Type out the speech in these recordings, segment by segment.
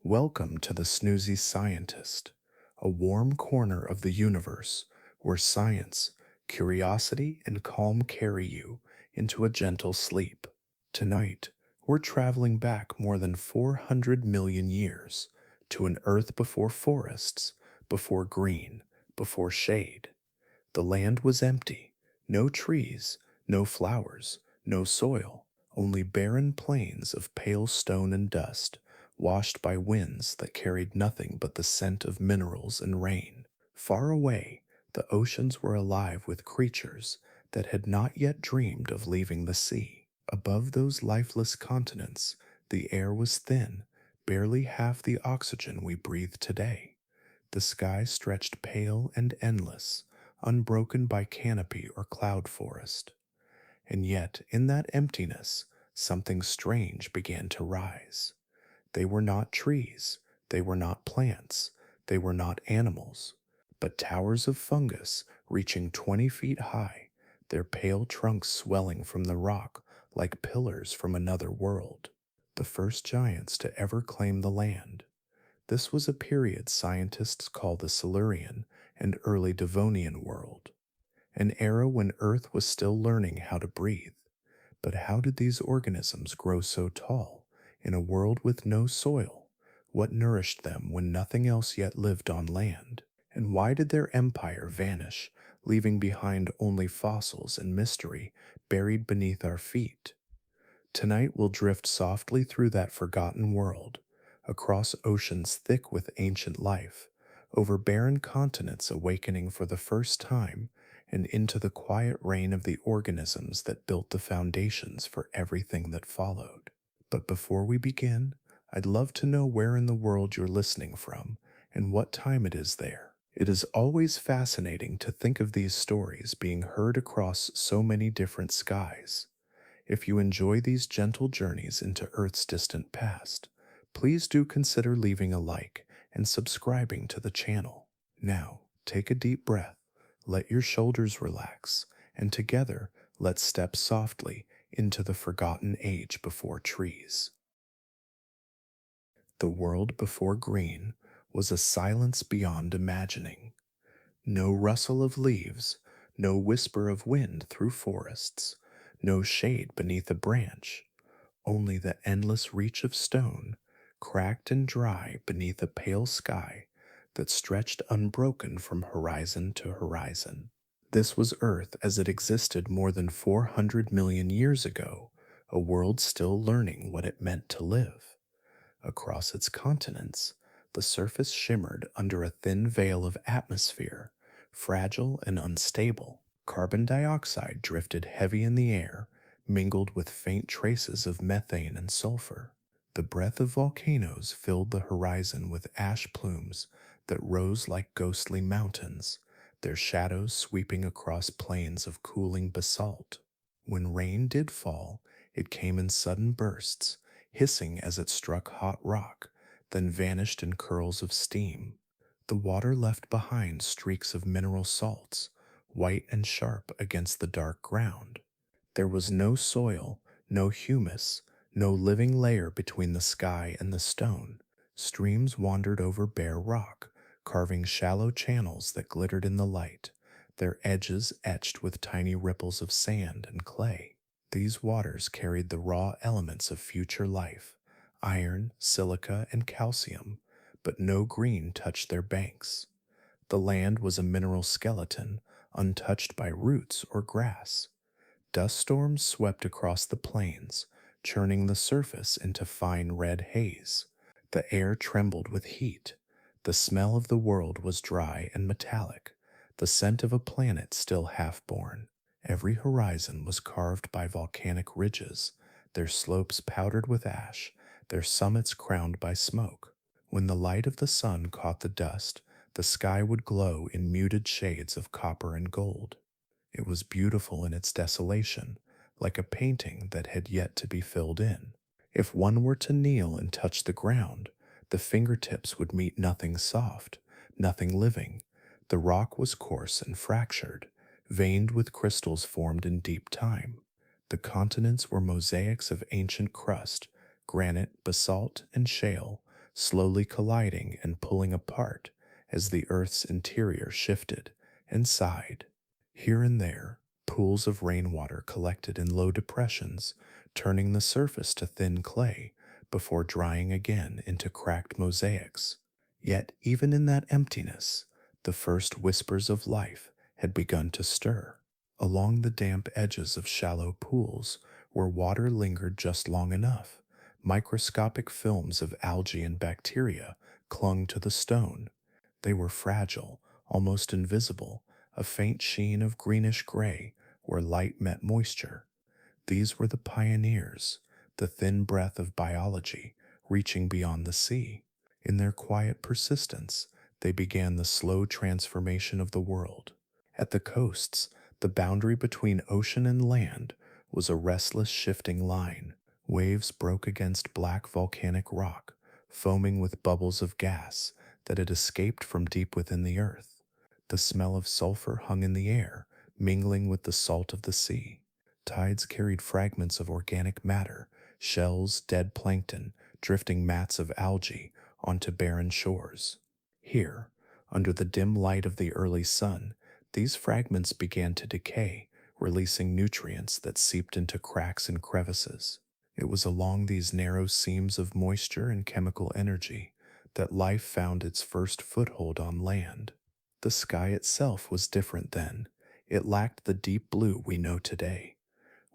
Welcome to the Snoozy Scientist, a warm corner of the universe where science, curiosity, and calm carry you into a gentle sleep. Tonight, we're traveling back more than 400 million years to an Earth before forests, before green, before shade. The land was empty, no trees, no flowers, no soil, only barren plains of pale stone and dust, washed by winds that carried nothing but the scent of minerals and rain. Far away, the oceans were alive with creatures that had not yet dreamed of leaving the sea. Above those lifeless continents, the air was thin, barely half the oxygen we breathe today. The sky stretched pale and endless, unbroken by canopy or cloud forest. And yet, in that emptiness, something strange began to rise. They were not trees, they were not plants, they were not animals, but towers of fungus reaching 20 feet high, their pale trunks swelling from the rock like pillars from another world. The first giants to ever claim the land. This was a period scientists call the Silurian and early Devonian world, an era when Earth was still learning how to breathe. But how did these organisms grow so tall in a world with no soil? What nourished them when nothing else yet lived on land? And why did their empire vanish, leaving behind only fossils and mystery buried beneath our feet? Tonight we'll drift softly through that forgotten world, across oceans thick with ancient life, over barren continents awakening for the first time, and into the quiet reign of the organisms that built the foundations for everything that followed. But before we begin, I'd love to know where in the world you're listening from and what time it is there. It is always fascinating to think of these stories being heard across so many different skies. If you enjoy these gentle journeys into Earth's distant past, please do consider leaving a like and subscribing to the channel. Now, take a deep breath, let your shoulders relax, and together let's step softly into the forgotten age before trees. The world before green was a silence beyond imagining. No rustle of leaves, no whisper of wind through forests, no shade beneath a branch, only the endless reach of stone, cracked and dry beneath a pale sky that stretched unbroken from horizon to horizon. This was Earth as it existed more than 400 million years ago, a world still learning what it meant to live. Across its continents, the surface shimmered under a thin veil of atmosphere, fragile and unstable. Carbon dioxide drifted heavy in the air, mingled with faint traces of methane and sulfur. The breath of volcanoes filled the horizon with ash plumes that rose like ghostly mountains, their shadows sweeping across plains of cooling basalt. When rain did fall, it came in sudden bursts, hissing as it struck hot rock, then vanished in curls of steam. The water left behind streaks of mineral salts, white and sharp against the dark ground. There was no soil, no humus, no living layer between the sky and the stone. Streams wandered over bare rock, carving shallow channels that glittered in the light, their edges etched with tiny ripples of sand and clay. These waters carried the raw elements of future life, iron, silica, and calcium, but no green touched their banks. The land was a mineral skeleton, untouched by roots or grass. Dust storms swept across the plains, churning the surface into fine red haze. The air trembled with heat. The smell of the world was dry and metallic, the scent of a planet still half born. Every horizon was carved by volcanic ridges, their slopes powdered with ash, their summits crowned by smoke. When the light of the sun caught the dust, the sky would glow in muted shades of copper and gold. It was beautiful in its desolation, like a painting that had yet to be filled in. If one were to kneel and touch the ground, the fingertips would meet nothing soft, nothing living. The rock was coarse and fractured, veined with crystals formed in deep time. The continents were mosaics of ancient crust, granite, basalt, and shale, slowly colliding and pulling apart as the Earth's interior shifted and sighed. Here and there, pools of rainwater collected in low depressions, turning the surface to thin clay before drying again into cracked mosaics. Yet, even in that emptiness, the first whispers of life had begun to stir. Along the damp edges of shallow pools, where water lingered just long enough, microscopic films of algae and bacteria clung to the stone. They were fragile, almost invisible, a faint sheen of greenish gray where light met moisture. These were the pioneers, the thin breath of biology reaching beyond the sea. In their quiet persistence, they began the slow transformation of the world. At the coasts, the boundary between ocean and land was a restless shifting line. Waves broke against black volcanic rock, foaming with bubbles of gas that had escaped from deep within the earth. The smell of sulfur hung in the air, mingling with the salt of the sea. Tides carried fragments of organic matter, shells, dead plankton, drifting mats of algae onto barren shores. Here, under the dim light of the early sun, these fragments began to decay, releasing nutrients that seeped into cracks and crevices. It was along these narrow seams of moisture and chemical energy that life found its first foothold on land. The sky itself was different then. It lacked the deep blue we know today.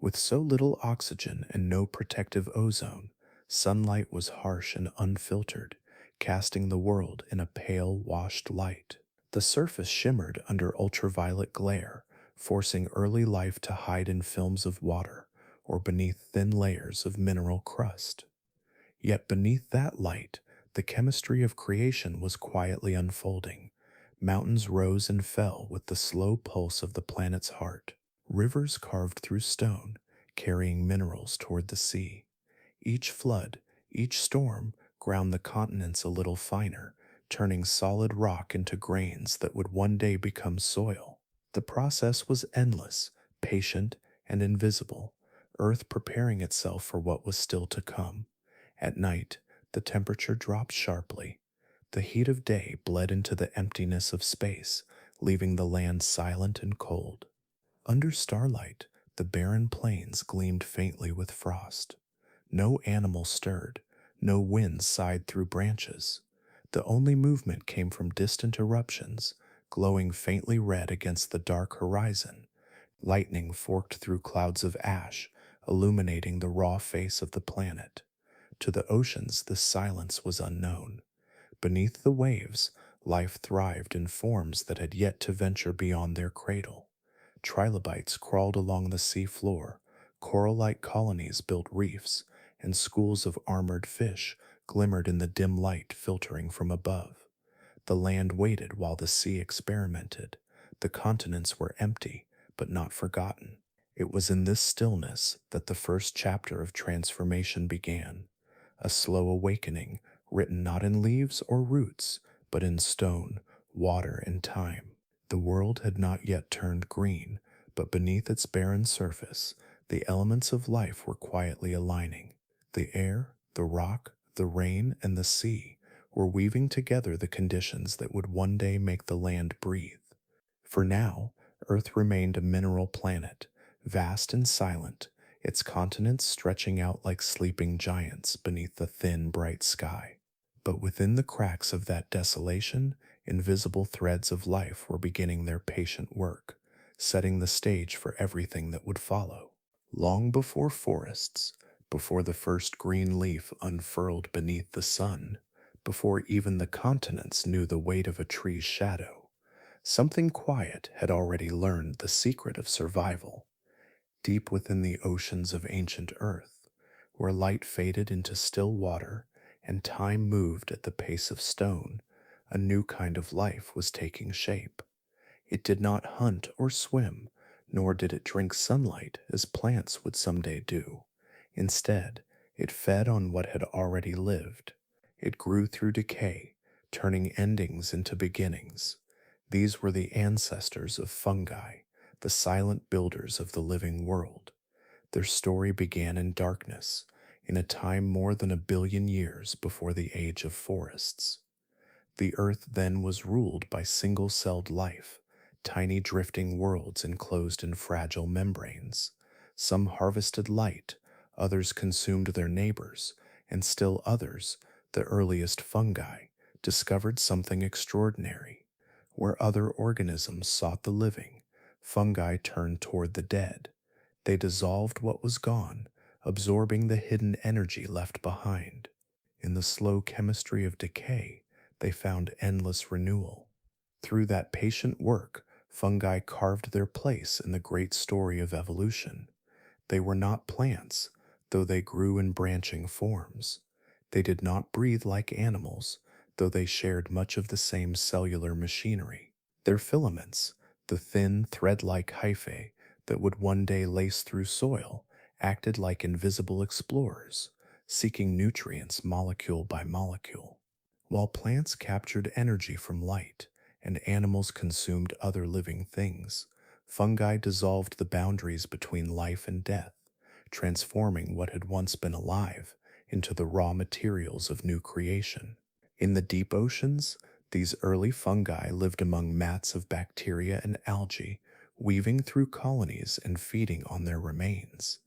With so little oxygen and no protective ozone, sunlight was harsh and unfiltered, casting the world in a pale, washed light. The surface shimmered under ultraviolet glare, forcing early life to hide in films of water or beneath thin layers of mineral crust. Yet beneath that light, the chemistry of creation was quietly unfolding. Mountains rose and fell with the slow pulse of the planet's heart. Rivers carved through stone, carrying minerals toward the sea. Each flood, each storm, ground the continents a little finer, turning solid rock into grains that would one day become soil. The process was endless, patient, and invisible, Earth preparing itself for what was still to come. At night, the temperature dropped sharply. The heat of day bled into the emptiness of space, leaving the land silent and cold. Under starlight, the barren plains gleamed faintly with frost. No animal stirred, no wind sighed through branches. The only movement came from distant eruptions, glowing faintly red against the dark horizon. Lightning forked through clouds of ash, illuminating the raw face of the planet. To the oceans, this silence was unknown. Beneath the waves, life thrived in forms that had yet to venture beyond their cradle. Trilobites crawled along the sea floor, coral-like colonies built reefs, and schools of armored fish glimmered in the dim light filtering from above. The land waited while the sea experimented. The continents were empty, but not forgotten. It was in this stillness that the first chapter of transformation began, a slow awakening written not in leaves or roots, but in stone, water, and time. The world had not yet turned green, but beneath its barren surface, the elements of life were quietly aligning. The air, the rock, the rain, and the sea were weaving together the conditions that would one day make the land breathe. For now, Earth remained a mineral planet, vast and silent, its continents stretching out like sleeping giants beneath the thin, bright sky. But within the cracks of that desolation, invisible threads of life were beginning their patient work, setting the stage for everything that would follow. Long before forests, before the first green leaf unfurled beneath the sun, before even the continents knew the weight of a tree's shadow, something quiet had already learned the secret of survival. Deep within the oceans of ancient Earth, where light faded into still water and time moved at the pace of stone, a new kind of life was taking shape. It did not hunt or swim, nor did it drink sunlight as plants would someday do. Instead, it fed on what had already lived. It grew through decay, turning endings into beginnings. These were the ancestors of fungi, the silent builders of the living world. Their story began in darkness, in a time more than 1 billion years before the age of forests. The Earth then was ruled by single-celled life, tiny drifting worlds enclosed in fragile membranes. Some harvested light, others consumed their neighbors, and still others, the earliest fungi, discovered something extraordinary. Where other organisms sought the living, fungi turned toward the dead. They dissolved what was gone, absorbing the hidden energy left behind. In the slow chemistry of decay, they found endless renewal. Through that patient work, fungi carved their place in the great story of evolution. They were not plants, though they grew in branching forms. They did not breathe like animals, though they shared much of the same cellular machinery. Their filaments, the thin, thread-like hyphae that would one day lace through soil, acted like invisible explorers, seeking nutrients molecule by molecule. While plants captured energy from light and animals consumed other living things, fungi dissolved the boundaries between life and death, transforming what had once been alive into the raw materials of new creation. In the deep oceans, these early fungi lived among mats of bacteria and algae, weaving through colonies and feeding on their remains.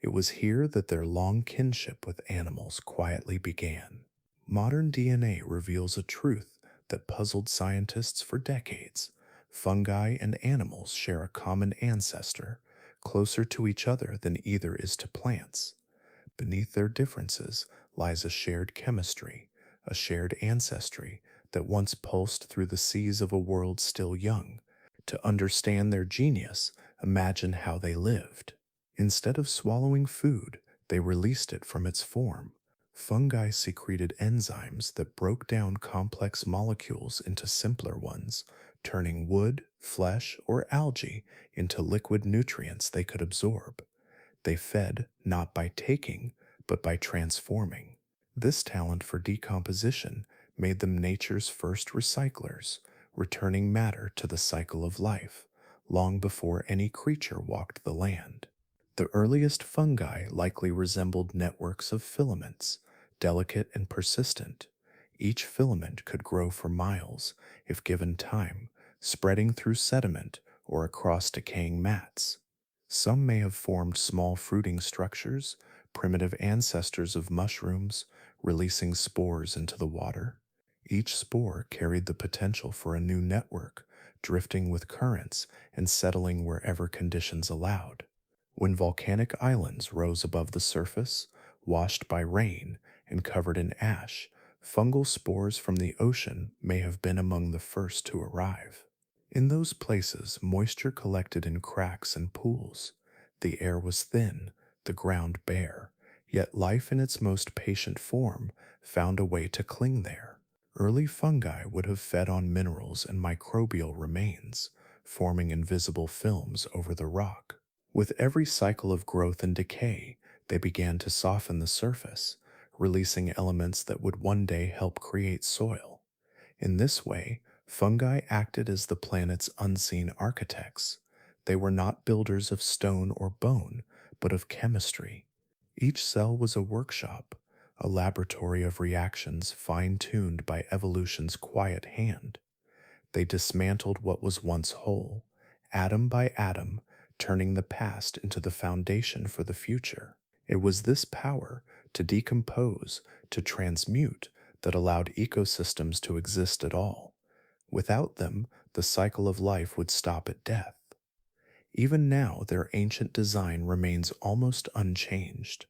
It was here that their long kinship with animals quietly began. Modern DNA reveals a truth that puzzled scientists for decades. Fungi and animals share a common ancestor, closer to each other than either is to plants. Beneath their differences lies a shared chemistry, a shared ancestry that once pulsed through the seas of a world still young. To understand their genius, imagine how they lived. Instead of swallowing food, they released it from its form. Fungi secreted enzymes that broke down complex molecules into simpler ones, turning wood, flesh, or algae into liquid nutrients they could absorb. They fed not by taking, but by transforming. This talent for decomposition made them nature's first recyclers, returning matter to the cycle of life, long before any creature walked the land. The earliest fungi likely resembled networks of filaments, delicate and persistent. Each filament could grow for miles if given time, spreading through sediment or across decaying mats. Some may have formed small fruiting structures, primitive ancestors of mushrooms, releasing spores into the water. Each spore carried the potential for a new network, drifting with currents and settling wherever conditions allowed. When volcanic islands rose above the surface, washed by rain and covered in ash, fungal spores from the ocean may have been among the first to arrive. In those places, moisture collected in cracks and pools. The air was thin, the ground bare, yet life in its most patient form found a way to cling there. Early fungi would have fed on minerals and microbial remains, forming invisible films over the rock. With every cycle of growth and decay, they began to soften the surface, releasing elements that would one day help create soil. In this way, fungi acted as the planet's unseen architects. They were not builders of stone or bone, but of chemistry. Each cell was a workshop, a laboratory of reactions fine-tuned by evolution's quiet hand. They dismantled what was once whole, atom by atom, turning the past into the foundation for the future. It was this power to decompose, to transmute, that allowed ecosystems to exist at all. Without them, the cycle of life would stop at death. Even now, their ancient design remains almost unchanged.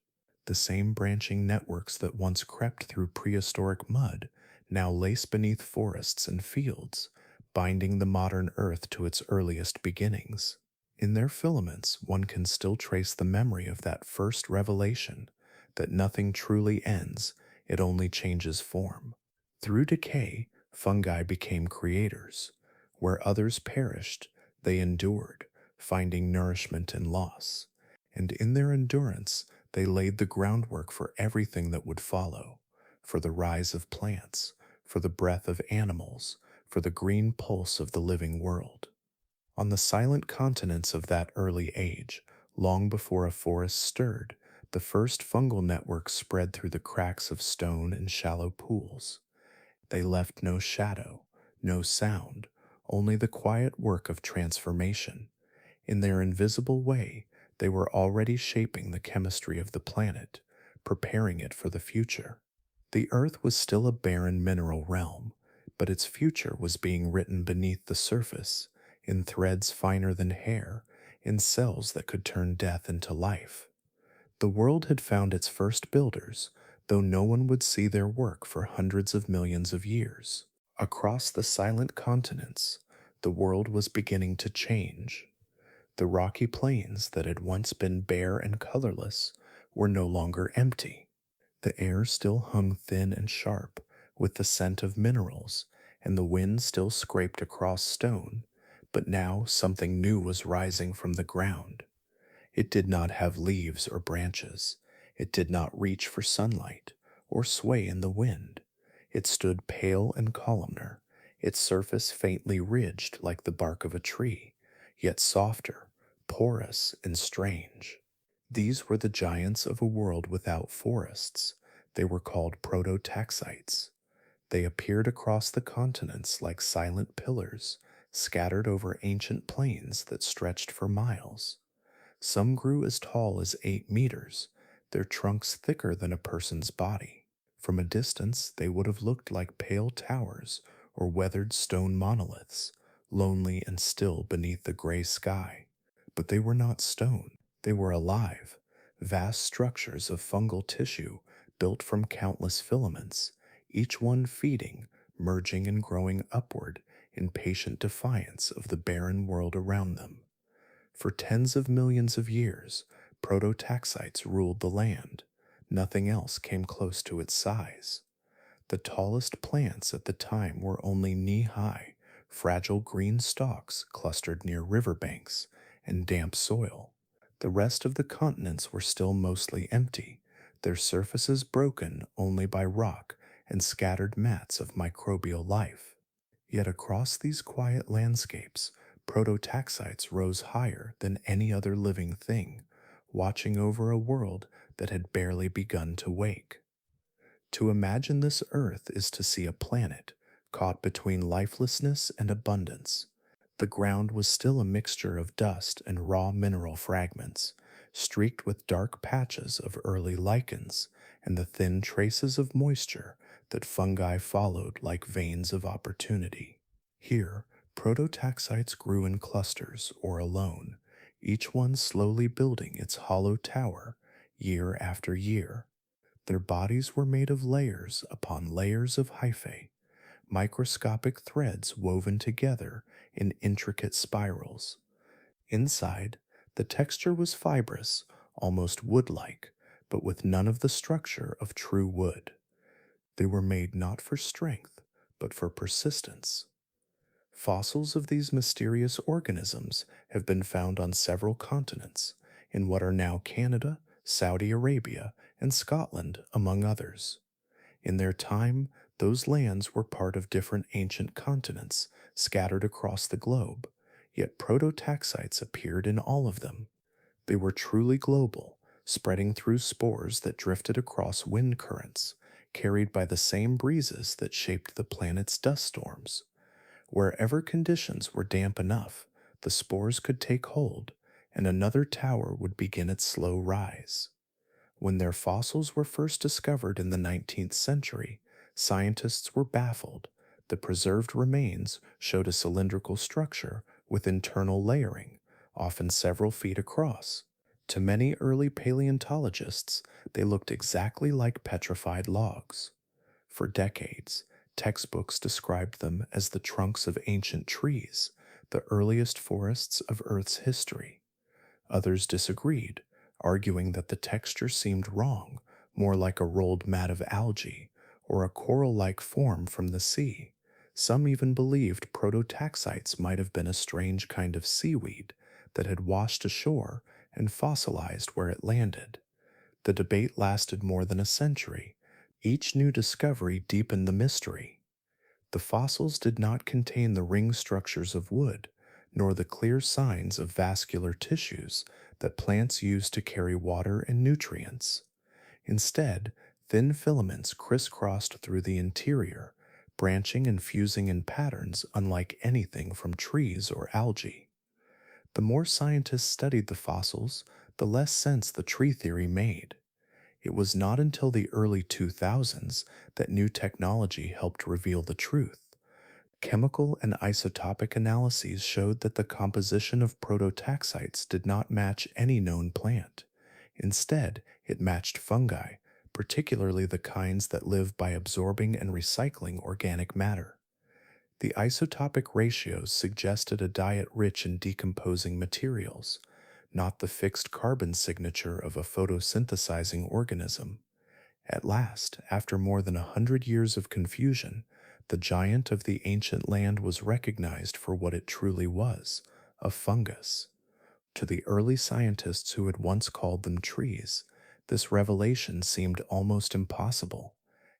The same branching networks that once crept through prehistoric mud now lace beneath forests and fields, binding the modern Earth to its earliest beginnings. In their filaments, one can still trace the memory of that first revelation, that nothing truly ends, it only changes form. Through decay, fungi became creators. Where others perished, they endured, finding nourishment in loss. And in their endurance, they laid the groundwork for everything that would follow, for the rise of plants, for the breath of animals, for the green pulse of the living world. On the silent continents of that early age, long before a forest stirred, The first fungal networks spread through the cracks of stone and shallow pools. They left no shadow, no sound, only the quiet work of transformation. In their invisible way, they were already shaping the chemistry of the planet, preparing it for the future. The Earth was still a barren mineral realm, but its future was being written beneath the surface, in threads finer than hair, in cells that could turn death into life. The world had found its first builders, though no one would see their work for hundreds of millions of years. Across the silent continents, the world was beginning to change. The rocky plains that had once been bare and colorless were no longer empty. The air still hung thin and sharp with the scent of minerals, and the wind still scraped across stone, but now something new was rising from the ground. It did not have leaves or branches. It did not reach for sunlight or sway in the wind. It stood pale and columnar, its surface faintly ridged like the bark of a tree, yet softer, porous, and strange. These were the giants of a world without forests. They were called Prototaxites. They appeared across the continents like silent pillars, scattered over ancient plains that stretched for miles. Some grew as tall as 8 meters, their trunks thicker than a person's body. From a distance, they would have looked like pale towers or weathered stone monoliths, lonely and still beneath the gray sky. But they were not stone, they were alive, vast structures of fungal tissue built from countless filaments, each one feeding, merging, and growing upward in patient defiance of the barren world around them. For tens of millions of years, prototaxites ruled the land. Nothing else came close to its size. The tallest plants at the time were only knee-high, fragile green stalks clustered near riverbanks and damp soil. The rest of the continents were still mostly empty, their surfaces broken only by rock and scattered mats of microbial life. Yet across these quiet landscapes, prototaxites rose higher than any other living thing, watching over a world that had barely begun to wake. To imagine this earth is to see a planet caught between lifelessness and abundance. The ground was still a mixture of dust and raw mineral fragments, streaked with dark patches of early lichens and the thin traces of moisture that fungi followed like veins of opportunity. Here, prototaxites grew in clusters or alone, each one slowly building its hollow tower year after year. Their bodies were made of layers upon layers of hyphae, microscopic threads woven together in intricate spirals. Inside, the texture was fibrous, almost wood-like, but with none of the structure of true wood. They were made not for strength, but for persistence. Fossils of these mysterious organisms have been found on several continents, in what are now Canada, Saudi Arabia, and Scotland, among others. In their time, those lands were part of different ancient continents scattered across the globe, yet prototaxites appeared in all of them. They were truly global, spreading through spores that drifted across wind currents, carried by the same breezes that shaped the planet's dust storms. Wherever conditions were damp enough, the spores could take hold, and another tower would begin its slow rise. When their fossils were first discovered in the 19th century, scientists were baffled. The preserved remains showed a cylindrical structure with internal layering, often several feet across. To many early paleontologists, they looked exactly like petrified logs. For decades, textbooks described them as the trunks of ancient trees, the earliest forests of Earth's history. Others disagreed, arguing that the texture seemed wrong, more like a rolled mat of algae or a coral-like form from the sea. Some even believed prototaxites might have been a strange kind of seaweed that had washed ashore and fossilized where it landed. The debate lasted more than a century. Each new discovery deepened the mystery. The fossils did not contain the ring structures of wood, nor the clear signs of vascular tissues that plants use to carry water and nutrients. Instead, thin filaments crisscrossed through the interior, branching and fusing in patterns unlike anything from trees or algae. The more scientists studied the fossils, the less sense the tree theory made. It was not until the early 2000s that new technology helped reveal the truth. Chemical and isotopic analyses showed that the composition of prototaxites did not match any known plant. Instead, it matched fungi, particularly the kinds that live by absorbing and recycling organic matter. The isotopic ratios suggested a diet rich in decomposing materials, not the fixed carbon signature of a photosynthesizing organism. At last, after more than 100 years of confusion, the giant of the ancient land was recognized for what it truly was, a fungus. To the early scientists who had once called them trees, this revelation seemed almost impossible.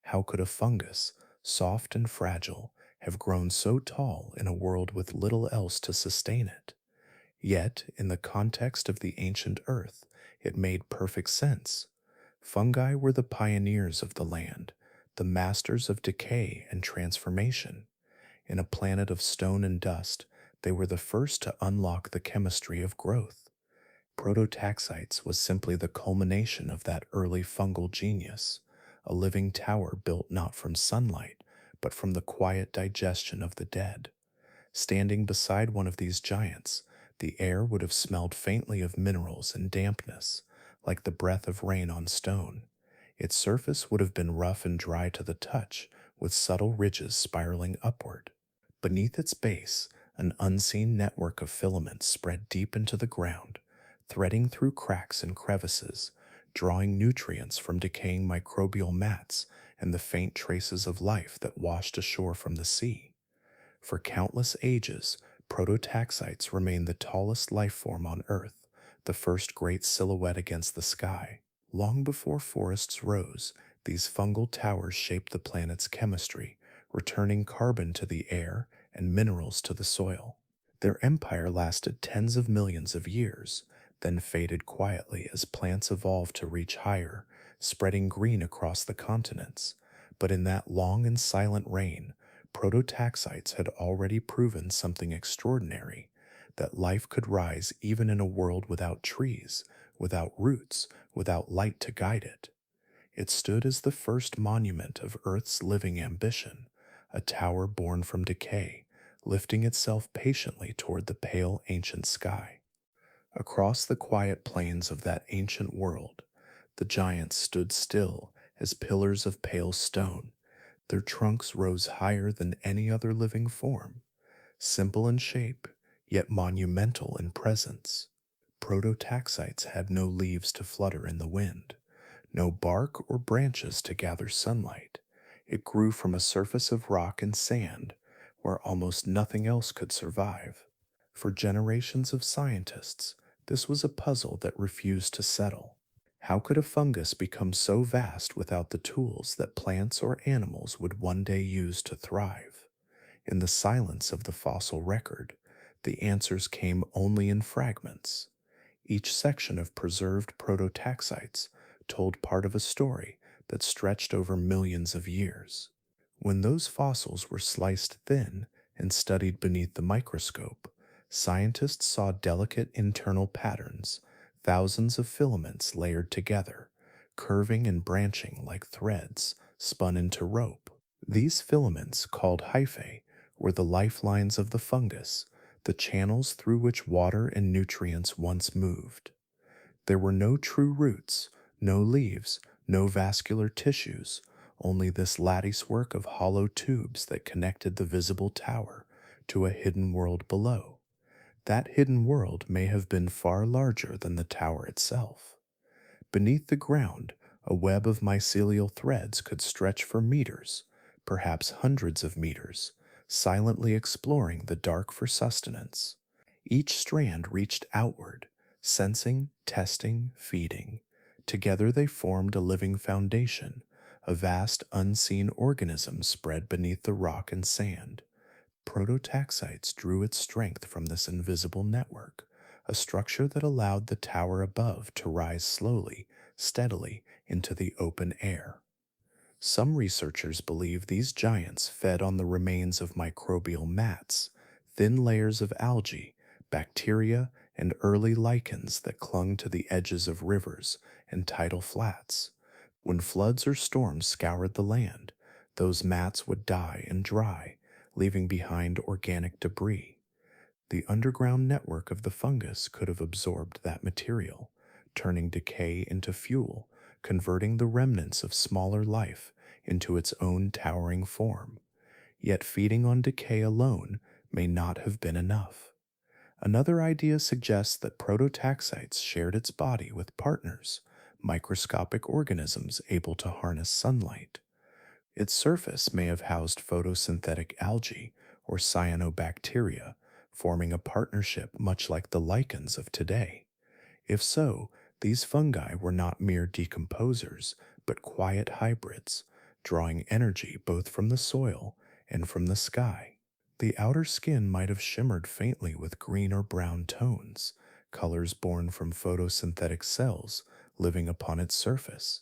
How could a fungus, soft and fragile, have grown so tall in a world with little else to sustain it? Yet, in the context of the ancient earth, it made perfect sense. Fungi were the pioneers of the land, the masters of decay and transformation. In a planet of stone and dust, they were the first to unlock the chemistry of growth. Prototaxites was simply the culmination of that early fungal genius, a living tower built not from sunlight, but from the quiet digestion of the dead. Standing beside one of these giants, the air would have smelled faintly of minerals and dampness, like the breath of rain on stone. Its surface would have been rough and dry to the touch, with subtle ridges spiraling upward. Beneath its base, an unseen network of filaments spread deep into the ground, threading through cracks and crevices, drawing nutrients from decaying microbial mats and the faint traces of life that washed ashore from the sea. For countless ages, prototaxites remained the tallest life form on Earth, the first great silhouette against the sky. Long before forests rose, these fungal towers shaped the planet's chemistry, returning carbon to the air and minerals to the soil. Their empire lasted tens of millions of years, then faded quietly as plants evolved to reach higher, spreading green across the continents. But in that long and silent reign, prototaxites had already proven something extraordinary, that life could rise even in a world without trees, without roots, without light to guide it. It stood as the first monument of Earth's living ambition, a tower born from decay, lifting itself patiently toward the pale ancient sky. Across the quiet plains of that ancient world, the giants stood still as pillars of pale stone. Their trunks rose higher than any other living form, simple in shape, yet monumental in presence. Prototaxites had no leaves to flutter in the wind, no bark or branches to gather sunlight. It grew from a surface of rock and sand where almost nothing else could survive. For generations of scientists, this was a puzzle that refused to settle. How could a fungus become so vast without the tools that plants or animals would one day use to thrive? In the silence of the fossil record, the answers came only in fragments. Each section of preserved prototaxites told part of a story that stretched over millions of years. When those fossils were sliced thin and studied beneath the microscope, scientists saw delicate internal patterns, thousands of filaments layered together, curving and branching like threads spun into rope. These filaments, called hyphae, were the lifelines of the fungus, the channels through which water and nutrients once moved. There were no true roots, no leaves, no vascular tissues, only this latticework of hollow tubes that connected the visible tower to a hidden world below. That hidden world may have been far larger than the tower itself. Beneath the ground, a web of mycelial threads could stretch for meters, perhaps hundreds of meters, silently exploring the dark for sustenance. Each strand reached outward, sensing, testing, feeding. Together they formed a living foundation, a vast unseen organism spread beneath the rock and sand. Prototaxites drew its strength from this invisible network, a structure that allowed the tower above to rise slowly, steadily into the open air. Some researchers believe these giants fed on the remains of microbial mats, thin layers of algae, bacteria, and early lichens that clung to the edges of rivers and tidal flats. When floods or storms scoured the land, those mats would die and dry, leaving behind organic debris. The underground network of the fungus could have absorbed that material, turning decay into fuel, converting the remnants of smaller life into its own towering form. Yet feeding on decay alone may not have been enough. Another idea suggests that Prototaxites shared its body with partners, microscopic organisms able to harness sunlight. Its surface may have housed photosynthetic algae or cyanobacteria, forming a partnership much like the lichens of today. If so, these fungi were not mere decomposers, but quiet hybrids, drawing energy both from the soil and from the sky. The outer skin might have shimmered faintly with green or brown tones, colors born from photosynthetic cells living upon its surface.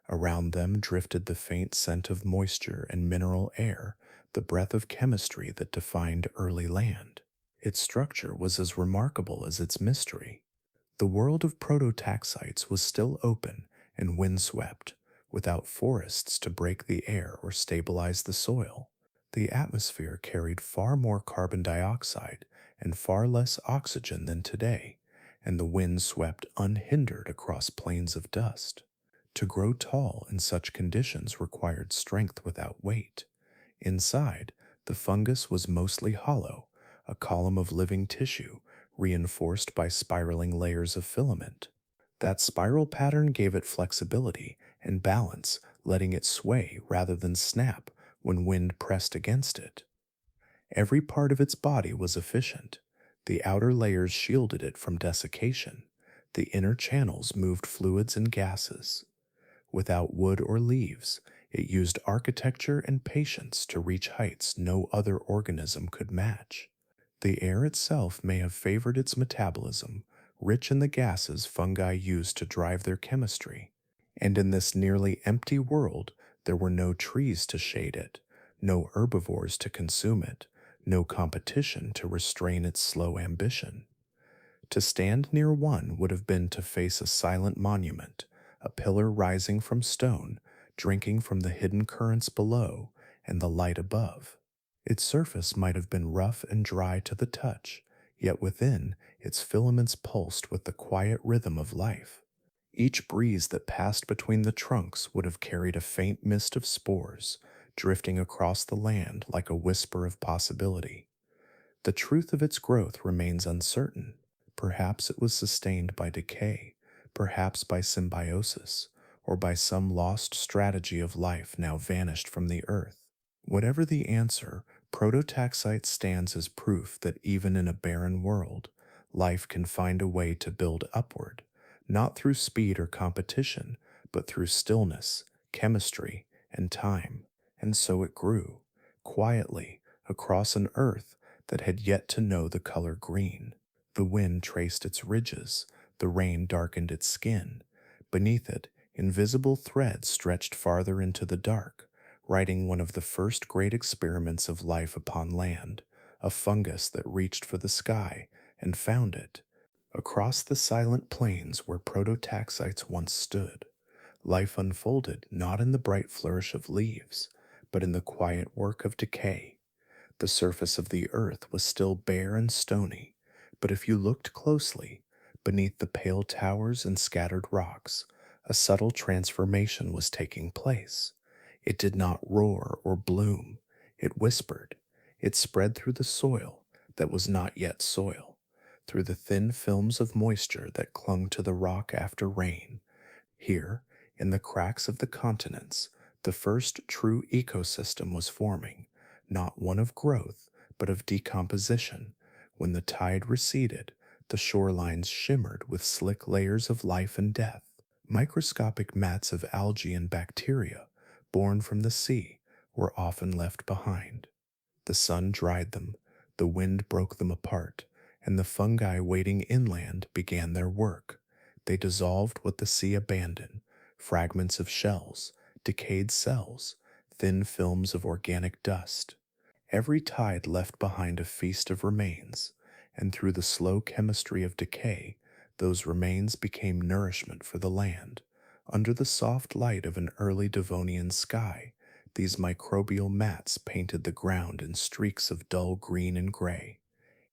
Around them drifted the faint scent of moisture and mineral air, the breath of chemistry that defined early land. Its structure was as remarkable as its mystery. The world of prototaxites was still open and windswept, without forests to break the air or stabilize the soil. The atmosphere carried far more carbon dioxide and far less oxygen than today, and the wind swept unhindered across plains of dust. To grow tall in such conditions required strength without weight. Inside, the fungus was mostly hollow, a column of living tissue reinforced by spiraling layers of filament. That spiral pattern gave it flexibility and balance, letting it sway rather than snap when wind pressed against it. Every part of its body was efficient. The outer layers shielded it from desiccation. The inner channels moved fluids and gases. Without wood or leaves, it used architecture and patience to reach heights no other organism could match. The air itself may have favored its metabolism, rich in the gases fungi use to drive their chemistry. And in this nearly empty world, there were no trees to shade it, no herbivores to consume it, no competition to restrain its slow ambition. To stand near one would have been to face a silent monument, a pillar rising from stone, drinking from the hidden currents below and the light above. Its surface might have been rough and dry to the touch, yet within, its filaments pulsed with the quiet rhythm of life. Each breeze that passed between the trunks would have carried a faint mist of spores, drifting across the land like a whisper of possibility. The truth of its growth remains uncertain. Perhaps it was sustained by decay, perhaps by symbiosis, or by some lost strategy of life now vanished from the earth. Whatever the answer, Prototaxite stands as proof that even in a barren world, life can find a way to build upward, not through speed or competition, but through stillness, chemistry, and time. And so it grew, quietly, across an earth that had yet to know the color green. The wind traced its ridges, the rain darkened its skin. Beneath it, invisible threads stretched farther into the dark, writing one of the first great experiments of life upon land, a fungus that reached for the sky and found it. Across the silent plains where prototaxites once stood, life unfolded not in the bright flourish of leaves, but in the quiet work of decay. The surface of the earth was still bare and stony, but if you looked closely, beneath the pale towers and scattered rocks, a subtle transformation was taking place. It did not roar or bloom, it whispered. It spread through the soil that was not yet soil, through the thin films of moisture that clung to the rock after rain. Here, in the cracks of the continents, the first true ecosystem was forming, not one of growth, but of decomposition. When the tide receded, the shorelines shimmered with slick layers of life and death. Microscopic mats of algae and bacteria, born from the sea, were often left behind. The sun dried them, the wind broke them apart, and the fungi waiting inland began their work. They dissolved what the sea abandoned: fragments of shells, decayed cells, thin films of organic dust. Every tide left behind a feast of remains, and through the slow chemistry of decay, those remains became nourishment for the land. Under the soft light of an early Devonian sky, these microbial mats painted the ground in streaks of dull green and gray.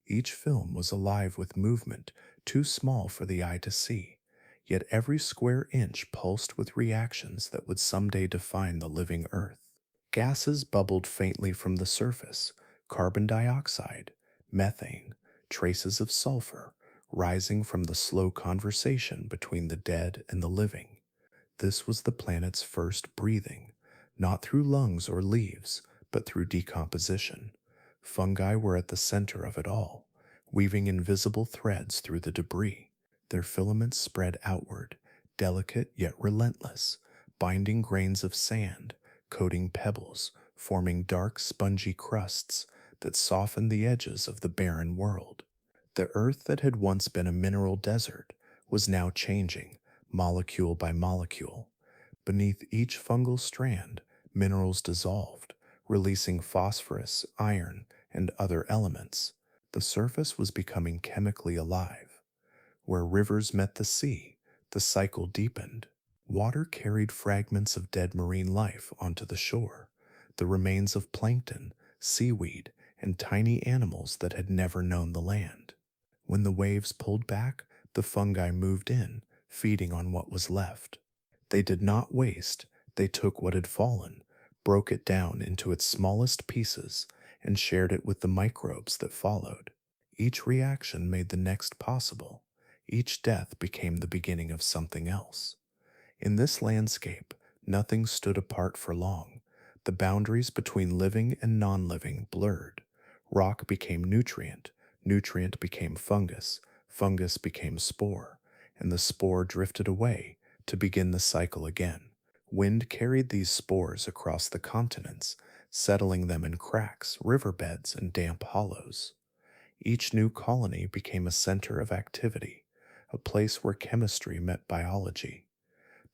Each film was alive with movement too small for the eye to see, yet every square inch pulsed with reactions that would someday define the living earth. Gases bubbled faintly from the surface: carbon dioxide, methane, traces of sulfur, rising from the slow conversation between the dead and the living. This was the planet's first breathing, not through lungs or leaves, but through decomposition. Fungi were at the center of it all, weaving invisible threads through the debris. Their filaments spread outward, delicate yet relentless, binding grains of sand, coating pebbles, forming dark, spongy crusts that softened the edges of the barren world. The earth that had once been a mineral desert was now changing, molecule by molecule. Beneath each fungal strand, minerals dissolved, releasing phosphorus, iron, and other elements. The surface was becoming chemically alive. Where rivers met the sea, the cycle deepened. Water carried fragments of dead marine life onto the shore, the remains of plankton, seaweed, and tiny animals that had never known the land. When the waves pulled back, the fungi moved in, feeding on what was left. They did not waste, they took what had fallen, broke it down into its smallest pieces, and shared it with the microbes that followed. Each reaction made the next possible. Each death became the beginning of something else. In this landscape, nothing stood apart for long. The boundaries between living and non-living blurred. Rock became nutrient, nutrient became fungus, fungus became spore, and the spore drifted away to begin the cycle again. Wind carried these spores across the continents, settling them in cracks, riverbeds, and damp hollows. Each new colony became a center of activity, a place where chemistry met biology.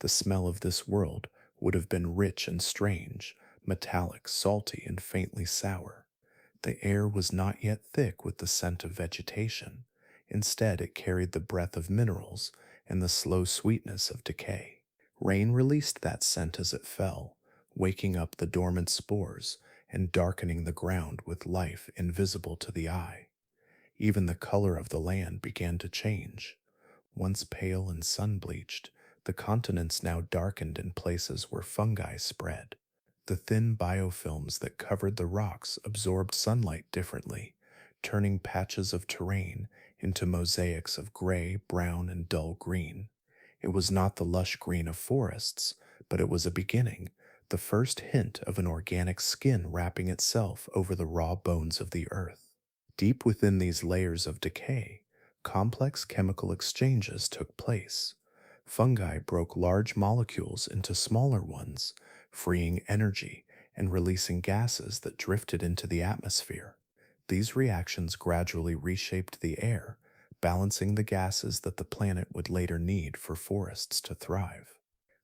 The smell of this world would have been rich and strange, metallic, salty, and faintly sour. The air was not yet thick with the scent of vegetation. Instead, it carried the breath of minerals and the slow sweetness of decay. Rain released that scent as it fell, waking up the dormant spores and darkening the ground with life invisible to the eye. Even the color of the land began to change. Once pale and sun-bleached, the continents now darkened in places where fungi spread. The thin biofilms that covered the rocks absorbed sunlight differently, turning patches of terrain into mosaics of gray, brown, and dull green. It was not the lush green of forests, but it was a beginning, the first hint of an organic skin wrapping itself over the raw bones of the earth. Deep within these layers of decay, complex chemical exchanges took place. Fungi broke large molecules into smaller ones, freeing energy and releasing gases that drifted into the atmosphere. These reactions gradually reshaped the air, balancing the gases that the planet would later need for forests to thrive.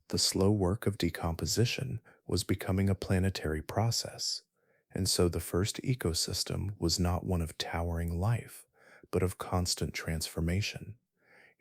The slow work of decomposition was becoming a planetary process, and so the first ecosystem was not one of towering life, but of constant transformation.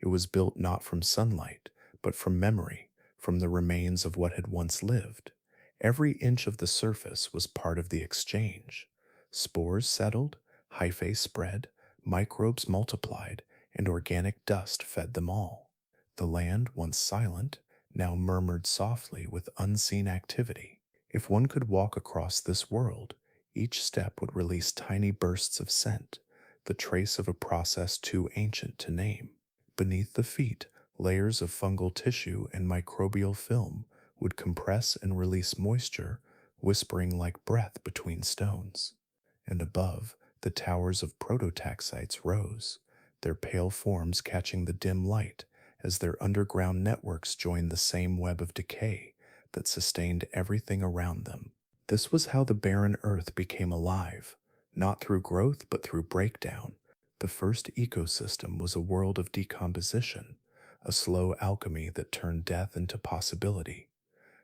It was built not from sunlight, but from memory, from the remains of what had once lived. Every inch of the surface was part of the exchange. Spores settled, hyphae spread, microbes multiplied, and organic dust fed them all. The land, once silent, now murmured softly with unseen activity. If one could walk across this world, each step would release tiny bursts of scent, the trace of a process too ancient to name. Beneath the feet, layers of fungal tissue and microbial film would compress and release moisture, whispering like breath between stones. And above, the towers of prototaxites rose, their pale forms catching the dim light as their underground networks joined the same web of decay that sustained everything around them. This was how the barren earth became alive, not through growth but through breakdown, The first ecosystem was a world of decomposition, a slow alchemy that turned death into possibility.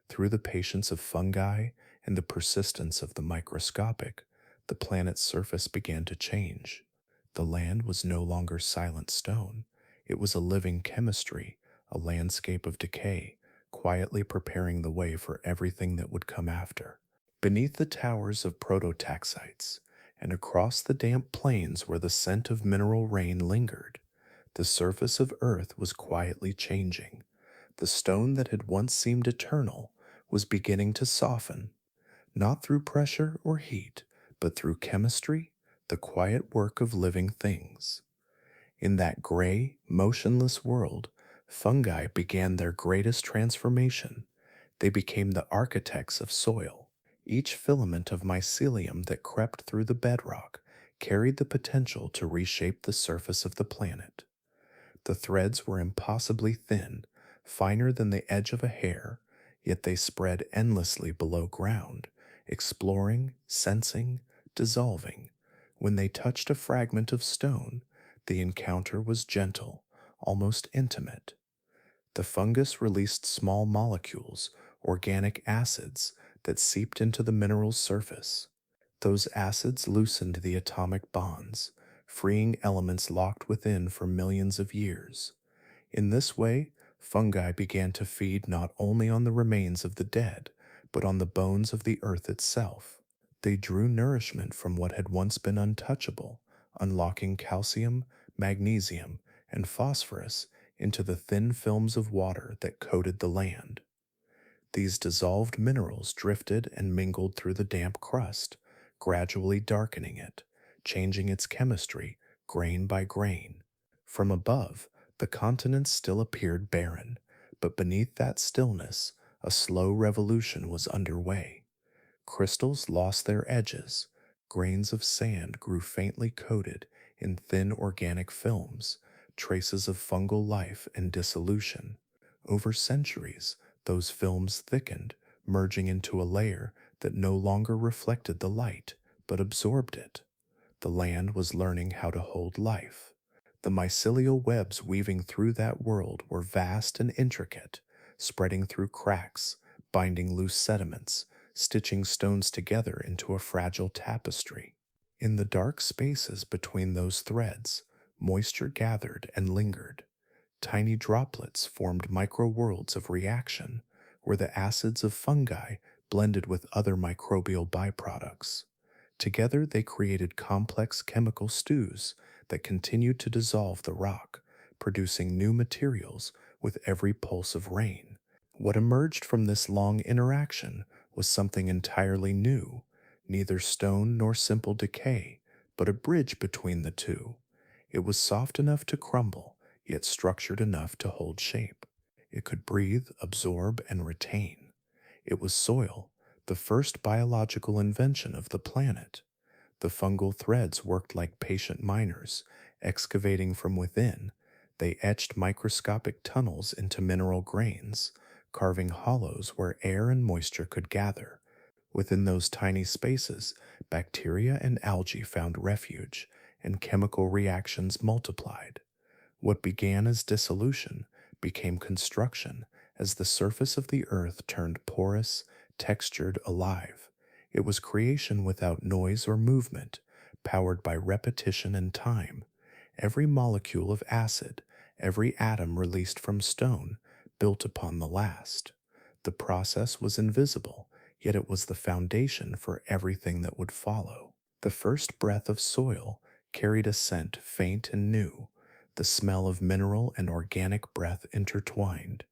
Through the patience of fungi and the persistence of the microscopic, the planet's surface began to change. The land was no longer silent stone. It was a living chemistry, a landscape of decay, quietly preparing the way for everything that would come after. Beneath the towers of prototaxites, and across the damp plains where the scent of mineral rain lingered, the surface of Earth was quietly changing. The stone that had once seemed eternal was beginning to soften, not through pressure or heat, but through chemistry, the quiet work of living things. In that gray, motionless world, fungi began their greatest transformation. They became the architects of soil. Each filament of mycelium that crept through the bedrock carried the potential to reshape the surface of the planet. The threads were impossibly thin, finer than the edge of a hair, yet they spread endlessly below ground, exploring, sensing, dissolving. When they touched a fragment of stone, the encounter was gentle, almost intimate. The fungus released small molecules, organic acids, that seeped into the mineral's surface. Those acids loosened the atomic bonds, freeing elements locked within for millions of years. In this way, fungi began to feed not only on the remains of the dead, but on the bones of the earth itself. They drew nourishment from what had once been untouchable, unlocking calcium, magnesium, and phosphorus into the thin films of water that coated the land. These dissolved minerals drifted and mingled through the damp crust, gradually darkening it, changing its chemistry grain by grain. From above, the continents still appeared barren, but beneath that stillness, a slow revolution was underway. Crystals lost their edges, grains of sand grew faintly coated in thin organic films, traces of fungal life and dissolution. Over centuries, those films thickened, merging into a layer that no longer reflected the light, but absorbed it. The land was learning how to hold life. The mycelial webs weaving through that world were vast and intricate, spreading through cracks, binding loose sediments, stitching stones together into a fragile tapestry. In the dark spaces between those threads, moisture gathered and lingered. Tiny droplets formed microworlds of reaction, where the acids of fungi blended with other microbial byproducts. Together, they created complex chemical stews that continued to dissolve the rock, producing new materials with every pulse of rain. What emerged from this long interaction was something entirely new, neither stone nor simple decay, but a bridge between the two. It was soft enough to crumble, yet structured enough to hold shape. It could breathe, absorb, and retain. It was soil, the first biological invention of the planet. The fungal threads worked like patient miners, excavating from within. They etched microscopic tunnels into mineral grains, carving hollows where air and moisture could gather. Within those tiny spaces, bacteria and algae found refuge, and chemical reactions multiplied. What began as dissolution became construction as the surface of the earth turned porous, textured, alive. It was creation without noise or movement, powered by repetition and time. Every molecule of acid, every atom released from stone, built upon the last. The process was invisible, yet it was the foundation for everything that would follow. The first breath of soil carried a scent faint and new, the smell of mineral and organic breath intertwined,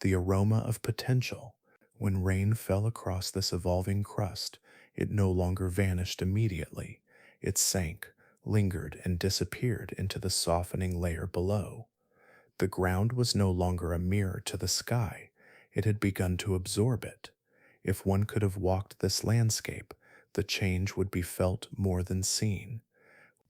the aroma of potential. When rain fell across this evolving crust, it no longer vanished immediately. It sank, lingered, and disappeared into the softening layer below. The ground was no longer a mirror to the sky. It had begun to absorb it. If one could have walked this landscape, the change would be felt more than seen.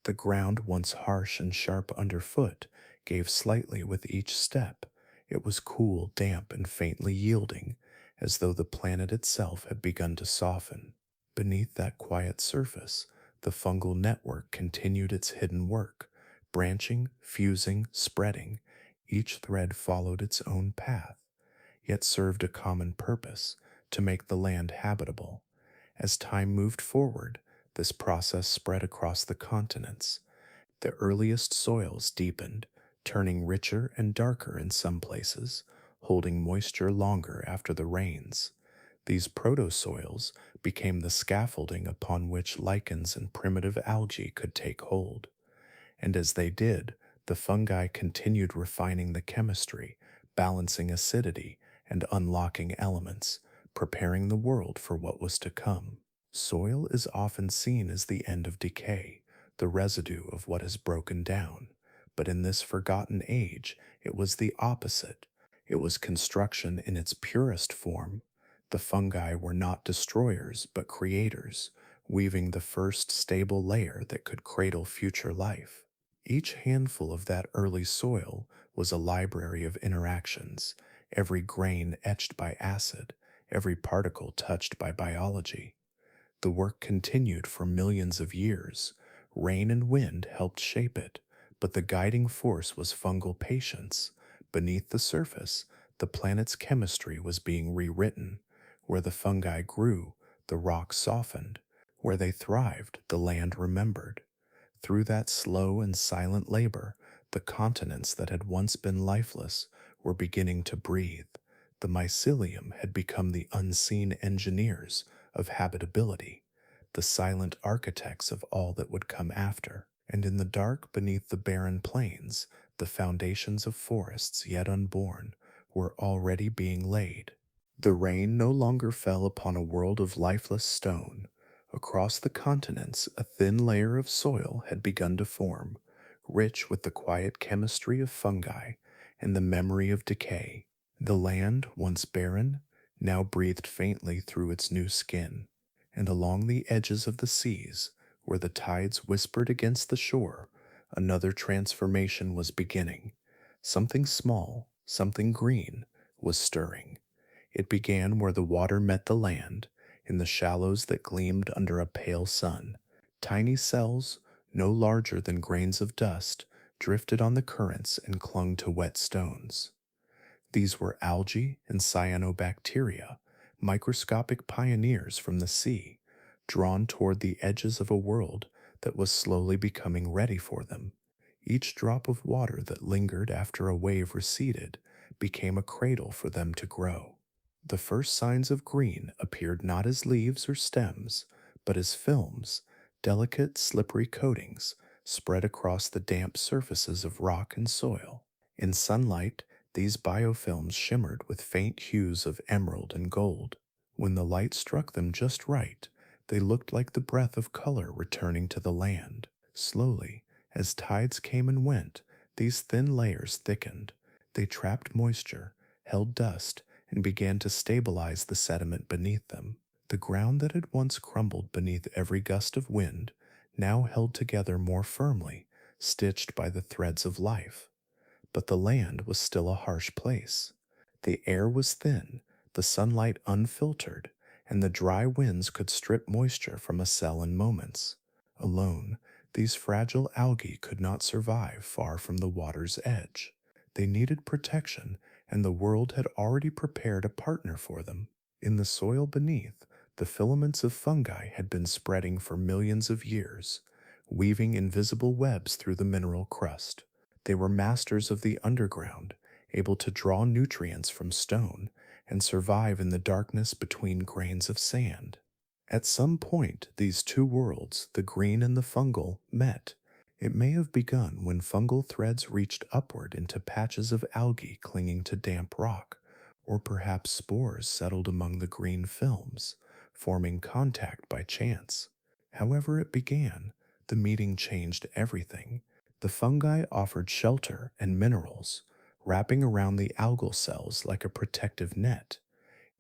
The ground, once harsh and sharp underfoot, gave slightly with each step. It was cool, damp, and faintly yielding, as though the planet itself had begun to soften. Beneath that quiet surface, the fungal network continued its hidden work, Branching, fusing, spreading, each thread followed its own path, yet served a common purpose to make the land habitable. As time moved forward, this process spread across the continents. The earliest soils deepened, turning richer and darker in some places, holding moisture longer after the rains. These protosoils became the scaffolding upon which lichens and primitive algae could take hold. And as they did, the fungi continued refining the chemistry, balancing acidity, and unlocking elements, preparing the world for what was to come. Soil is often seen as the end of decay, the residue of what has broken down. But in this forgotten age, it was the opposite. It was construction in its purest form. The fungi were not destroyers, but creators, weaving the first stable layer that could cradle future life. Each handful of that early soil was a library of interactions, every grain etched by acid, every particle touched by biology. The work continued for millions of years. Rain and wind helped shape it, but the guiding force was fungal patience. Beneath the surface, the planet's chemistry was being rewritten. Where the fungi grew, the rock softened. Where they thrived, the land remembered. Through that slow and silent labor, the continents that had once been lifeless were beginning to breathe. The mycelium had become the unseen engineers of habitability, the silent architects of all that would come after. And in the dark beneath the barren plains, the foundations of forests yet unborn were already being laid. The rain no longer fell upon a world of lifeless stone. Across the continents, a thin layer of soil had begun to form, rich with the quiet chemistry of fungi and the memory of decay. The land, once barren, now breathed faintly through its new skin, and along the edges of the seas, where the tides whispered against the shore, another transformation was beginning. Something small, something green, was stirring. It began where the water met the land, in the shallows that gleamed under a pale sun. Tiny cells, no larger than grains of dust, drifted on the currents and clung to wet stones. These were algae and cyanobacteria, microscopic pioneers from the sea, drawn toward the edges of a world that was slowly becoming ready for them. Each drop of water that lingered after a wave receded became a cradle for them to grow. The first signs of green appeared not as leaves or stems, but as films, delicate, slippery coatings spread across the damp surfaces of rock and soil. In sunlight, these biofilms shimmered with faint hues of emerald and gold. When the light struck them just right, they looked like the breath of color returning to the land. Slowly, as tides came and went, these thin layers thickened. They trapped moisture, held dust, and began to stabilize the sediment beneath them. The ground that had once crumbled beneath every gust of wind now held together more firmly, stitched by the threads of life. But the land was still a harsh place. The air was thin, the sunlight unfiltered, and the dry winds could strip moisture from a cell in moments. Alone, these fragile algae could not survive far from the water's edge. They needed protection, and the world had already prepared a partner for them. In the soil beneath, the filaments of fungi had been spreading for millions of years, weaving invisible webs through the mineral crust. They were masters of the underground, able to draw nutrients from stone and survive in the darkness between grains of sand. At some point, these two worlds, the green and the fungal, met. It may have begun when fungal threads reached upward into patches of algae clinging to damp rock, or perhaps spores settled among the green films, forming contact by chance. However it began, the meeting changed everything. The fungi offered shelter and minerals, wrapping around the algal cells like a protective net.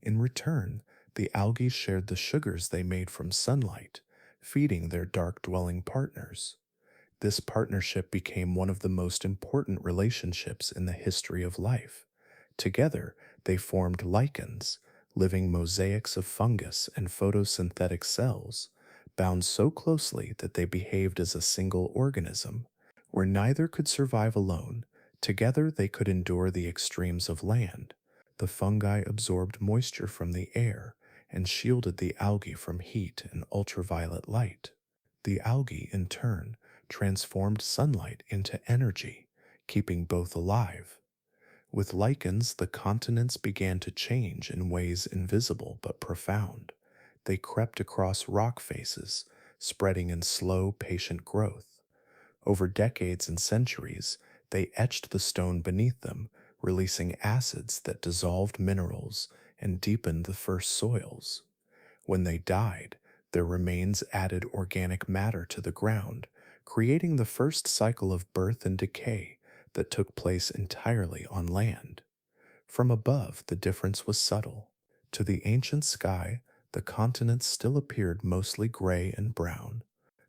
In return, the algae shared the sugars they made from sunlight, feeding their dark-dwelling partners. This partnership became one of the most important relationships in the history of life. Together, they formed lichens, living mosaics of fungus and photosynthetic cells, bound so closely that they behaved as a single organism. Where neither could survive alone, together they could endure the extremes of land. The fungi absorbed moisture from the air and shielded the algae from heat and ultraviolet light. The algae, in turn, transformed sunlight into energy, keeping both alive. With lichens, the continents began to change in ways invisible but profound. They crept across rock faces, spreading in slow, patient growth. Over decades and centuries, they etched the stone beneath them, releasing acids that dissolved minerals and deepened the first soils. When they died, their remains added organic matter to the ground, creating the first cycle of birth and decay that took place entirely on land. From above, the difference was subtle. To the ancient sky, the continents still appeared mostly gray and brown,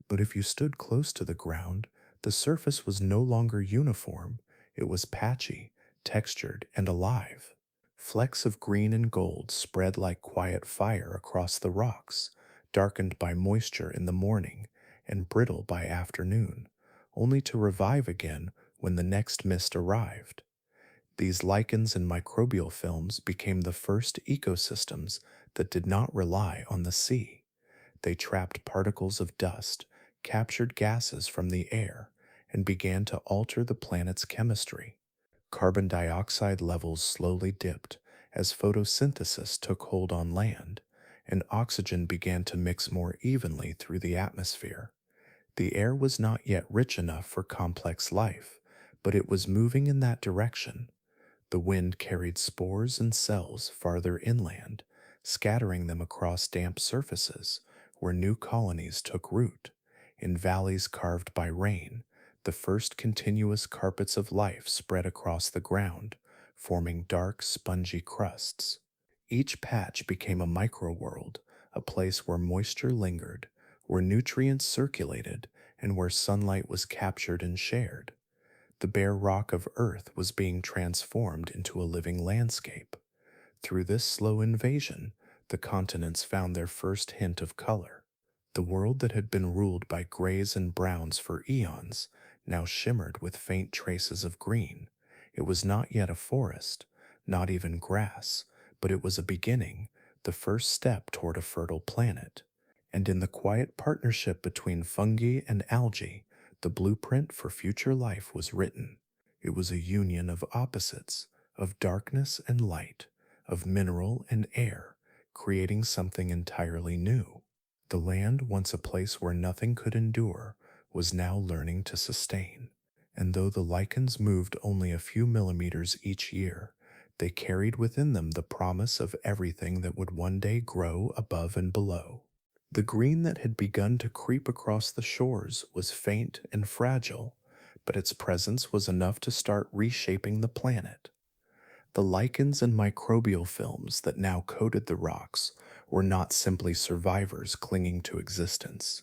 but if you stood close to the ground, the surface was no longer uniform. It was patchy, textured, and alive. Flecks of green and gold spread like quiet fire across the rocks, darkened by moisture in the morning and brittle by afternoon, only to revive again when the next mist arrived. These lichens and microbial films became the first ecosystems that did not rely on the sea. They trapped particles of dust, captured gases from the air, and began to alter the planet's chemistry. Carbon dioxide levels slowly dipped as photosynthesis took hold on land, and oxygen began to mix more evenly through the atmosphere. The air was not yet rich enough for complex life, but it was moving in that direction. The wind carried spores and cells farther inland, scattering them across damp surfaces where new colonies took root. In valleys carved by rain, the first continuous carpets of life spread across the ground, forming dark, spongy crusts. Each patch became a microworld, a place where moisture lingered, where nutrients circulated, and where sunlight was captured and shared. The bare rock of Earth was being transformed into a living landscape. Through this slow invasion, the continents found their first hint of color. The world that had been ruled by grays and browns for eons now shimmered with faint traces of green. It was not yet a forest, not even grass, but it was a beginning, the first step toward a fertile planet. And in the quiet partnership between fungi and algae, the blueprint for future life was written. It was a union of opposites, of darkness and light, of mineral and air, creating something entirely new. The land, once a place where nothing could endure, was now learning to sustain. And though the lichens moved only a few millimeters each year, they carried within them the promise of everything that would one day grow above and below. The green that had begun to creep across the shores was faint and fragile, but its presence was enough to start reshaping the planet. The lichens and microbial films that now coated the rocks were not simply survivors clinging to existence.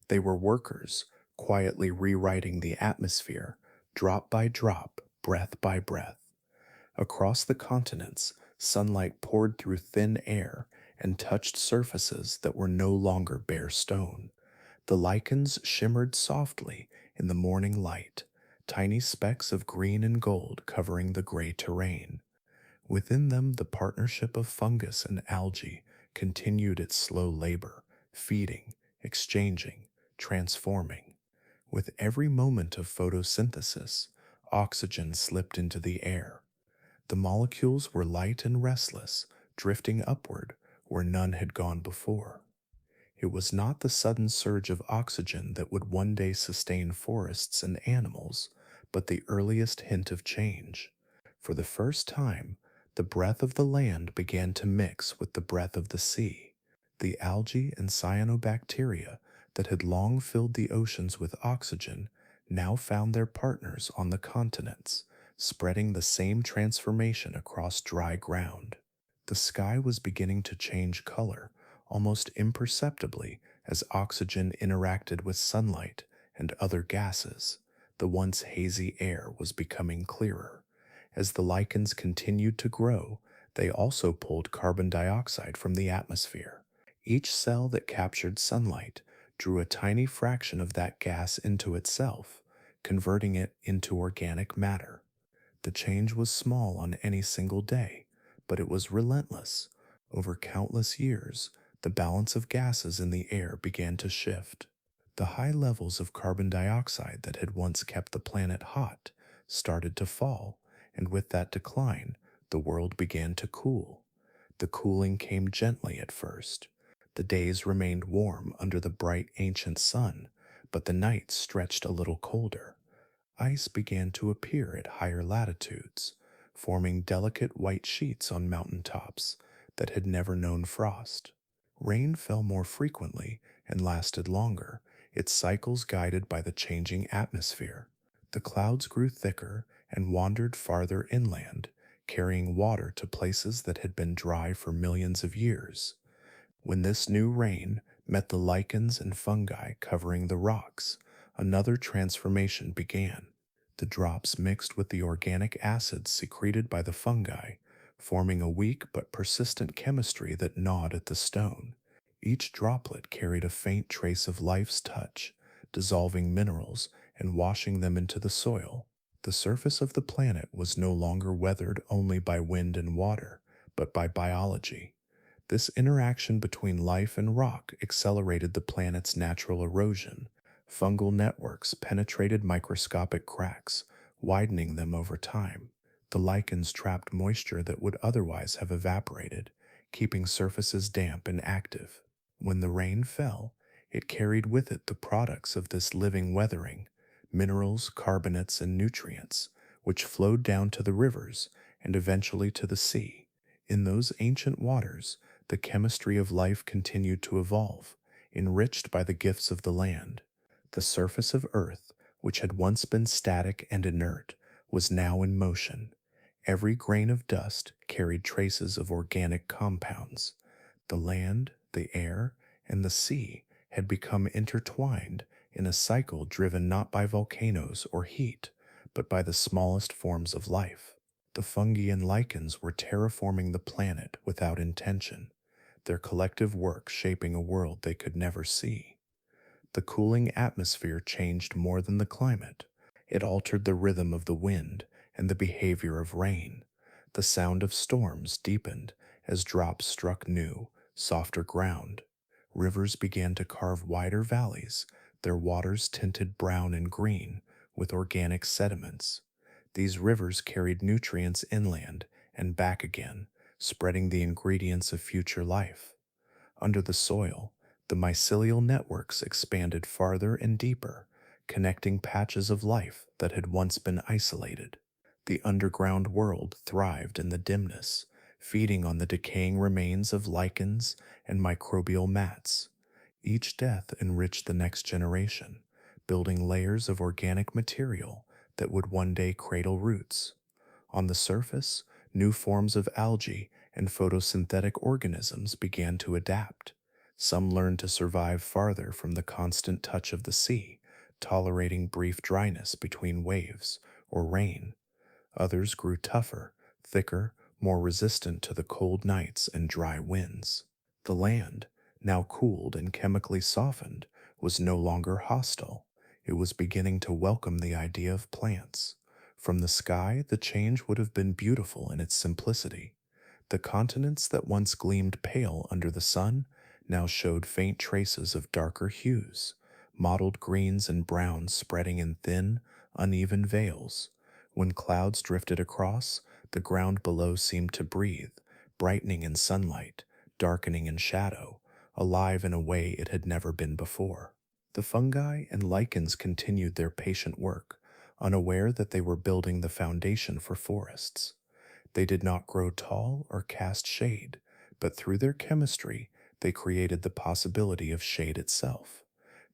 They were workers, quietly rewriting the atmosphere, drop by drop, breath by breath. Across the continents, sunlight poured through thin air and touched surfaces that were no longer bare stone. The lichens shimmered softly in the morning light, tiny specks of green and gold covering the gray terrain. Within them, the partnership of fungus and algae continued its slow labor, feeding, exchanging, transforming. With every moment of photosynthesis, oxygen slipped into the air. The molecules were light and restless, drifting upward where none had gone before. It was not the sudden surge of oxygen that would one day sustain forests and animals, but the earliest hint of change. For the first time, the breath of the land began to mix with the breath of the sea. The algae and cyanobacteria that had long filled the oceans with oxygen now found their partners on the continents, spreading the same transformation across dry ground. The sky was beginning to change color, almost imperceptibly as oxygen interacted with sunlight and other gases. The once hazy air was becoming clearer. As the lichens continued to grow, they also pulled carbon dioxide from the atmosphere. Each cell that captured sunlight drew a tiny fraction of that gas into itself, converting it into organic matter. The change was small on any single day, but it was relentless. Over countless years, the balance of gases in the air began to shift. The high levels of carbon dioxide that had once kept the planet hot started to fall, and with that decline, the world began to cool. The cooling came gently at first. The days remained warm under the bright ancient sun, but the nights stretched a little colder. Ice began to appear at higher latitudes, forming delicate white sheets on mountain tops that had never known frost. Rain fell more frequently and lasted longer, its cycles guided by the changing atmosphere. The clouds grew thicker and wandered farther inland, carrying water to places that had been dry for millions of years. When this new rain met the lichens and fungi covering the rocks, another transformation began. The drops mixed with the organic acids secreted by the fungi, forming a weak but persistent chemistry that gnawed at the stone. Each droplet carried a faint trace of life's touch, dissolving minerals and washing them into the soil. The surface of the planet was no longer weathered only by wind and water, but by biology. This interaction between life and rock accelerated the planet's natural erosion. Fungal networks penetrated microscopic cracks, widening them over time. The lichens trapped moisture that would otherwise have evaporated, keeping surfaces damp and active. When the rain fell, it carried with it the products of this living weathering, minerals, carbonates, and nutrients, which flowed down to the rivers and eventually to the sea. In those ancient waters, the chemistry of life continued to evolve, enriched by the gifts of the land. The surface of Earth, which had once been static and inert, was now in motion. Every grain of dust carried traces of organic compounds. The land, the air, and the sea had become intertwined in a cycle driven not by volcanoes or heat, but by the smallest forms of life. The fungi and lichens were terraforming the planet without intention, their collective work shaping a world they could never see. The cooling atmosphere changed more than the climate. It altered the rhythm of the wind and the behavior of rain. The sound of storms deepened as drops struck new, softer ground. Rivers began to carve wider valleys, their waters tinted brown and green with organic sediments. These rivers carried nutrients inland and back again, spreading the ingredients of future life. Under the soil, the mycelial networks expanded farther and deeper, connecting patches of life that had once been isolated. The underground world thrived in the dimness, feeding on the decaying remains of lichens and microbial mats. Each death enriched the next generation, building layers of organic material that would one day cradle roots. On the surface, new forms of algae and photosynthetic organisms began to adapt. Some learned to survive farther from the constant touch of the sea, tolerating brief dryness between waves or rain. Others grew tougher, thicker, more resistant to the cold nights and dry winds. The land, now cooled and chemically softened, was no longer hostile. It was beginning to welcome the idea of plants. From the sky, the change would have been beautiful in its simplicity. The continents that once gleamed pale under the sun now showed faint traces of darker hues, mottled greens and browns spreading in thin, uneven veils. When clouds drifted across, the ground below seemed to breathe, brightening in sunlight, darkening in shadow, alive in a way it had never been before. The fungi and lichens continued their patient work, unaware that they were building the foundation for forests. They did not grow tall or cast shade, but through their chemistry, they created the possibility of shade itself.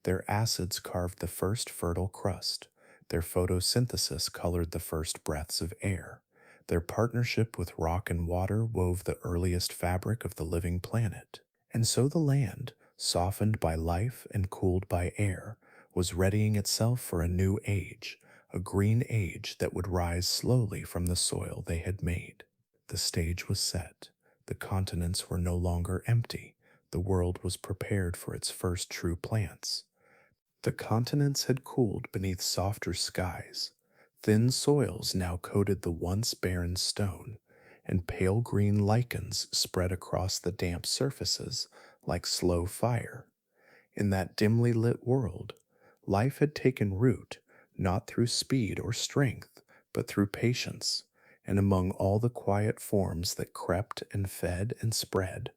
Their acids carved the first fertile crust. Their photosynthesis colored the first breaths of air. Their partnership with rock and water wove the earliest fabric of the living planet. And so the land, softened by life and cooled by air, was readying itself for a new age, a green age that would rise slowly from the soil they had made. The stage was set. The continents were no longer empty. The world was prepared for its first true plants. The continents had cooled beneath softer skies. Thin soils now coated the once barren stone, and pale green lichens spread across the damp surfaces like slow fire. In that dimly lit world, life had taken root not through speed or strength, but through patience, and among all the quiet forms that crept and fed and spread,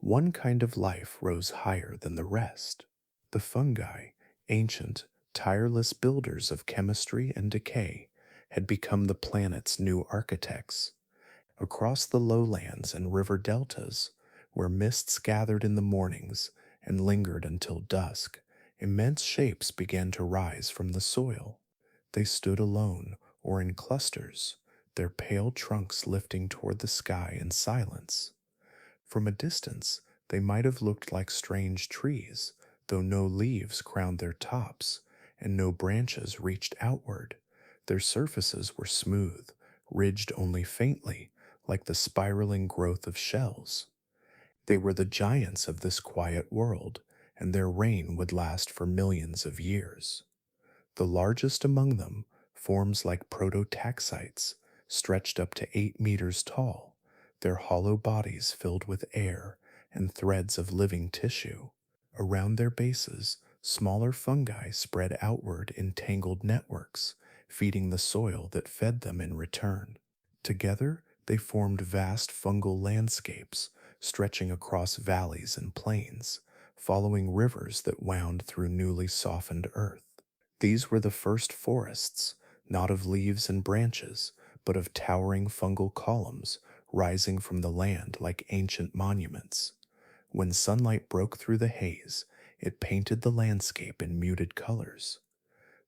one kind of life rose higher than the rest. The fungi, ancient, tireless builders of chemistry and decay, had become the planet's new architects. Across the lowlands and river deltas, where mists gathered in the mornings and lingered until dusk, immense shapes began to rise from the soil. They stood alone or in clusters, their pale trunks lifting toward the sky in silence. From a distance, they might have looked like strange trees, though no leaves crowned their tops and no branches reached outward. Their surfaces were smooth, ridged only faintly, like the spiraling growth of shells. They were the giants of this quiet world, and their reign would last for millions of years. The largest among them, forms like prototaxites, stretched up to 8 meters tall, their hollow bodies filled with air and threads of living tissue. Around their bases, smaller fungi spread outward in tangled networks, feeding the soil that fed them in return. Together, they formed vast fungal landscapes stretching across valleys and plains, following rivers that wound through newly softened earth. These were the first forests, not of leaves and branches, but of towering fungal columns rising from the land like ancient monuments. When sunlight broke through the haze, it painted the landscape in muted colors.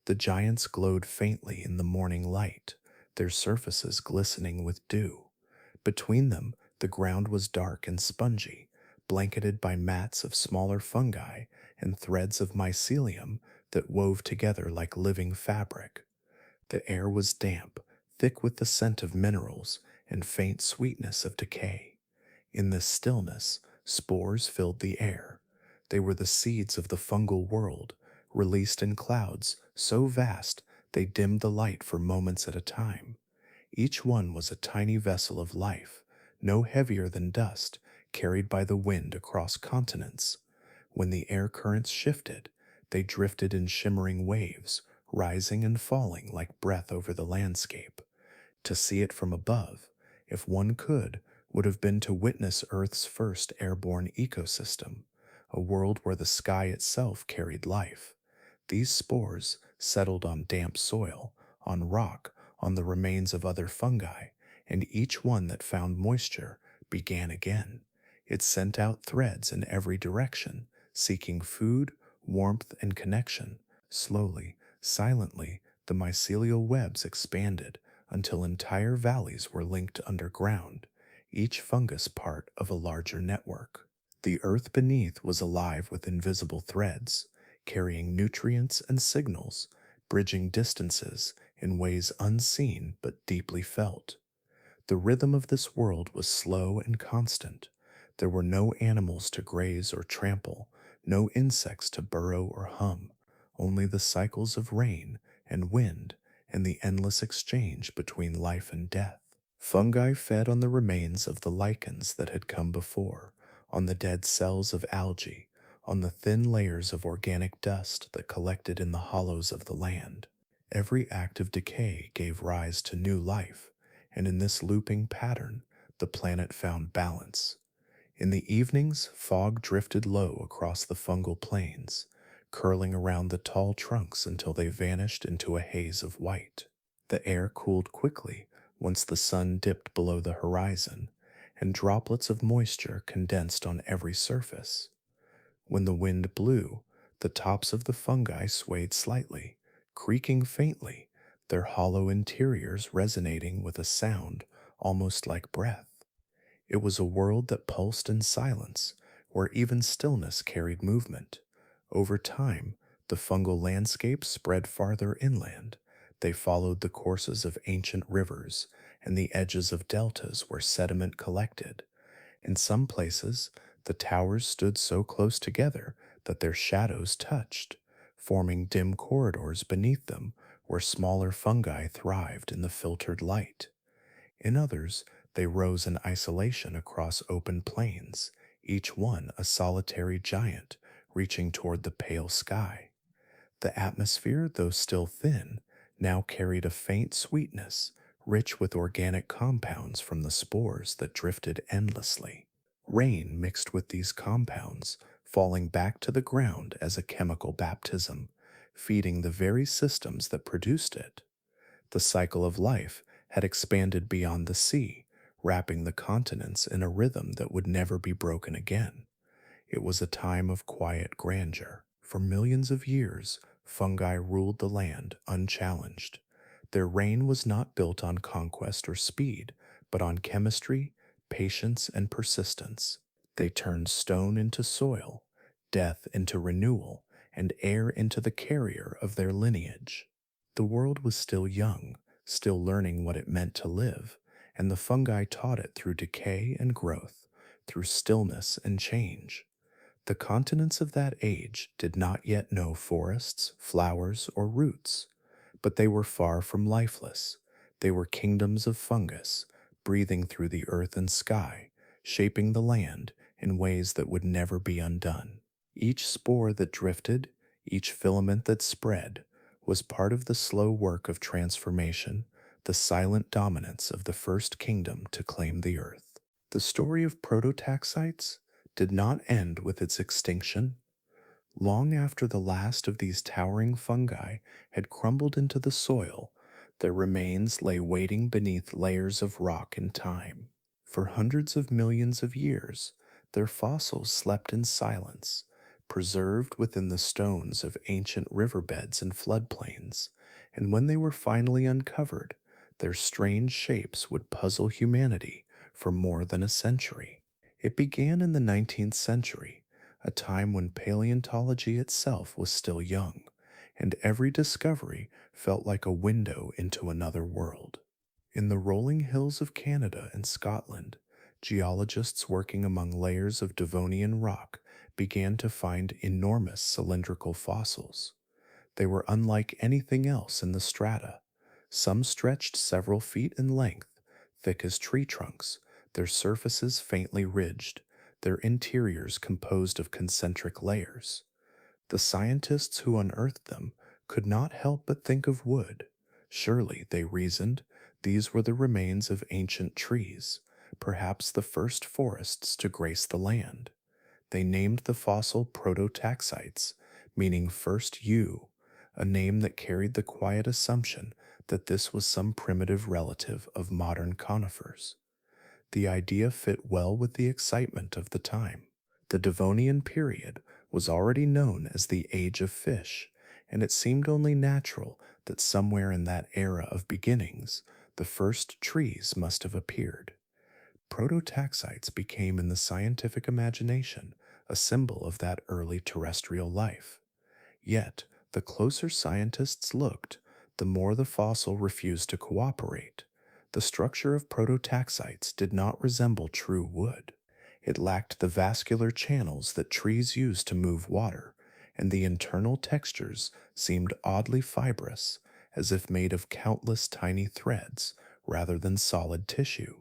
The giants glowed faintly in the morning light, their surfaces glistening with dew. Between them, the ground was dark and spongy, blanketed by mats of smaller fungi and threads of mycelium that wove together like living fabric. The air was damp, thick with the scent of minerals and faint sweetness of decay. In this stillness, spores filled the air. They were the seeds of the fungal world, released in clouds so vast they dimmed the light for moments at a time. Each one was a tiny vessel of life, no heavier than dust, carried by the wind across continents. When the air currents shifted, they drifted in shimmering waves, rising and falling like breath over the landscape. To see it from above, if one could, would have been to witness Earth's first airborne ecosystem, a world where the sky itself carried life. These spores settled on damp soil, on rock, on the remains of other fungi, and each one that found moisture began again. It sent out threads in every direction, seeking food, warmth, and connection. Slowly, silently, the mycelial webs expanded until entire valleys were linked underground, each fungus part of a larger network. The earth beneath was alive with invisible threads, carrying nutrients and signals, bridging distances in ways unseen but deeply felt. The rhythm of this world was slow and constant. There were no animals to graze or trample, no insects to burrow or hum, only the cycles of rain and wind and the endless exchange between life and death. Fungi fed on the remains of the lichens that had come before, on the dead cells of algae, on the thin layers of organic dust that collected in the hollows of the land. Every act of decay gave rise to new life, and in this looping pattern, the planet found balance. In the evenings, fog drifted low across the fungal plains, curling around the tall trunks until they vanished into a haze of white. The air cooled quickly once the sun dipped below the horizon, and droplets of moisture condensed on every surface. When the wind blew, the tops of the fungi swayed slightly, creaking faintly, their hollow interiors resonating with a sound almost like breath. It was a world that pulsed in silence, where even stillness carried movement. Over time, the fungal landscape spread farther inland. They followed the courses of ancient rivers and the edges of deltas where sediment collected. In some places, the towers stood so close together that their shadows touched, forming dim corridors beneath them where smaller fungi thrived in the filtered light. In others, they rose in isolation across open plains, each one a solitary giant reaching toward the pale sky. The atmosphere, though still thin, now carried a faint sweetness, rich with organic compounds from the spores that drifted endlessly. Rain mixed with these compounds, falling back to the ground as a chemical baptism, feeding the very systems that produced it. The cycle of life had expanded beyond the sea, wrapping the continents in a rhythm that would never be broken again. It was a time of quiet grandeur. For millions of years, fungi ruled the land unchallenged. Their reign was not built on conquest or speed, but on chemistry, patience, and persistence. They turned stone into soil, death into renewal, and air into the carrier of their lineage. The world was still young, still learning what it meant to live, and the fungi taught it through decay and growth, through stillness and change. The continents of that age did not yet know forests, flowers, or roots, but they were far from lifeless. They were kingdoms of fungus, breathing through the earth and sky, shaping the land in ways that would never be undone. Each spore that drifted, each filament that spread, was part of the slow work of transformation, the silent dominance of the first kingdom to claim the earth. The story of prototaxites did not end with its extinction. Long after the last of these towering fungi had crumbled into the soil, their remains lay waiting beneath layers of rock and time. For hundreds of millions of years, their fossils slept in silence, preserved within the stones of ancient riverbeds and floodplains, and when they were finally uncovered, their strange shapes would puzzle humanity for more than a century. It began in the 19th century, a time when paleontology itself was still young, and every discovery felt like a window into another world. In the rolling hills of Canada and Scotland, geologists working among layers of Devonian rock began to find enormous cylindrical fossils. They were unlike anything else in the strata. Some stretched several feet in length, thick as tree trunks, their surfaces faintly ridged, their interiors composed of concentric layers. The scientists who unearthed them could not help but think of wood. Surely, they reasoned, these were the remains of ancient trees, perhaps the first forests to grace the land. They named the fossil Prototaxites, meaning first yew, a name that carried the quiet assumption that this was some primitive relative of modern conifers. The idea fit well with the excitement of the time. The Devonian period was already known as the Age of Fish, and it seemed only natural that somewhere in that era of beginnings, the first trees must have appeared. Prototaxites became in the scientific imagination a symbol of that early terrestrial life. Yet, the closer scientists looked, the more the fossil refused to cooperate. The structure of prototaxites did not resemble true wood. It lacked the vascular channels that trees use to move water, and the internal textures seemed oddly fibrous, as if made of countless tiny threads rather than solid tissue.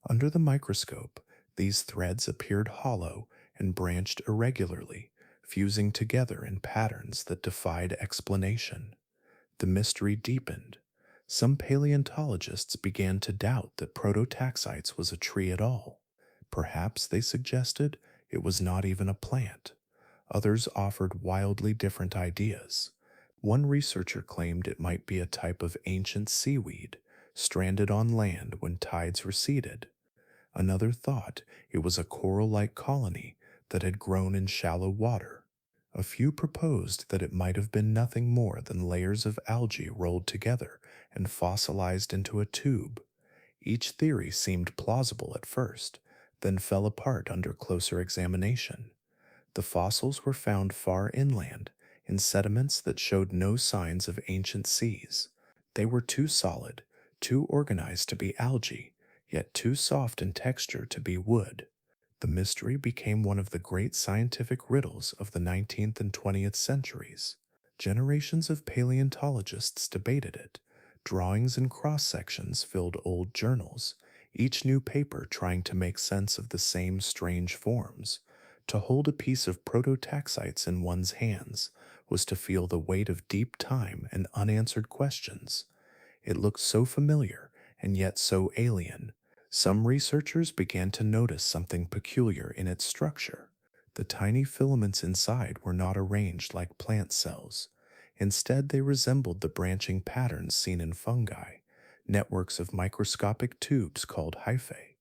Under the microscope, these threads appeared hollow and branched irregularly, fusing together in patterns that defied explanation. The mystery deepened. Some paleontologists began to doubt that Prototaxites was a tree at all. Perhaps, they suggested, it was not even a plant. Others offered wildly different ideas. One researcher claimed it might be a type of ancient seaweed, stranded on land when tides receded. Another thought it was a coral-like colony that had grown in shallow water. A few proposed that it might have been nothing more than layers of algae rolled together and fossilized into a tube. Each theory seemed plausible at first, then fell apart under closer examination. The fossils were found far inland, in sediments that showed no signs of ancient seas. They were too solid, too organized to be algae, yet too soft in texture to be wood. The mystery became one of the great scientific riddles of the 19th and 20th centuries. Generations of paleontologists debated it. Drawings and cross sections filled old journals, each new paper trying to make sense of the same strange forms. To hold a piece of prototaxites in one's hands was to feel the weight of deep time and unanswered questions. It looked so familiar and yet so alien. Some researchers began to notice something peculiar in its structure. The tiny filaments inside were not arranged like plant cells. Instead, they resembled the branching patterns seen in fungi, networks of microscopic tubes called hyphae.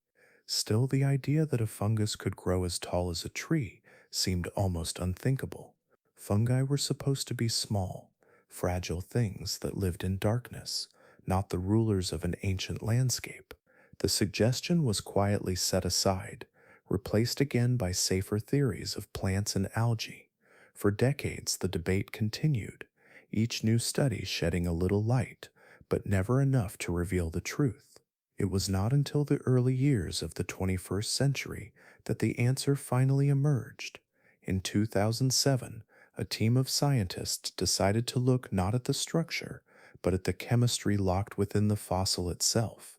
Still, the idea that a fungus could grow as tall as a tree seemed almost unthinkable. Fungi were supposed to be small, fragile things that lived in darkness, not the rulers of an ancient landscape. The suggestion was quietly set aside, replaced again by safer theories of plants and algae. For decades, the debate continued, each new study shedding a little light, but never enough to reveal the truth. It was not until the early years of the 21st century that the answer finally emerged. In 2007, a team of scientists decided to look not at the structure, but at the chemistry locked within the fossil itself.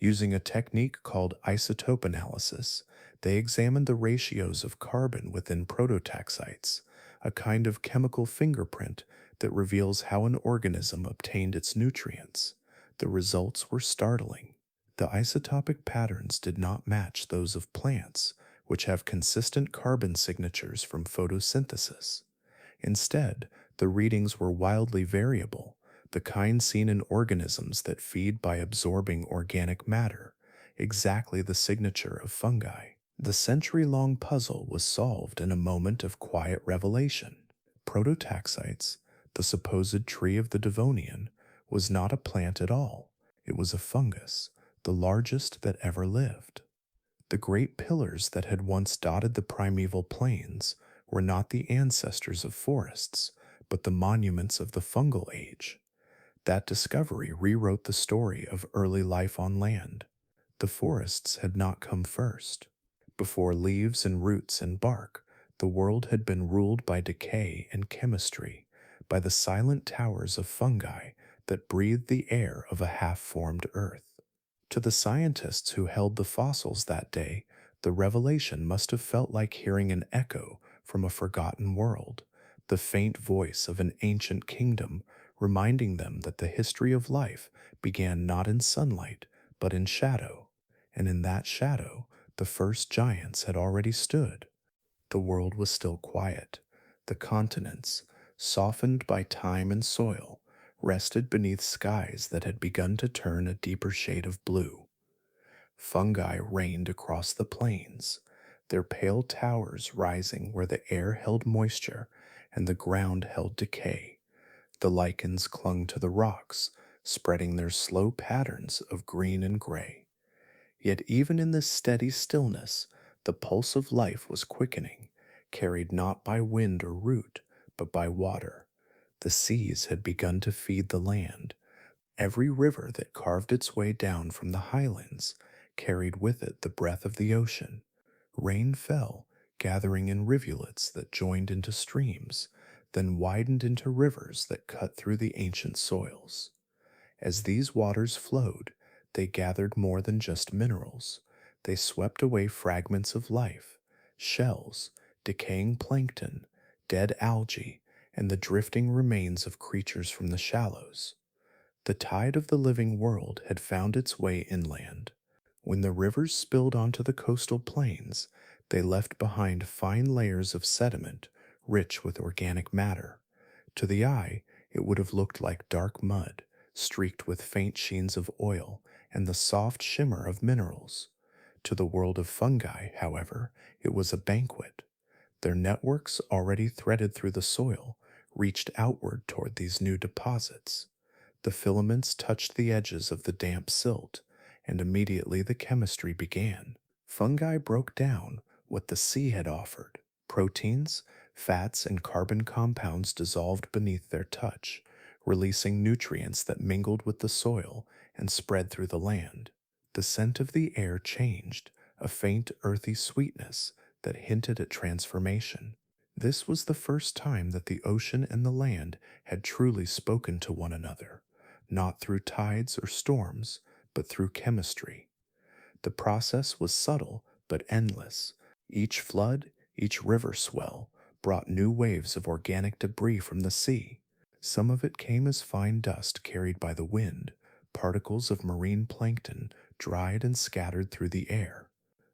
Using a technique called isotope analysis, they examined the ratios of carbon within prototaxites, a kind of chemical fingerprint that reveals how an organism obtained its nutrients. The results were startling. The isotopic patterns did not match those of plants, which have consistent carbon signatures from photosynthesis. Instead, the readings were wildly variable, the kind seen in organisms that feed by absorbing organic matter, exactly the signature of fungi. The century-long puzzle was solved in a moment of quiet revelation. Prototaxites, the supposed tree of the Devonian, was not a plant at all. It was a fungus, the largest that ever lived. The great pillars that had once dotted the primeval plains were not the ancestors of forests, but the monuments of the fungal age. That discovery rewrote the story of early life on land. The forests had not come first. Before leaves and roots and bark, the world had been ruled by decay and chemistry, by the silent towers of fungi that breathed the air of a half-formed earth. To the scientists who held the fossils that day, the revelation must have felt like hearing an echo from a forgotten world, the faint voice of an ancient kingdom reminding them that the history of life began not in sunlight, but in shadow, and in that shadow, the first giants had already stood. The world was still quiet. The continents, softened by time and soil, rested beneath skies that had begun to turn a deeper shade of blue. Fungi reigned across the plains, their pale towers rising where the air held moisture and the ground held decay. The lichens clung to the rocks, spreading their slow patterns of green and gray. Yet even in this steady stillness, the pulse of life was quickening, carried not by wind or root, but by water. The seas had begun to feed the land. Every river that carved its way down from the highlands carried with it the breath of the ocean. Rain fell, gathering in rivulets that joined into streams, then widened into rivers that cut through the ancient soils. As these waters flowed, they gathered more than just minerals. They swept away fragments of life, shells, decaying plankton, dead algae, and the drifting remains of creatures from the shallows. The tide of the living world had found its way inland. When the rivers spilled onto the coastal plains, they left behind fine layers of sediment rich with organic matter. To the eye, it would have looked like dark mud, streaked with faint sheens of oil and the soft shimmer of minerals. To the world of fungi, however, it was a banquet. Their networks, already threaded through the soil, reached outward toward these new deposits. The filaments touched the edges of the damp silt, and immediately the chemistry began. Fungi broke down what the sea had offered. Proteins, fats, and carbon compounds dissolved beneath their touch, releasing nutrients that mingled with the soil and spread through the land. The scent of the air changed, a faint earthy sweetness that hinted at transformation. This was the first time that the ocean and the land had truly spoken to one another, not through tides or storms, but through chemistry. The process was subtle but endless. Each flood, each river swell, brought new waves of organic debris from the sea. Some of it came as fine dust carried by the wind, particles of marine plankton dried and scattered through the air.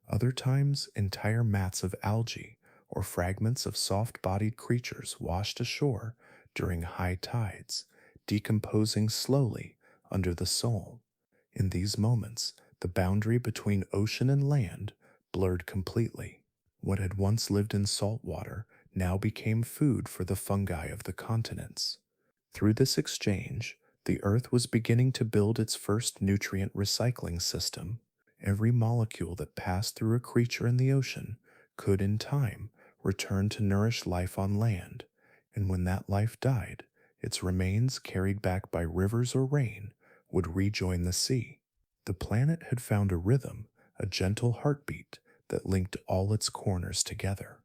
Other times, entire mats of algae or fragments of soft bodied creatures washed ashore during high tides, decomposing slowly under the soul. In these moments, the boundary between ocean and land blurred completely. What had once lived in salt water now became food for the fungi of the continents. Through this exchange, the earth was beginning to build its first nutrient recycling system. Every molecule that passed through a creature in the ocean could, in time, return to nourish life on land, and when that life died, its remains, carried back by rivers or rain, would rejoin the sea. The planet had found a rhythm, a gentle heartbeat that linked all its corners together.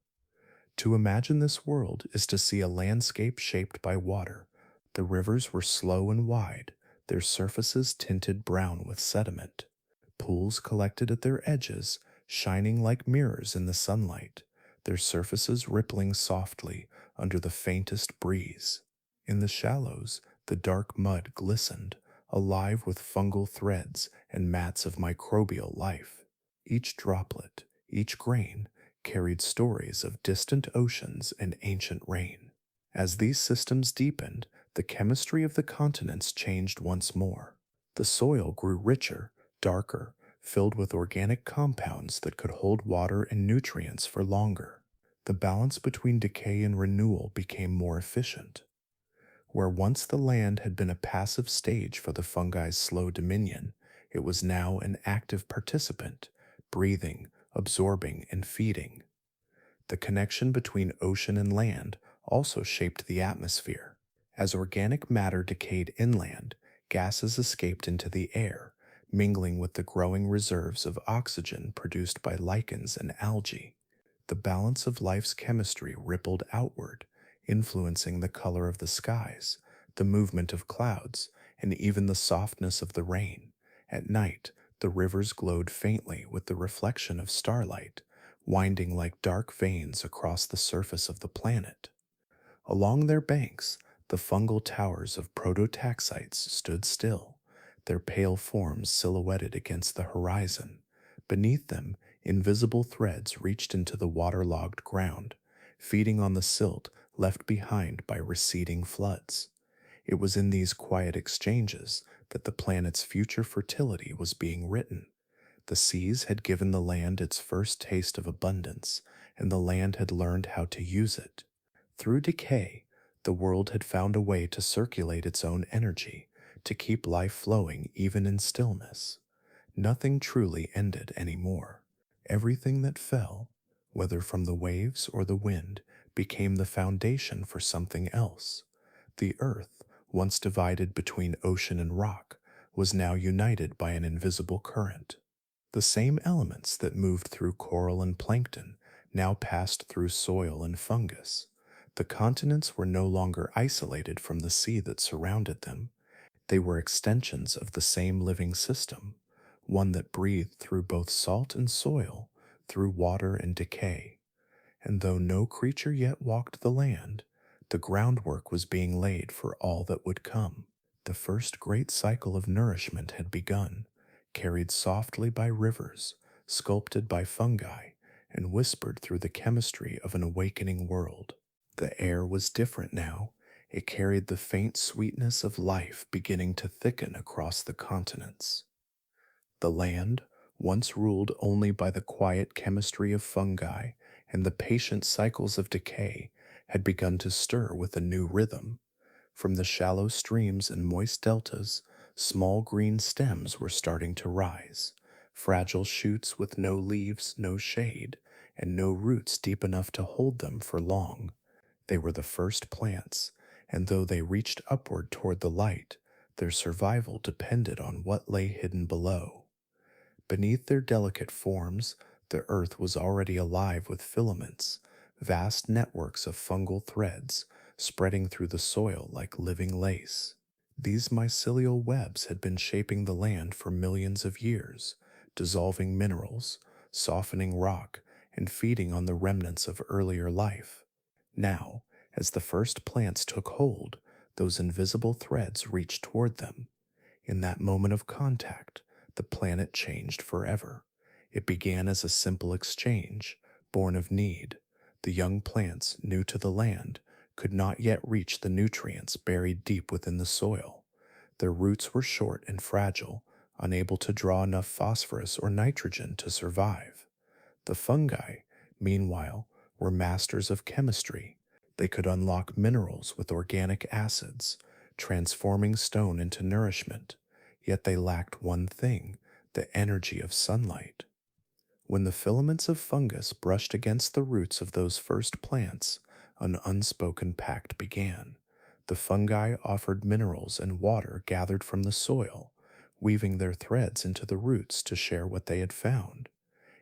To imagine this world is to see a landscape shaped by water. The rivers were slow and wide, their surfaces tinted brown with sediment. Pools collected at their edges, shining like mirrors in the sunlight, their surfaces rippling softly under the faintest breeze. In the shallows, the dark mud glistened, alive with fungal threads and mats of microbial life. Each droplet, each grain, carried stories of distant oceans and ancient rain. As these systems deepened, the chemistry of the continents changed once more. The soil grew richer, darker, filled with organic compounds that could hold water and nutrients for longer. The balance between decay and renewal became more efficient. Where once the land had been a passive stage for the fungi's slow dominion, it was now an active participant, breathing, absorbing, and feeding. The connection between ocean and land also shaped the atmosphere. As organic matter decayed inland, gases escaped into the air, mingling with the growing reserves of oxygen produced by lichens and algae. The balance of life's chemistry rippled outward, influencing the color of the skies, the movement of clouds, and even the softness of the rain. At night, the rivers glowed faintly with the reflection of starlight, winding like dark veins across the surface of the planet. Along their banks, the fungal towers of Prototaxites stood still, their pale forms silhouetted against the horizon. Beneath them, invisible threads reached into the waterlogged ground, feeding on the silt left behind by receding floods. It was in these quiet exchanges that the planet's future fertility was being written. The seas had given the land its first taste of abundance, and the land had learned how to use it. Through decay, the world had found a way to circulate its own energy, to keep life flowing even in stillness. Nothing truly ended anymore. Everything that fell, whether from the waves or the wind, became the foundation for something else. The earth, once divided between ocean and rock, was now united by an invisible current. The same elements that moved through coral and plankton now passed through soil and fungus. The continents were no longer isolated from the sea that surrounded them. They were extensions of the same living system, one that breathed through both salt and soil, through water and decay. And though no creature yet walked the land, the groundwork was being laid for all that would come. The first great cycle of nourishment had begun, carried softly by rivers, sculpted by fungi, and whispered through the chemistry of an awakening world. The air was different now. It carried the faint sweetness of life beginning to thicken across the continents. The land, once ruled only by the quiet chemistry of fungi and the patient cycles of decay, had begun to stir with a new rhythm. From the shallow streams and moist deltas, small green stems were starting to rise, fragile shoots with no leaves, no shade, and no roots deep enough to hold them for long. They were the first plants, and though they reached upward toward the light, their survival depended on what lay hidden below. Beneath their delicate forms, the earth was already alive with filaments, vast networks of fungal threads spreading through the soil like living lace. These mycelial webs had been shaping the land for millions of years, dissolving minerals, softening rock, and feeding on the remnants of earlier life. Now, as the first plants took hold, those invisible threads reached toward them. In that moment of contact, the planet changed forever. It began as a simple exchange, born of need. The young plants, new to the land, could not yet reach the nutrients buried deep within the soil. Their roots were short and fragile, unable to draw enough phosphorus or nitrogen to survive. The fungi, meanwhile, were masters of chemistry. They could unlock minerals with organic acids, transforming stone into nourishment. Yet they lacked one thing: the energy of sunlight. When the filaments of fungus brushed against the roots of those first plants, an unspoken pact began. The fungi offered minerals and water gathered from the soil, weaving their threads into the roots to share what they had found.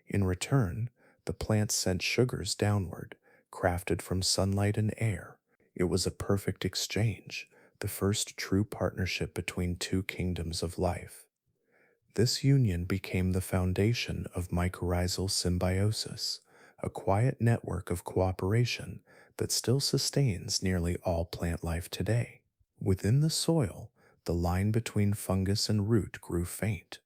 In return, the plants sent sugars downward, crafted from sunlight and air. It was a perfect exchange, the first true partnership between two kingdoms of life. This union became the foundation of mycorrhizal symbiosis, a quiet network of cooperation that still sustains nearly all plant life today. Within the soil, the line between fungus and root grew faint.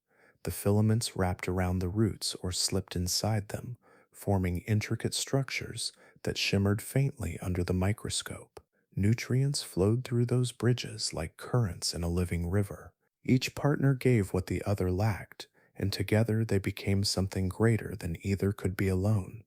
The filaments wrapped around the roots or slipped inside them, forming intricate structures that shimmered faintly under the microscope. Nutrients flowed through those bridges like currents in a living river. Each partner gave what the other lacked, and together they became something greater than either could be alone.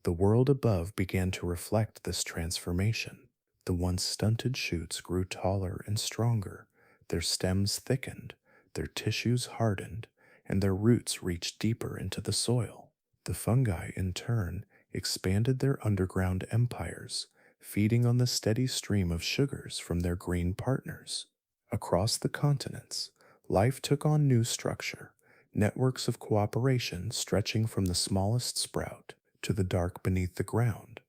The world above began to reflect this transformation. The once stunted shoots grew taller and stronger, their stems thickened, their tissues hardened, and their roots reached deeper into the soil. The fungi, in turn, expanded their underground empires, feeding on the steady stream of sugars from their green partners. Across the continents, life took on new structure, networks of cooperation stretching from the smallest sprout to the dark beneath the ground.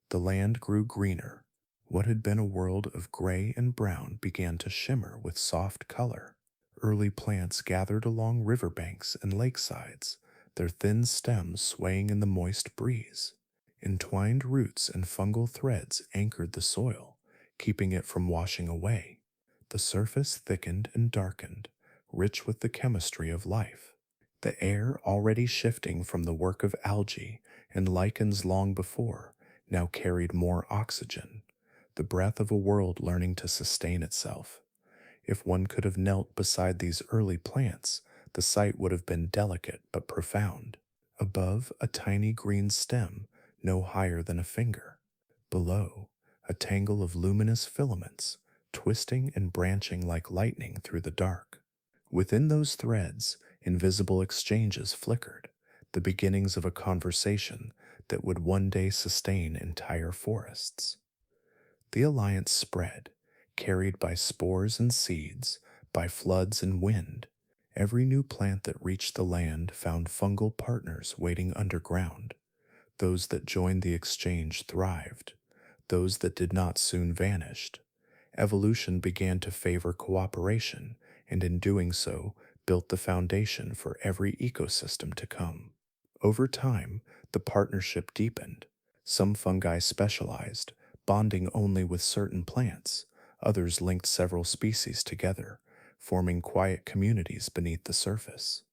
The land grew greener. What had been a world of gray and brown began to shimmer with soft color. Early plants gathered along riverbanks and lakesides, their thin stems swaying in the moist breeze. Entwined roots and fungal threads anchored the soil, keeping it from washing away. The surface thickened and darkened, rich with the chemistry of life. The air, already shifting from the work of algae and lichens long before, now carried more oxygen, the breath of a world learning to sustain itself. If one could have knelt beside these early plants, the sight would have been delicate but profound. Above, a tiny green stem, no higher than a finger. Below, a tangle of luminous filaments, twisting and branching like lightning through the dark. Within those threads, invisible exchanges flickered, the beginnings of a conversation that would one day sustain entire forests. The alliance spread, carried by spores and seeds, by floods and wind. Every new plant that reached the land found fungal partners waiting underground. Those that joined the exchange thrived. Those that did not soon vanished. Evolution began to favor cooperation, and in doing so, built the foundation for every ecosystem to come. Over time, the partnership deepened. Some fungi specialized, bonding only with certain plants. Others linked several species together, forming quiet communities beneath the surface.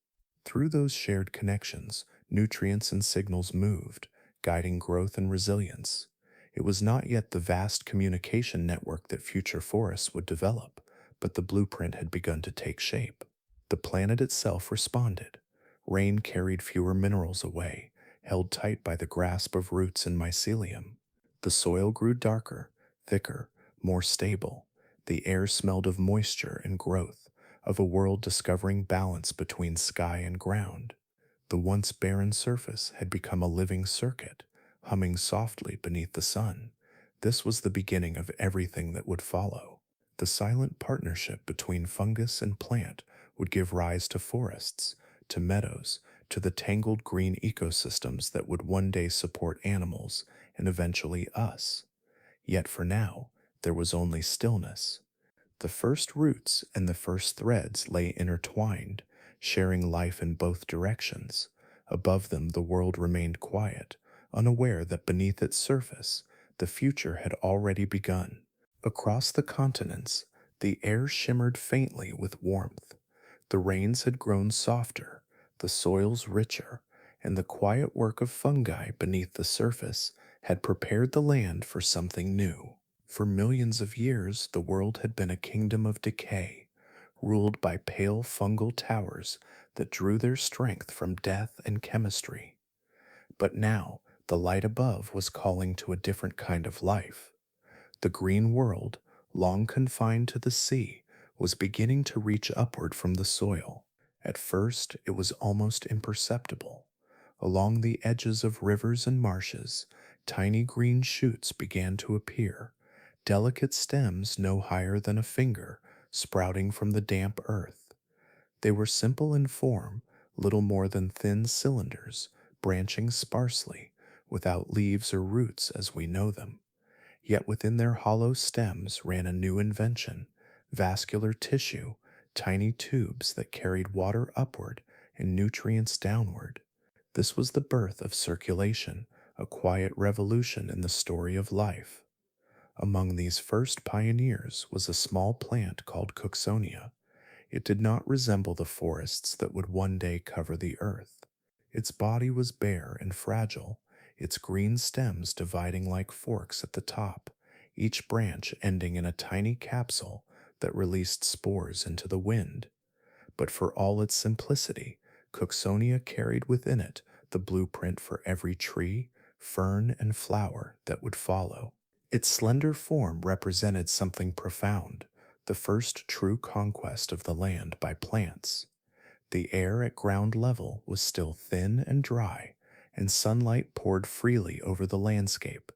Through those shared connections, nutrients and signals moved, guiding growth and resilience. It was not yet the vast communication network that future forests would develop, but the blueprint had begun to take shape. The planet itself responded. Rain carried fewer minerals away, held tight by the grasp of roots and mycelium. The soil grew darker, thicker, more stable. The air smelled of moisture and growth, of a world discovering balance between sky and ground. The once barren surface had become a living circuit, humming softly beneath the sun. This was the beginning of everything that would follow. The silent partnership between fungus and plant would give rise to forests, to meadows, to the tangled green ecosystems that would one day support animals and eventually us. Yet for now, there was only stillness. The first roots and the first threads lay intertwined, sharing life in both directions. Above them, the world remained quiet, unaware that beneath its surface, the future had already begun. Across the continents, the air shimmered faintly with warmth. The rains had grown softer, the soils richer, and the quiet work of fungi beneath the surface had prepared the land for something new. For millions of years, the world had been a kingdom of decay, ruled by pale fungal towers that drew their strength from death and chemistry. But now, the light above was calling to a different kind of life. The green world, long confined to the sea, was beginning to reach upward from the soil. At first, it was almost imperceptible. Along the edges of rivers and marshes, tiny green shoots began to appear, delicate stems no higher than a finger, sprouting from the damp earth. They were simple in form, little more than thin cylinders, branching sparsely, without leaves or roots as we know them. Yet within their hollow stems ran a new invention, vascular tissue, tiny tubes that carried water upward and nutrients downward. This was the birth of circulation, a quiet revolution in the story of life. Among these first pioneers was a small plant called Cooksonia. It did not resemble the forests that would one day cover the earth. Its body was bare and fragile, its green stems dividing like forks at the top, each branch ending in a tiny capsule that released spores into the wind. But for all its simplicity, Cooksonia carried within it the blueprint for every tree, fern, and flower that would follow. Its slender form represented something profound, the first true conquest of the land by plants. The air at ground level was still thin and dry, and sunlight poured freely over the landscape.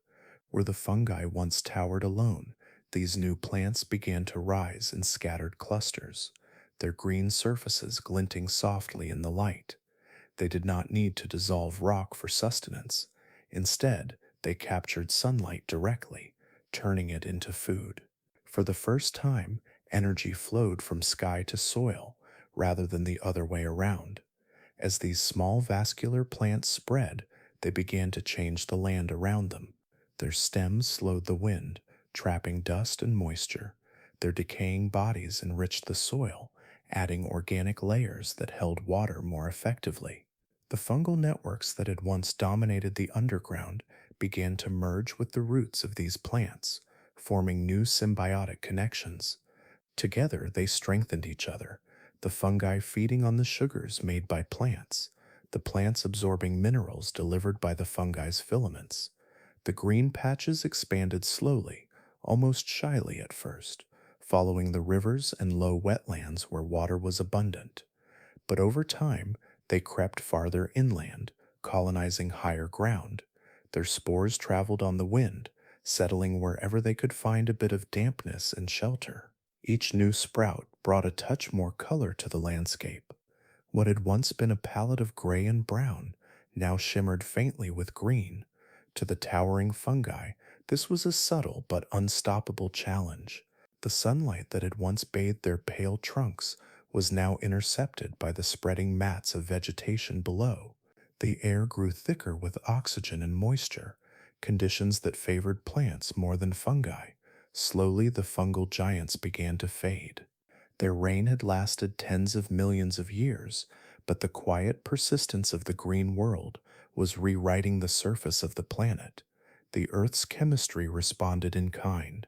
Where the fungi once towered alone, these new plants began to rise in scattered clusters, their green surfaces glinting softly in the light. They did not need to dissolve rock for sustenance. Instead, they captured sunlight directly, turning it into food. For the first time, energy flowed from sky to soil rather than the other way around. As these small vascular plants spread, they began to change the land around them. Their stems slowed the wind, trapping dust and moisture. Their decaying bodies enriched the soil, adding organic layers that held water more effectively. The fungal networks that had once dominated the underground began to merge with the roots of these plants, forming new symbiotic connections. Together, they strengthened each other, the fungi feeding on the sugars made by plants, the plants absorbing minerals delivered by the fungi's filaments. The green patches expanded slowly, almost shyly at first, following the rivers and low wetlands where water was abundant. But over time, they crept farther inland, colonizing higher ground. Their spores traveled on the wind, settling wherever they could find a bit of dampness and shelter. Each new sprout brought a touch more color to the landscape. What had once been a palette of gray and brown now shimmered faintly with green. To the towering fungi, this was a subtle but unstoppable challenge. The sunlight that had once bathed their pale trunks was now intercepted by the spreading mats of vegetation below. The air grew thicker with oxygen and moisture, conditions that favored plants more than fungi. Slowly, the fungal giants began to fade. Their reign had lasted tens of millions of years, but the quiet persistence of the green world was rewriting the surface of the planet. The Earth's chemistry responded in kind.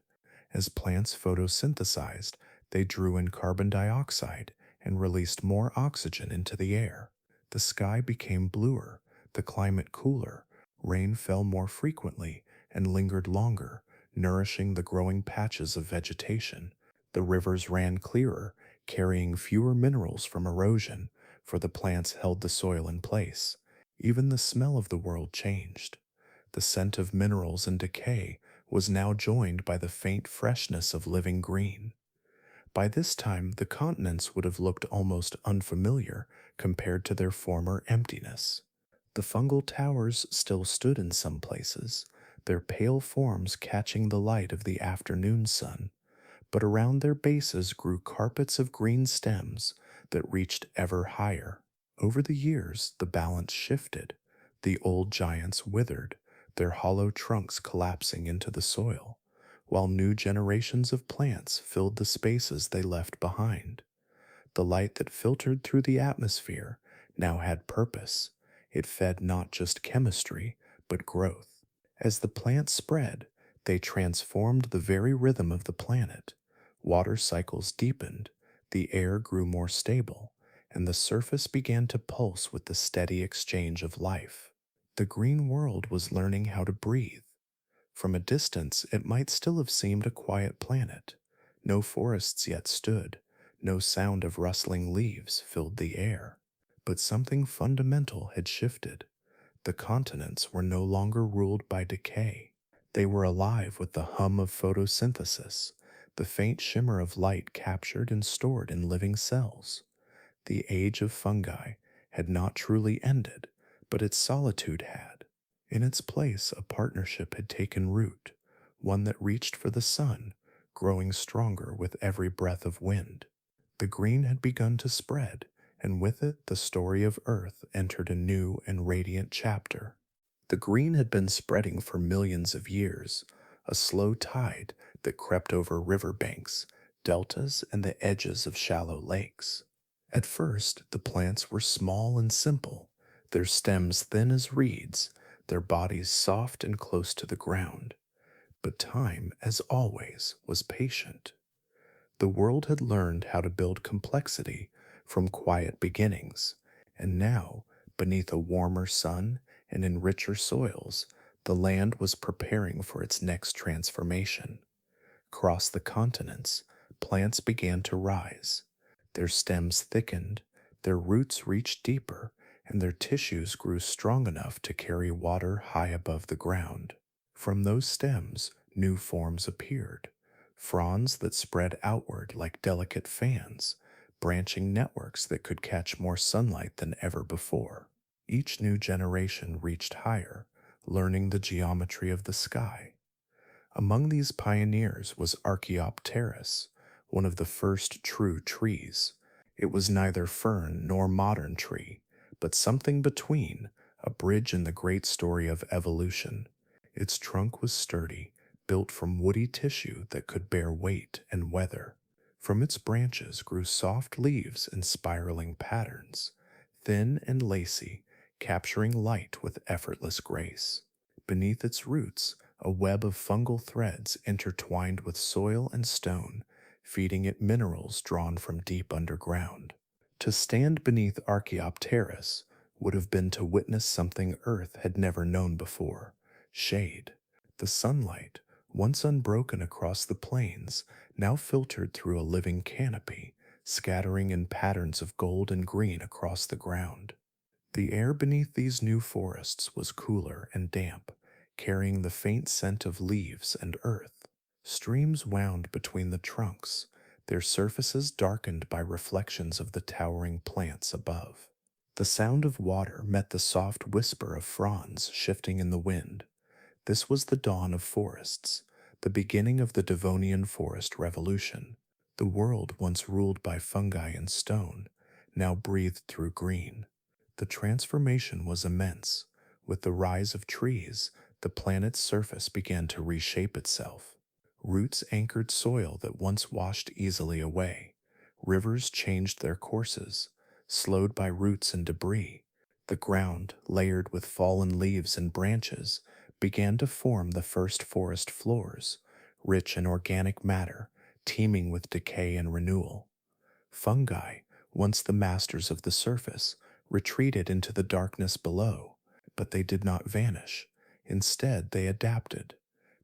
As plants photosynthesized, they drew in carbon dioxide and released more oxygen into the air. The sky became bluer, the climate cooler, rain fell more frequently and lingered longer, nourishing the growing patches of vegetation. The rivers ran clearer, carrying fewer minerals from erosion, for the plants held the soil in place. Even the smell of the world changed. The scent of minerals and decay was now joined by the faint freshness of living green. By this time, the continents would have looked almost unfamiliar compared to their former emptiness. The fungal towers still stood in some places, their pale forms catching the light of the afternoon sun, but around their bases grew carpets of green stems that reached ever higher. Over the years, the balance shifted. The old giants withered, their hollow trunks collapsing into the soil, while new generations of plants filled the spaces they left behind. The light that filtered through the atmosphere now had purpose. It fed not just chemistry, but growth. As the plants spread, they transformed the very rhythm of the planet. Water cycles deepened, the air grew more stable, and the surface began to pulse with the steady exchange of life. The green world was learning how to breathe. From a distance, it might still have seemed a quiet planet. No forests yet stood, no sound of rustling leaves filled the air. But something fundamental had shifted. The continents were no longer ruled by decay. They were alive with the hum of photosynthesis, the faint shimmer of light captured and stored in living cells. The age of fungi had not truly ended, but its solitude had. In its place, a partnership had taken root, one that reached for the sun, growing stronger with every breath of wind. The green had begun to spread, and with it the story of Earth entered a new and radiant chapter. The green had been spreading for millions of years, a slow tide that crept over riverbanks, deltas, and the edges of shallow lakes. At first, the plants were small and simple, their stems thin as reeds, their bodies soft and close to the ground. But time, as always, was patient. The world had learned how to build complexity from quiet beginnings, and now, beneath a warmer sun and in richer soils, the land was preparing for its next transformation. Across the continents, plants began to rise. Their stems thickened, their roots reached deeper, and their tissues grew strong enough to carry water high above the ground. From those stems, new forms appeared, fronds that spread outward like delicate fans, branching networks that could catch more sunlight than ever before. Each new generation reached higher, learning the geometry of the sky. Among these pioneers was Archaeopteris, one of the first true trees. It was neither fern nor modern tree, but something between, a bridge in the great story of evolution. Its trunk was sturdy, built from woody tissue that could bear weight and weather. From its branches grew soft leaves in spiraling patterns, thin and lacy, capturing light with effortless grace. Beneath its roots, a web of fungal threads intertwined with soil and stone, feeding it minerals drawn from deep underground. To stand beneath Archaeopteris would have been to witness something Earth had never known before: shade. The sunlight, once unbroken across the plains, now filtered through a living canopy, scattering in patterns of gold and green across the ground. The air beneath these new forests was cooler and damp, carrying the faint scent of leaves and earth. Streams wound between the trunks, their surfaces darkened by reflections of the towering plants above. The sound of water met the soft whisper of fronds shifting in the wind. This was the dawn of forests, the beginning of the Devonian forest revolution. The world, once ruled by fungi and stone, now breathed through green. The transformation was immense. With the rise of trees, the planet's surface began to reshape itself. Roots anchored soil that once washed easily away. Rivers changed their courses, slowed by roots and debris. The ground, layered with fallen leaves and branches, began to form the first forest floors, rich in organic matter, teeming with decay and renewal. Fungi, once the masters of the surface, retreated into the darkness below, but they did not vanish. Instead, they adapted.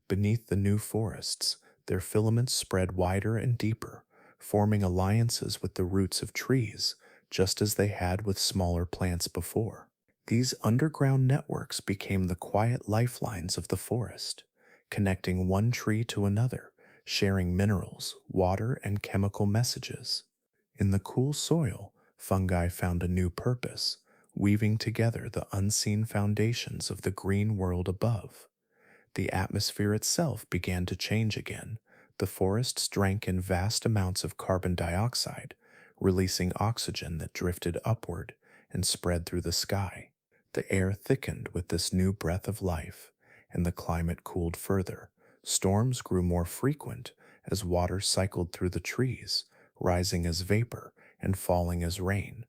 Beneath the new forests, their filaments spread wider and deeper, forming alliances with the roots of trees, just as they had with smaller plants before. These underground networks became the quiet lifelines of the forest, connecting one tree to another, sharing minerals, water, and chemical messages. In the cool soil, fungi found a new purpose, weaving together the unseen foundations of the green world above. The atmosphere itself began to change again. The forests drank in vast amounts of carbon dioxide, releasing oxygen that drifted upward and spread through the sky. The air thickened with this new breath of life, and the climate cooled further. Storms grew more frequent as water cycled through the trees, rising as vapor and falling as rain.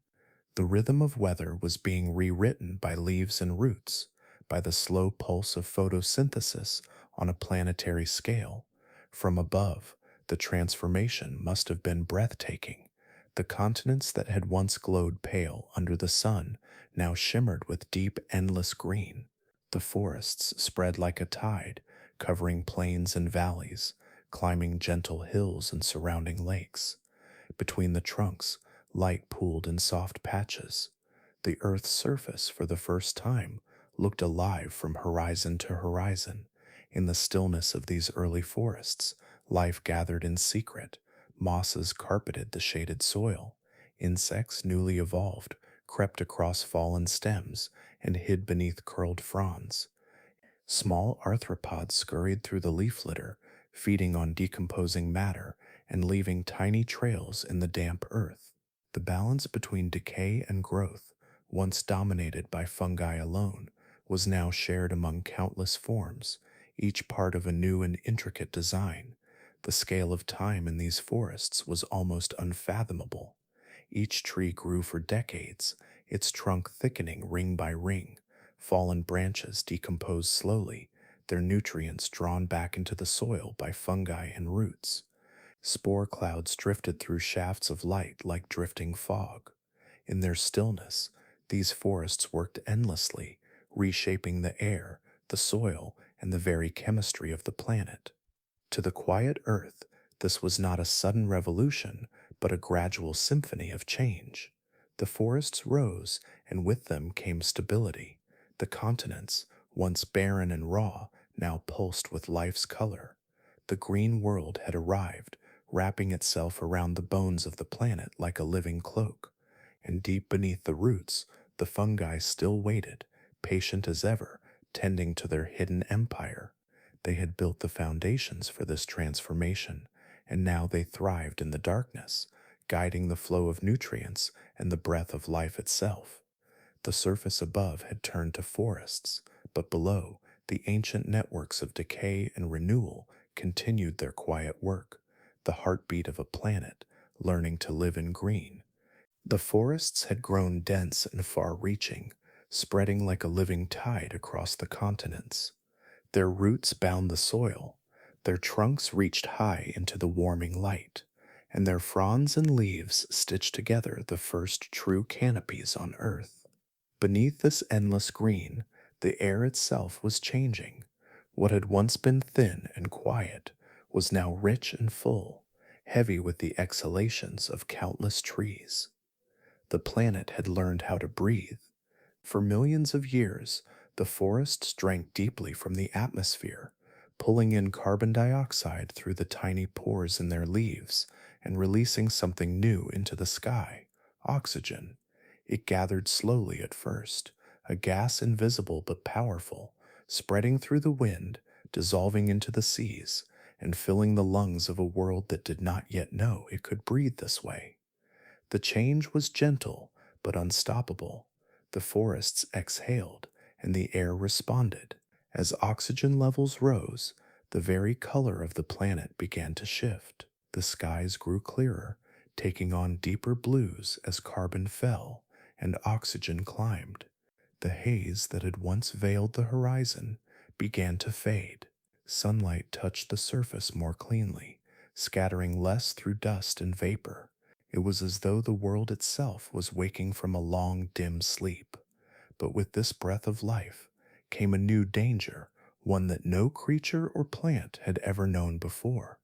The rhythm of weather was being rewritten by leaves and roots, by the slow pulse of photosynthesis on a planetary scale. From above, the transformation must have been breathtaking. The continents that had once glowed pale under the sun now shimmered with deep, endless green. The forests spread like a tide, covering plains and valleys, climbing gentle hills and surrounding lakes. Between the trunks, light pooled in soft patches. The Earth's surface, for the first time, looked alive from horizon to horizon. In the stillness of these early forests, life gathered in secret. Mosses carpeted the shaded soil. Insects, newly evolved, crept across fallen stems and hid beneath curled fronds. Small arthropods scurried through the leaf litter, feeding on decomposing matter and leaving tiny trails in the damp earth. The balance between decay and growth, once dominated by fungi alone, was now shared among countless forms, each part of a new and intricate design. The scale of time in these forests was almost unfathomable. Each tree grew for decades, its trunk thickening ring by ring. Fallen branches decomposed slowly, their nutrients drawn back into the soil by fungi and roots. Spore clouds drifted through shafts of light like drifting fog. In their stillness, these forests worked endlessly, reshaping the air, the soil, and the very chemistry of the planet. To the quiet earth, this was not a sudden revolution, but a gradual symphony of change. The forests rose, and with them came stability. The continents, once barren and raw, now pulsed with life's color. The green world had arrived, wrapping itself around the bones of the planet like a living cloak. And deep beneath the roots, the fungi still waited, patient as ever, tending to their hidden empire. They had built the foundations for this transformation, and now they thrived in the darkness, guiding the flow of nutrients and the breath of life itself. The surface above had turned to forests, but below, the ancient networks of decay and renewal continued their quiet work, the heartbeat of a planet learning to live in green. The forests had grown dense and far-reaching, spreading like a living tide across the continents. Their roots bound the soil, their trunks reached high into the warming light, and their fronds and leaves stitched together the first true canopies on Earth. Beneath this endless green, the air itself was changing. What had once been thin and quiet was now rich and full, heavy with the exhalations of countless trees. The planet had learned how to breathe. For millions of years, the forests drank deeply from the atmosphere, pulling in carbon dioxide through the tiny pores in their leaves and releasing something new into the sky, oxygen. It gathered slowly at first, a gas invisible but powerful, spreading through the wind, dissolving into the seas, and filling the lungs of a world that did not yet know it could breathe this way. The change was gentle but unstoppable. The forests exhaled, and the air responded. As oxygen levels rose, the very color of the planet began to shift. The skies grew clearer, taking on deeper blues as carbon fell and oxygen climbed. The haze that had once veiled the horizon began to fade. Sunlight touched the surface more cleanly, scattering less through dust and vapor. It was as though the world itself was waking from a long, dim sleep. But with this breath of life came a new danger, one that no creature or plant had ever known before.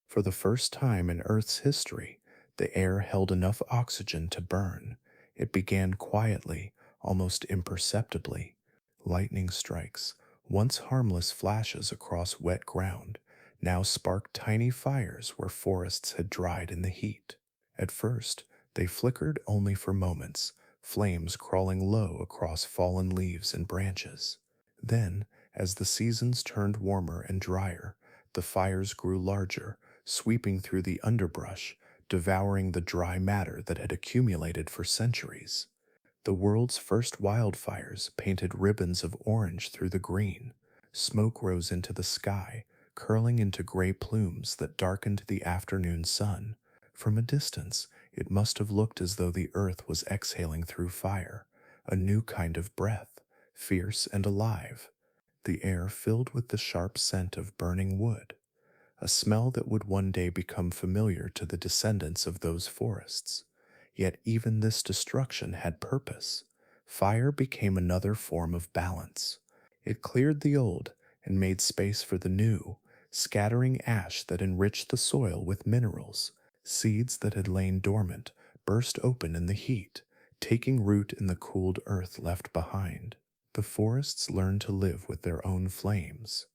For the first time in Earth's history, the air held enough oxygen to burn. It began quietly, almost imperceptibly. Lightning strikes, once harmless flashes across wet ground, now sparked tiny fires where forests had dried in the heat. At first, they flickered only for moments, flames crawling low across fallen leaves and branches. Then, as the seasons turned warmer and drier, the fires grew larger, sweeping through the underbrush, devouring the dry matter that had accumulated for centuries. The world's first wildfires painted ribbons of orange through the green. Smoke rose into the sky, curling into gray plumes that darkened the afternoon sun. From a distance, it must have looked as though the earth was exhaling through fire, a new kind of breath, fierce and alive. The air filled with the sharp scent of burning wood, a smell that would one day become familiar to the descendants of those forests. Yet even this destruction had purpose. Fire became another form of balance. It cleared the old and made space for the new, scattering ash that enriched the soil with minerals. Seeds that had lain dormant burst open in the heat, taking root in the cooled earth left behind. The forests learned to live with their own flames.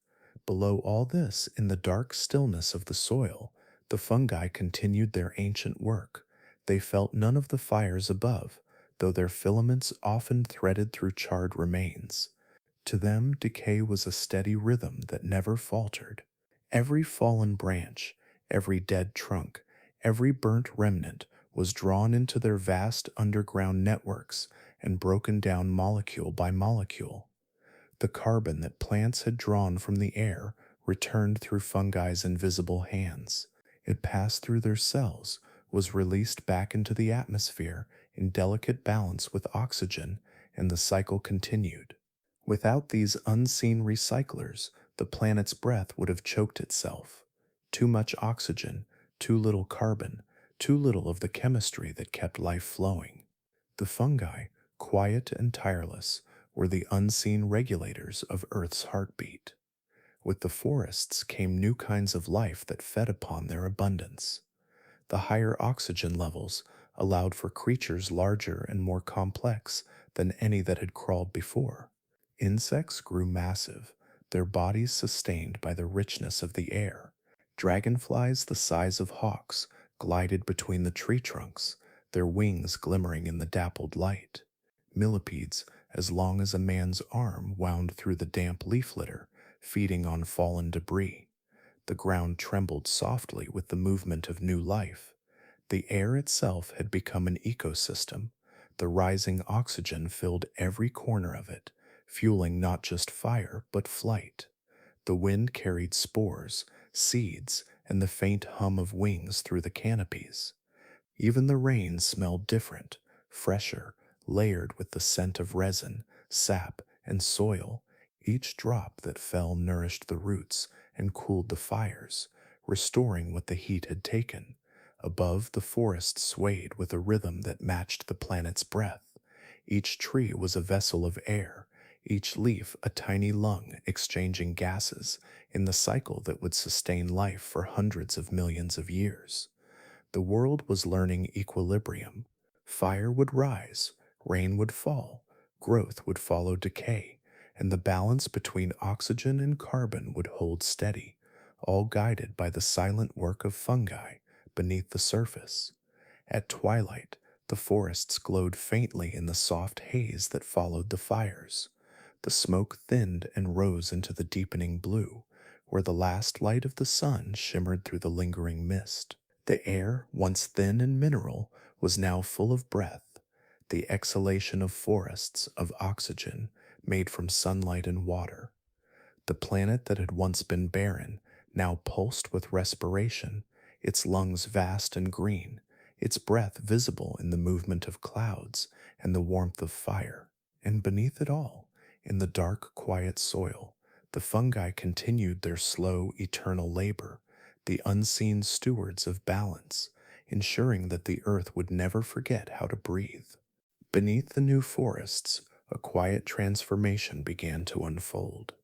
Below all this, in the dark stillness of the soil, the fungi continued their ancient work. They felt none of the fires above, though their filaments often threaded through charred remains. To them, decay was a steady rhythm that never faltered. Every fallen branch, every dead trunk, every burnt remnant was drawn into their vast underground networks and broken down molecule by molecule. The carbon that plants had drawn from the air returned through fungi's invisible hands. It passed through their cells, was released back into the atmosphere in delicate balance with oxygen, and the cycle continued. Without these unseen recyclers, the planet's breath would have choked itself. Too much oxygen, too little carbon, too little of the chemistry that kept life flowing. The fungi, quiet and tireless, were the unseen regulators of Earth's heartbeat. With the forests came new kinds of life that fed upon their abundance. The higher oxygen levels allowed for creatures larger and more complex than any that had crawled before. Insects grew massive, their bodies sustained by the richness of the air. Dragonflies the size of hawks glided between the tree trunks, their wings glimmering in the dappled light. Millipedes, as long as a man's arm, wound through the damp leaf litter, feeding on fallen debris. The ground trembled softly with the movement of new life. The air itself had become an ecosystem. The rising oxygen filled every corner of it, fueling not just fire but flight. The wind carried spores, seeds, and the faint hum of wings through the canopies. Even the rain smelled different, fresher, layered with the scent of resin, sap, and soil. Each drop that fell nourished the roots and cooled the fires, restoring what the heat had taken. Above, the forest swayed with a rhythm that matched the planet's breath. Each tree was a vessel of air, each leaf a tiny lung exchanging gases in the cycle that would sustain life for hundreds of millions of years. The world was learning equilibrium. Fire would rise, rain would fall, growth would follow decay, and the balance between oxygen and carbon would hold steady, all guided by the silent work of fungi beneath the surface. At twilight, the forests glowed faintly in the soft haze that followed the fires. The smoke thinned and rose into the deepening blue, where the last light of the sun shimmered through the lingering mist. The air, once thin and mineral, was now full of breath, the exhalation of forests, of oxygen, made from sunlight and water. The planet that had once been barren now pulsed with respiration, its lungs vast and green, its breath visible in the movement of clouds and the warmth of fire. And beneath it all, in the dark, quiet soil, the fungi continued their slow, eternal labor, the unseen stewards of balance, ensuring that the earth would never forget how to breathe. Beneath the new forests, a quiet transformation began to unfold.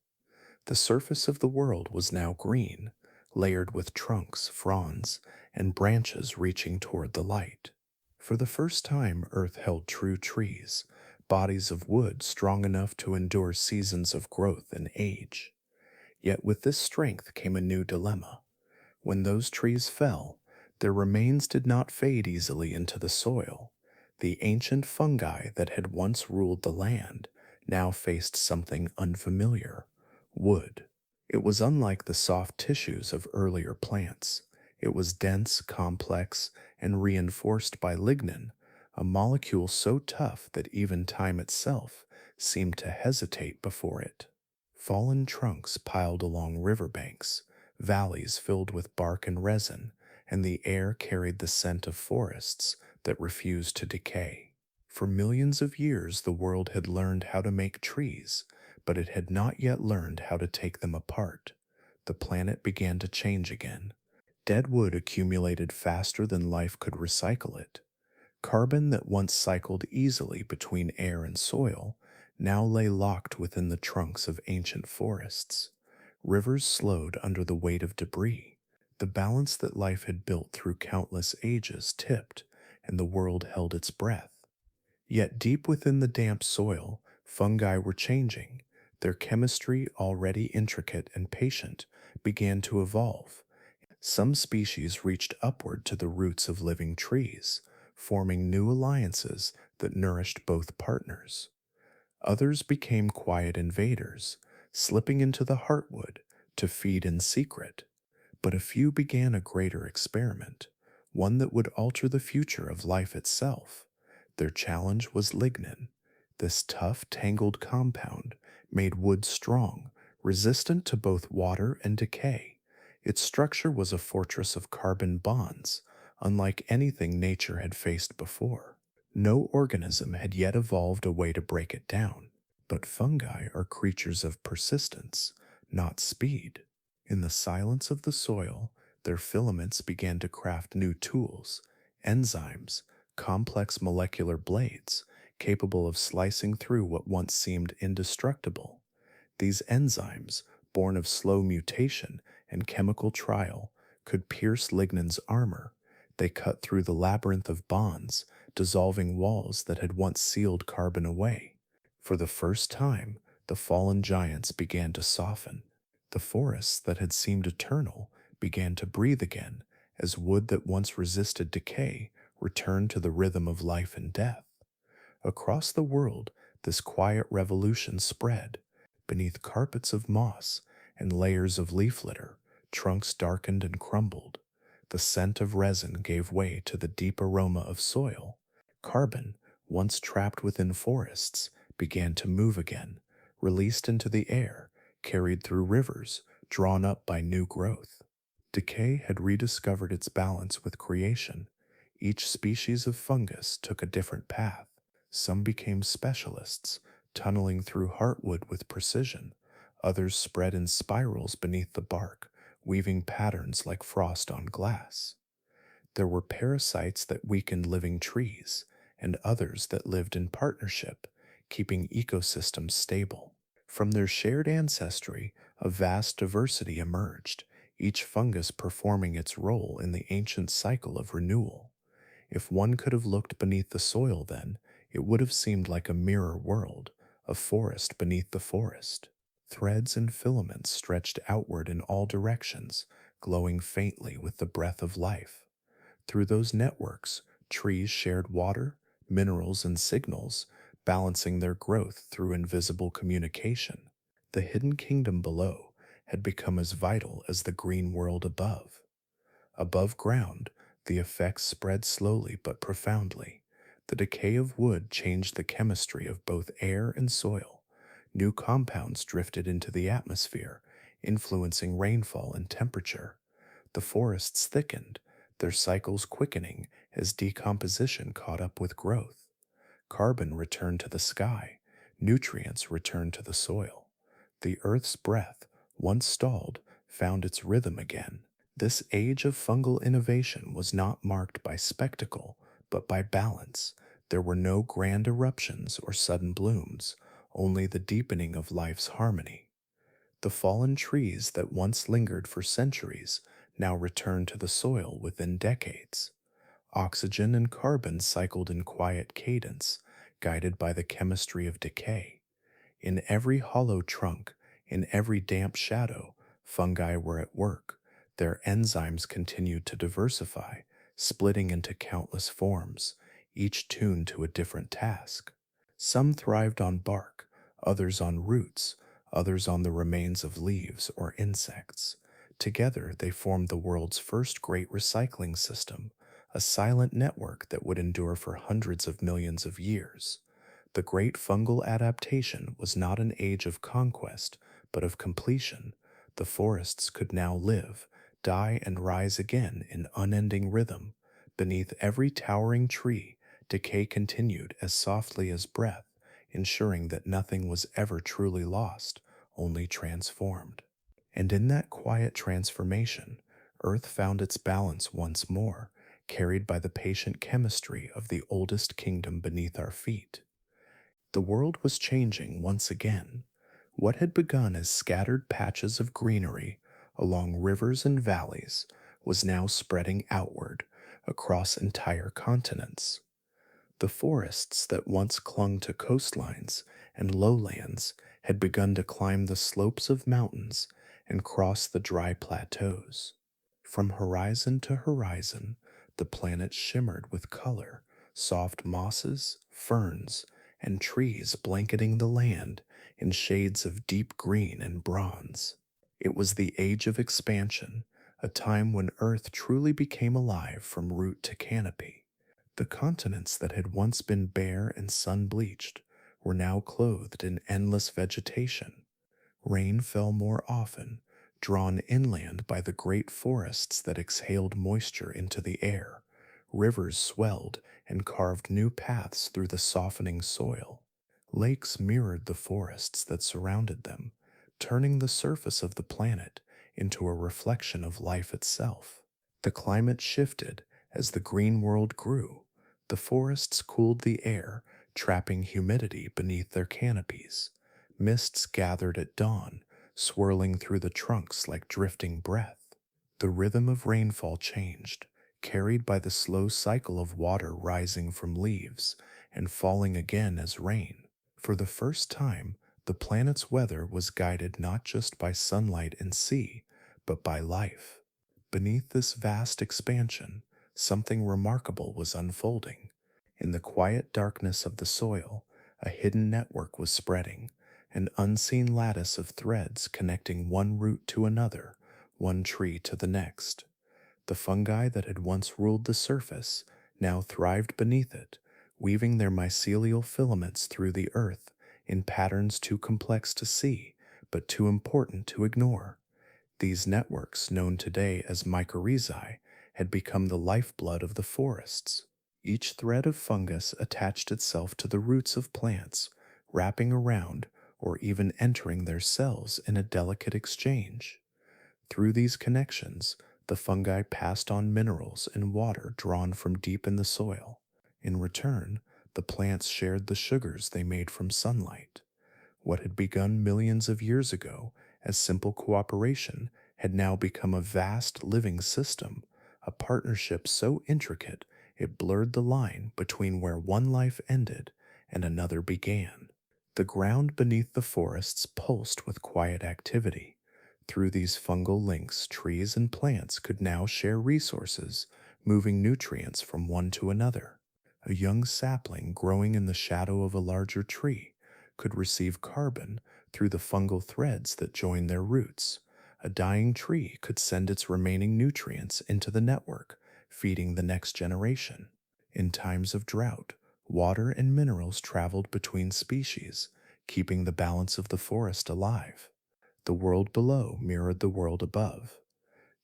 The surface of the world was now green, layered with trunks, fronds, and branches reaching toward the light. For the first time, Earth held true trees, bodies of wood strong enough to endure seasons of growth and age. Yet with this strength came a new dilemma. When those trees fell, their remains did not fade easily into the soil. The ancient fungi that had once ruled the land now faced something unfamiliar: wood. It was unlike the soft tissues of earlier plants. It was dense, complex, and reinforced by lignin, a molecule so tough that even time itself seemed to hesitate before it. Fallen trunks piled along riverbanks, valleys filled with bark and resin, and the air carried the scent of forests that refused to decay. For millions of years, the world had learned how to make trees, but it had not yet learned how to take them apart. The planet began to change again. Dead wood accumulated faster than life could recycle it. Carbon that once cycled easily between air and soil now lay locked within the trunks of ancient forests. Rivers slowed under the weight of debris. The balance that life had built through countless ages tipped, and the world held its breath. Yet deep within the damp soil, fungi were changing. Their chemistry, already intricate and patient, began to evolve. Some species reached upward to the roots of living trees, forming new alliances that nourished both partners. Others became quiet invaders, slipping into the heartwood to feed in secret. But a few began a greater experiment, one that would alter the future of life itself. Their challenge was lignin. This tough, tangled compound made wood strong, resistant to both water and decay. Its structure was a fortress of carbon bonds, unlike anything nature had faced before. No organism had yet evolved a way to break it down, but fungi are creatures of persistence, not speed. In the silence of the soil, their filaments began to craft new tools, enzymes, complex molecular blades, capable of slicing through what once seemed indestructible. These enzymes, born of slow mutation and chemical trial, could pierce lignin's armor. They cut through the labyrinth of bonds, dissolving walls that had once sealed carbon away. For the first time, the fallen giants began to soften. The forests that had seemed eternal began to breathe again, as wood that once resisted decay returned to the rhythm of life and death. Across the world, this quiet revolution spread. Beneath carpets of moss and layers of leaf litter, trunks darkened and crumbled. The scent of resin gave way to the deep aroma of soil. Carbon, once trapped within forests, began to move again, released into the air, carried through rivers, drawn up by new growth. Decay had rediscovered its balance with creation. Each species of fungus took a different path. Some became specialists, tunneling through heartwood with precision. Others spread in spirals beneath the bark, weaving patterns like frost on glass. There were parasites that weakened living trees, and others that lived in partnership, keeping ecosystems stable. From their shared ancestry, a vast diversity emerged, each fungus performing its role in the ancient cycle of renewal. If one could have looked beneath the soil then, it would have seemed like a mirror world, a forest beneath the forest. Threads and filaments stretched outward in all directions, glowing faintly with the breath of life. Through those networks, trees shared water, minerals, and signals, balancing their growth through invisible communication. The hidden kingdom below had become as vital as the green world above. Above ground, the effects spread slowly but profoundly. The decay of wood changed the chemistry of both air and soil. New compounds drifted into the atmosphere, influencing rainfall and temperature. The forests thickened, their cycles quickening as decomposition caught up with growth. Carbon returned to the sky, nutrients returned to the soil. The earth's breath, once stalled, found its rhythm again. This age of fungal innovation was not marked by spectacle, but by balance. There were no grand eruptions or sudden blooms, only the deepening of life's harmony. The fallen trees that once lingered for centuries now returned to the soil within decades. Oxygen and carbon cycled in quiet cadence, guided by the chemistry of decay. In every hollow trunk, in every damp shadow, Fungi were at work. Their enzymes continued to diversify, splitting into countless forms, each tuned to a different task. Some thrived on bark, others on roots, others on the remains of leaves or insects. Together, they formed the world's first great recycling system, a silent network that would endure for hundreds of millions of years. The great fungal adaptation was not an age of conquest, but of completion. The forests could now live, die, and rise again in unending rhythm. Beneath every towering tree, decay continued as softly as breath, ensuring that nothing was ever truly lost, only transformed. And in that quiet transformation, Earth found its balance once more, carried by the patient chemistry of the oldest kingdom beneath our feet. The world was changing once again. What had begun as scattered patches of greenery along rivers and valleys was now spreading outward across entire continents. The forests that once clung to coastlines and lowlands had begun to climb the slopes of mountains and cross the dry plateaus. From horizon to horizon, the planet shimmered with color, soft mosses, ferns, and trees blanketing the land in shades of deep green and bronze. It was the age of expansion, a time when Earth truly became alive from root to canopy. The continents that had once been bare and sun bleached were now clothed in endless vegetation. Rain fell more often, drawn inland by the great forests that exhaled moisture into the air. Rivers swelled and carved new paths through the softening soil. Lakes mirrored the forests that surrounded them, turning the surface of the planet into a reflection of life itself. The climate shifted as the green world grew. The forests cooled the air, trapping humidity beneath their canopies. Mists gathered at dawn, swirling through the trunks like drifting breath. The rhythm of rainfall changed, carried by the slow cycle of water rising from leaves and falling again as rain. For the first time, the planet's weather was guided not just by sunlight and sea, but by life. Beneath this vast expansion, something remarkable was unfolding. In the quiet darkness of the soil, a hidden network was spreading, an unseen lattice of threads connecting one root to another, one tree to the next. The fungi that had once ruled the surface now thrived beneath it, weaving their mycelial filaments through the earth in patterns too complex to see, but too important to ignore. These networks, known today as mycorrhizae, had become the lifeblood of the forests. Each thread of fungus attached itself to the roots of plants, wrapping around or even entering their cells in a delicate exchange. Through these connections, the fungi passed on minerals and water drawn from deep in the soil. In return, the plants shared the sugars they made from sunlight. What had begun millions of years ago as simple cooperation had now become a vast living system, a partnership so intricate it blurred the line between where one life ended and another began. The ground beneath the forests pulsed with quiet activity. Through these fungal links, trees and plants could now share resources, moving nutrients from one to another. A young sapling growing in the shadow of a larger tree could receive carbon through the fungal threads that join their roots. A dying tree could send its remaining nutrients into the network, feeding the next generation. In times of drought, water and minerals traveled between species, keeping the balance of the forest alive. The world below mirrored the world above.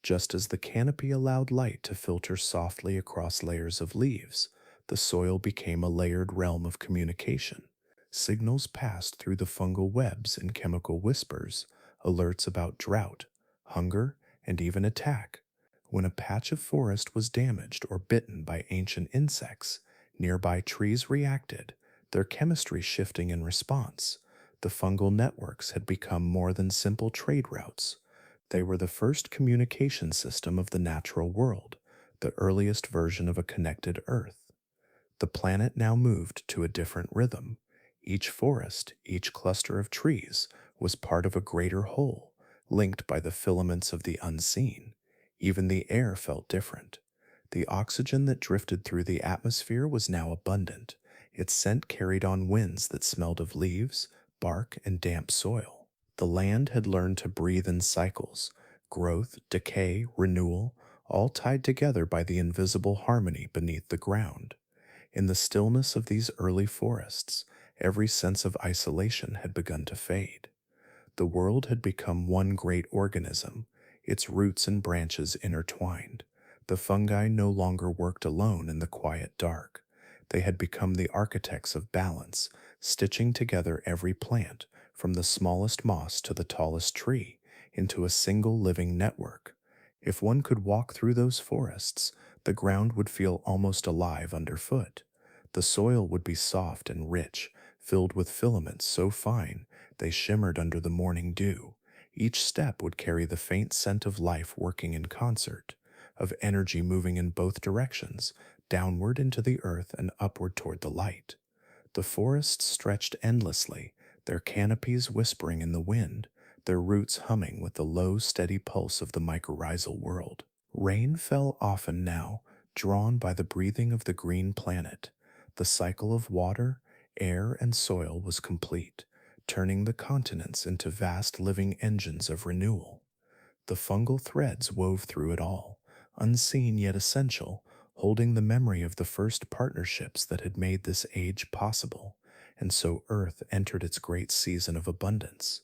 Just as the canopy allowed light to filter softly across layers of leaves, the soil became a layered realm of communication. Signals passed through the fungal webs and chemical whispers, alerts about drought, hunger, and even attack. When a patch of forest was damaged or bitten by ancient insects, nearby trees reacted, their chemistry shifting in response. The fungal networks had become more than simple trade routes. They were the first communication system of the natural world, the earliest version of a connected Earth. The planet now moved to a different rhythm. Each forest, each cluster of trees, was part of a greater whole, linked by the filaments of the unseen. Even the air felt different. The oxygen that drifted through the atmosphere was now abundant. Its scent carried on winds that smelled of leaves, bark, and damp soil. The land had learned to breathe in cycles, growth, decay, renewal, all tied together by the invisible harmony beneath the ground. In the stillness of these early forests, every sense of isolation had begun to fade. The world had become one great organism, its roots and branches intertwined. The fungi no longer worked alone in the quiet dark. They had become the architects of balance, stitching together every plant, from the smallest moss to the tallest tree, into a single living network. If one could walk through those forests, the ground would feel almost alive underfoot. The soil would be soft and rich, filled with filaments so fine they shimmered under the morning dew. Each step would carry the faint scent of life working in concert, of energy moving in both directions, downward into the earth and upward toward the light. The forests stretched endlessly, their canopies whispering in the wind, their roots humming with the low, steady pulse of the mycorrhizal world. Rain fell often now, drawn by the breathing of the green planet. The cycle of water, air, and soil was complete, turning the continents into vast living engines of renewal. The fungal threads wove through it all, unseen yet essential, holding the memory of the first partnerships that had made this age possible, and so Earth entered its great season of abundance.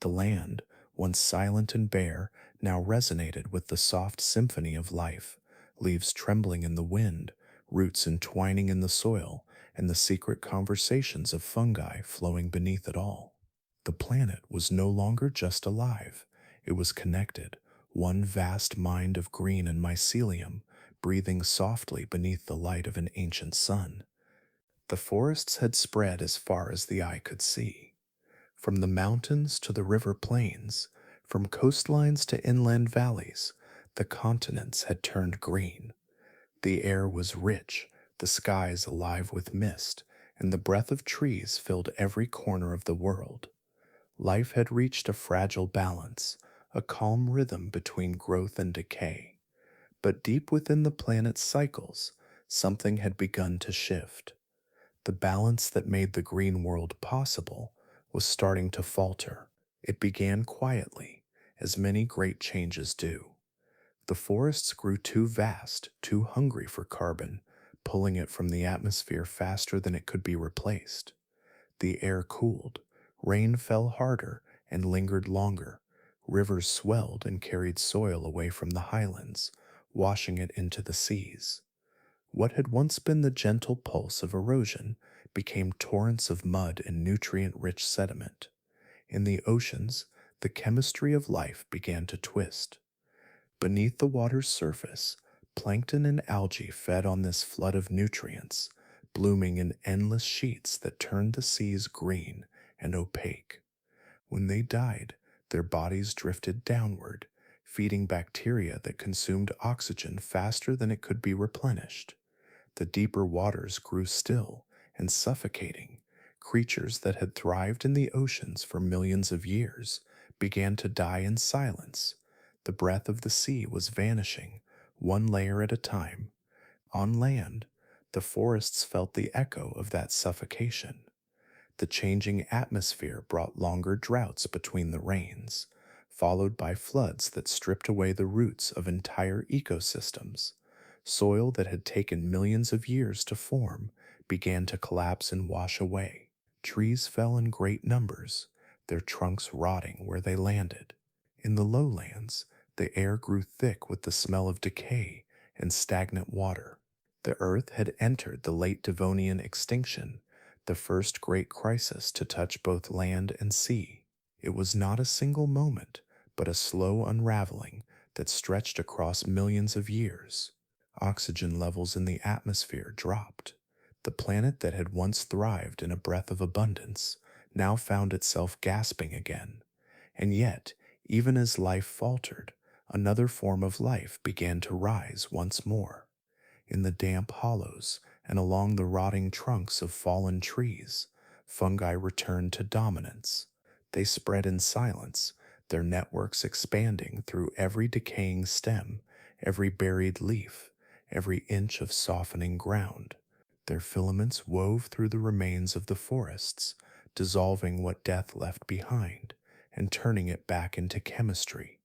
The land, once silent and bare, now resonated with the soft symphony of life, leaves trembling in the wind, roots entwining in the soil, and the secret conversations of fungi flowing beneath it all. The planet was no longer just alive, it was connected, one vast mind of green and mycelium, breathing softly beneath the light of an ancient sun. The forests had spread as far as the eye could see. From the mountains to the river plains, from coastlines to inland valleys, the continents had turned green. The air was rich, the skies alive with mist, and the breath of trees filled every corner of the world. Life had reached a fragile balance, a calm rhythm between growth and decay. But deep within the planet's cycles, something had begun to shift. The balance that made the green world possible was starting to falter. It began quietly, as many great changes do. The forests grew too vast, too hungry for carbon, pulling it from the atmosphere faster than it could be replaced. The air cooled, rain fell harder and lingered longer, rivers swelled and carried soil away from the highlands, washing it into the seas. What had once been the gentle pulse of erosion became torrents of mud and nutrient-rich sediment. In the oceans, the chemistry of life began to twist. Beneath the water's surface, plankton and algae fed on this flood of nutrients, blooming in endless sheets that turned the seas green and opaque. When they died, their bodies drifted downward, feeding bacteria that consumed oxygen faster than it could be replenished. The deeper waters grew still and suffocating. Creatures that had thrived in the oceans for millions of years began to die in silence. The breath of the sea was vanishing, one layer at a time. On land, the forests felt the echo of that suffocation. The changing atmosphere brought longer droughts between the rains, followed by floods that stripped away the roots of entire ecosystems. Soil that had taken millions of years to form began to collapse and wash away. Trees fell in great numbers, their trunks rotting where they landed. In the lowlands, the air grew thick with the smell of decay and stagnant water. The earth had entered the late Devonian extinction, the first great crisis to touch both land and sea. It was not a single moment, but a slow unraveling that stretched across millions of years. Oxygen levels in the atmosphere dropped. The planet that had once thrived in a breath of abundance now found itself gasping again. And yet, even as life faltered, another form of life began to rise once more. In the damp hollows and along the rotting trunks of fallen trees, fungi returned to dominance. They spread in silence, their networks expanding through every decaying stem, every buried leaf, every inch of softening ground. Their filaments wove through the remains of the forests, dissolving what death left behind and turning it back into chemistry.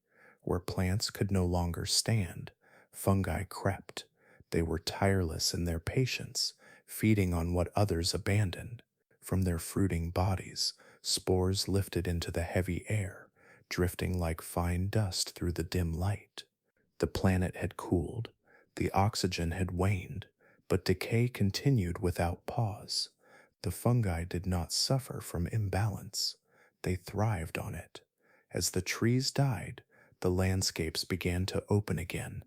Where plants could no longer stand, fungi crept. They were tireless in their patience, feeding on what others abandoned. From their fruiting bodies, spores lifted into the heavy air, drifting like fine dust through the dim light. The planet had cooled, the oxygen had waned, but decay continued without pause. The fungi did not suffer from imbalance, they thrived on it. As the trees died, the landscapes began to open again.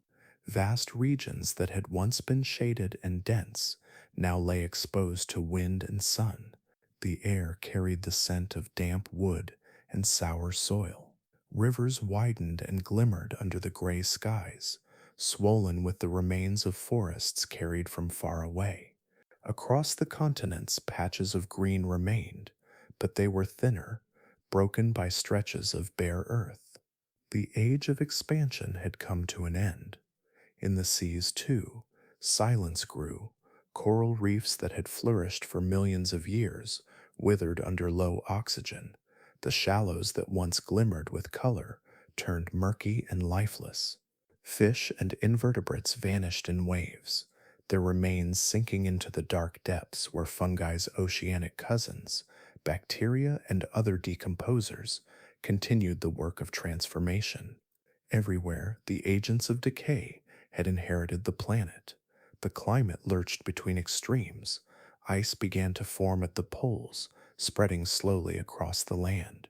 Vast regions that had once been shaded and dense now lay exposed to wind and sun. The air carried the scent of damp wood and sour soil. Rivers widened and glimmered under the gray skies, swollen with the remains of forests carried from far away. Across the continents, patches of green remained, but they were thinner, broken by stretches of bare earth. The age of expansion had come to an end. In the seas, too, silence grew. Coral reefs that had flourished for millions of years withered under low oxygen. The shallows that once glimmered with color turned murky and lifeless. Fish and invertebrates vanished in waves, their remains sinking into the dark depths where fungi's oceanic cousins, bacteria and other decomposers, continued the work of transformation. Everywhere, the agents of decay had inherited the planet. The climate lurched between extremes. Ice began to form at the poles, spreading slowly across the land.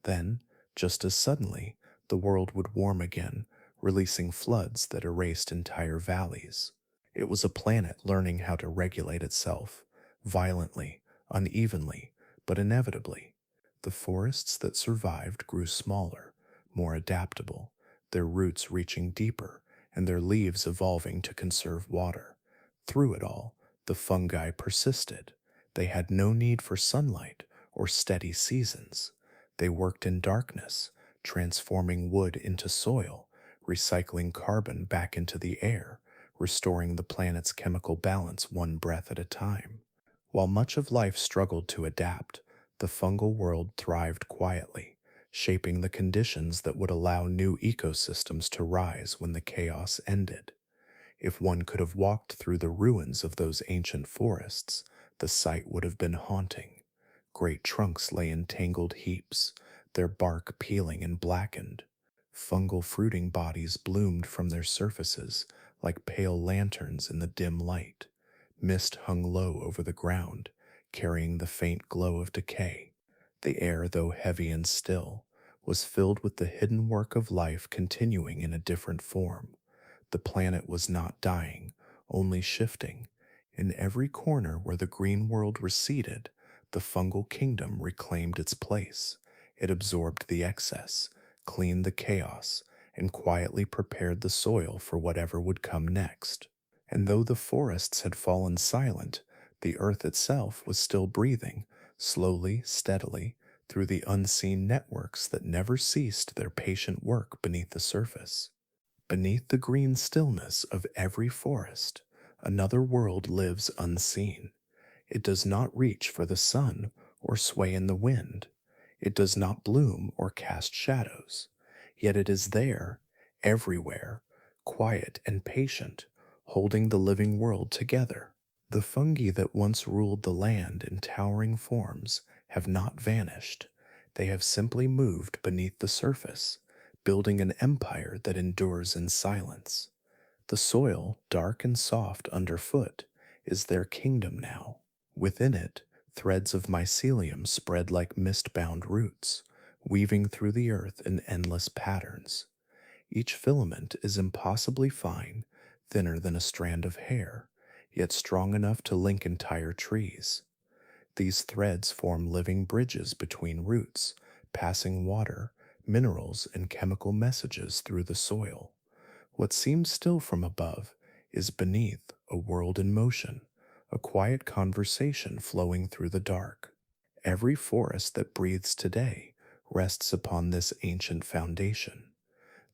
Then, just as suddenly, the world would warm again, releasing floods that erased entire valleys. It was a planet learning how to regulate itself, violently, unevenly, but inevitably. The forests that survived grew smaller, more adaptable, their roots reaching deeper and their leaves evolving to conserve water. Through it all, the fungi persisted. They had no need for sunlight or steady seasons. They worked in darkness, transforming wood into soil, recycling carbon back into the air, restoring the planet's chemical balance one breath at a time. While much of life struggled to adapt, the fungal world thrived quietly, shaping the conditions that would allow new ecosystems to rise when the chaos ended. If one could have walked through the ruins of those ancient forests, the sight would have been haunting. Great trunks lay in tangled heaps, their bark peeling and blackened. Fungal fruiting bodies bloomed from their surfaces like pale lanterns in the dim light. Mist hung low over the ground, carrying the faint glow of decay. The air, though heavy and still, was filled with the hidden work of life continuing in a different form. The planet was not dying, only shifting. In every corner where the green world receded, the fungal kingdom reclaimed its place. It absorbed the excess, cleaned the chaos, and quietly prepared the soil for whatever would come next. And though the forests had fallen silent, the earth itself was still breathing, slowly, steadily, through the unseen networks that never ceased their patient work beneath the surface. Beneath the green stillness of every forest, another world lives unseen. It does not reach for the sun or sway in the wind. It does not bloom or cast shadows. Yet it is there, everywhere, quiet and patient, holding the living world together. The fungi that once ruled the land in towering forms have not vanished. They have simply moved beneath the surface, building an empire that endures in silence. The soil, dark and soft underfoot, is their kingdom now. Within it, threads of mycelium spread like mist-bound roots, weaving through the earth in endless patterns. Each filament is impossibly fine, thinner than a strand of hair, yet strong enough to link entire trees. These threads form living bridges between roots, passing water, minerals, and chemical messages through the soil. What seems still from above is beneath a world in motion, a quiet conversation flowing through the dark. Every forest that breathes today rests upon this ancient foundation.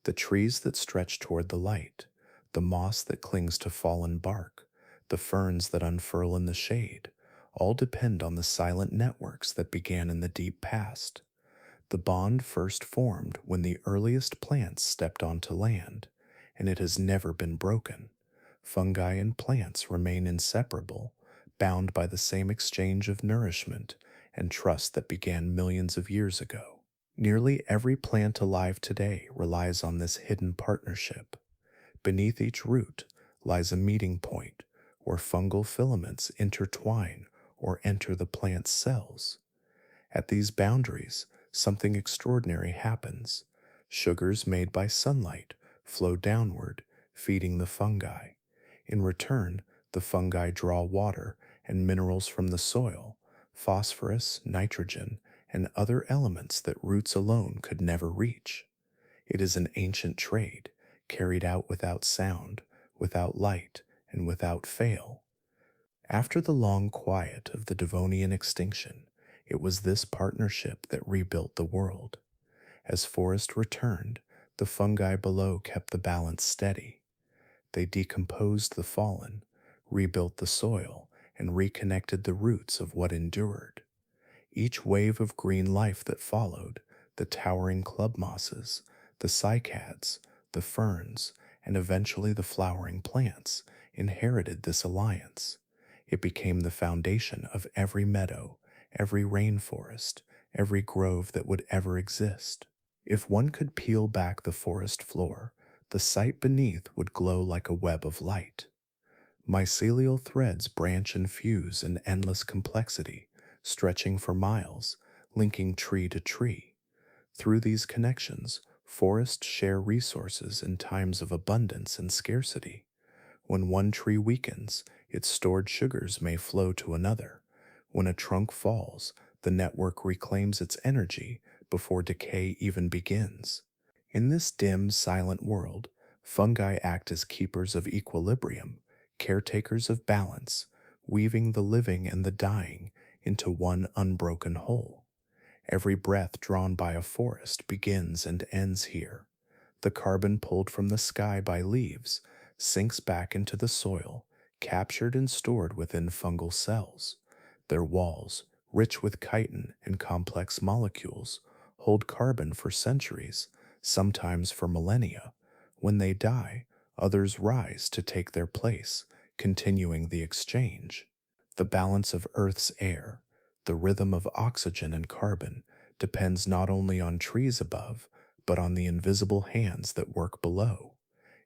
The trees that stretch toward the light, the moss that clings to fallen bark, the ferns that unfurl in the shade, all depend on the silent networks that began in the deep past. The bond first formed when the earliest plants stepped onto land, and it has never been broken. Fungi and plants remain inseparable, bound by the same exchange of nourishment and trust that began millions of years ago. Nearly every plant alive today relies on this hidden partnership. Beneath each root lies a meeting point where fungal filaments intertwine or enter the plant's cells. At these boundaries, something extraordinary happens. Sugars made by sunlight flow downward, feeding the fungi. In return, the fungi draw water and minerals from the soil, phosphorus, nitrogen, and other elements that roots alone could never reach. It is an ancient trade, carried out without sound, without light, and without fail. After the long quiet of the Devonian extinction, it was this partnership that rebuilt the world. As forest returned, the fungi below kept the balance steady. They decomposed the fallen, rebuilt the soil, and reconnected the roots of what endured. Each wave of green life that followed, the towering club mosses, the cycads, the ferns, and eventually the flowering plants, inherited this alliance. It became the foundation of every meadow, every rainforest, every grove that would ever exist. If one could peel back the forest floor, the sight beneath would glow like a web of light. Mycelial threads branch and fuse in endless complexity, stretching for miles, linking tree to tree. Through these connections, forests share resources in times of abundance and scarcity. When one tree weakens, its stored sugars may flow to another. When a trunk falls, the network reclaims its energy before decay even begins. In this dim, silent world, fungi act as keepers of equilibrium, caretakers of balance, weaving the living and the dying into one unbroken whole. Every breath drawn by a forest begins and ends here. The carbon pulled from the sky by leaves sinks back into the soil, captured and stored within fungal cells. Their walls, rich with chitin and complex molecules, hold carbon for centuries, sometimes for millennia. When they die, others rise to take their place, continuing the exchange. The balance of Earth's air, the rhythm of oxygen and carbon, depends not only on trees above, but on the invisible hands that work below.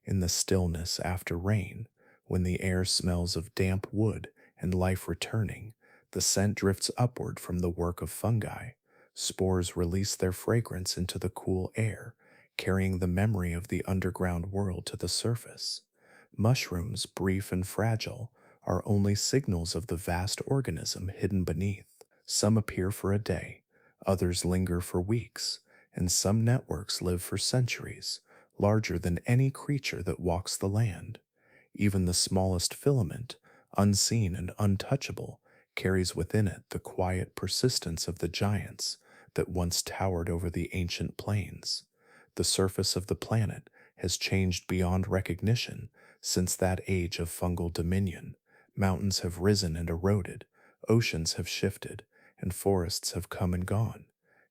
In the stillness after rain, when the air smells of damp wood and life returning, the scent drifts upward from the work of fungi. Spores release their fragrance into the cool air, carrying the memory of the underground world to the surface. Mushrooms, brief and fragile, are only signals of the vast organism hidden beneath. Some appear for a day, others linger for weeks, and some networks live for centuries, larger than any creature that walks the land. Even the smallest filament, unseen and untouchable, carries within it the quiet persistence of the giants that once towered over the ancient plains. The surface of the planet has changed beyond recognition since that age of fungal dominion. Mountains have risen and eroded, oceans have shifted, and forests have come and gone.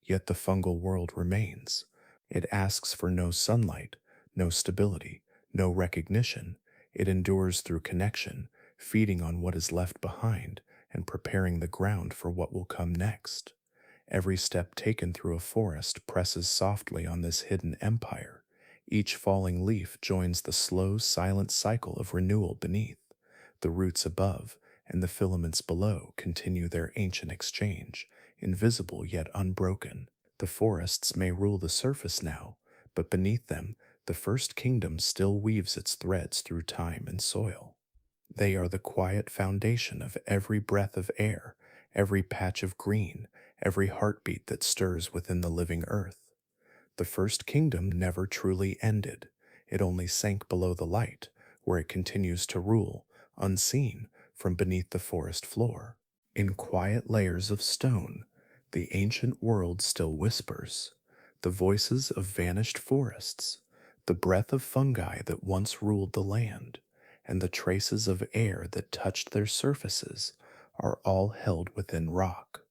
Yet the fungal world remains. It asks for no sunlight, no stability, no recognition. It endures through connection, feeding on what is left behind and preparing the ground for what will come next. Every step taken through a forest presses softly on this hidden empire. Each falling leaf joins the slow, silent cycle of renewal beneath. The roots above and the filaments below continue their ancient exchange, invisible yet unbroken. The forests may rule the surface now, but beneath them, the first kingdom still weaves its threads through time and soil. They are the quiet foundation of every breath of air, every patch of green, every heartbeat that stirs within the living earth. The first kingdom never truly ended. It only sank below the light, where it continues to rule, unseen, from beneath the forest floor. In quiet layers of stone, The ancient world still whispers, the voices of vanished forests, the breath of fungi that once ruled the land, and the traces of air that touched their surfaces are all held within rock.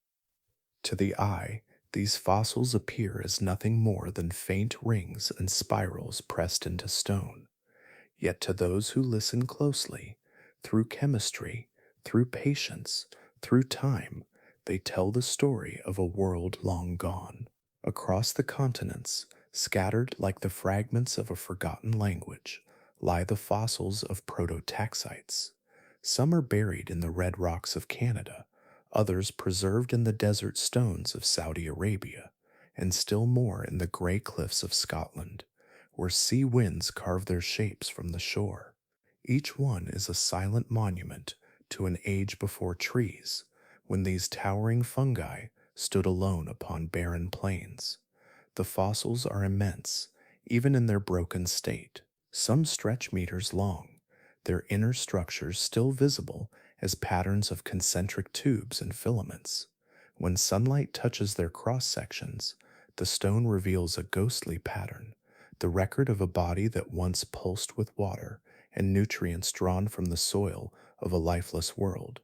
To the eye, these fossils appear as nothing more than faint rings and spirals pressed into stone. Yet to those who listen closely, through chemistry, through patience, through time, they tell the story of a world long gone. Across the continents, scattered like the fragments of a forgotten language, lie the fossils of prototaxites. Some are buried in the red rocks of Canada, others preserved in the desert stones of Saudi Arabia, and still more in the gray cliffs of Scotland, where sea winds carve their shapes from the shore. Each one is a silent monument to an age before trees, when these towering fungi stood alone upon barren plains. The fossils are immense, even in their broken state. Some stretch meters long, their inner structures still visible as patterns of concentric tubes and filaments. When sunlight touches their cross sections, the stone reveals a ghostly pattern, the record of a body that once pulsed with water and nutrients drawn from the soil of a lifeless world.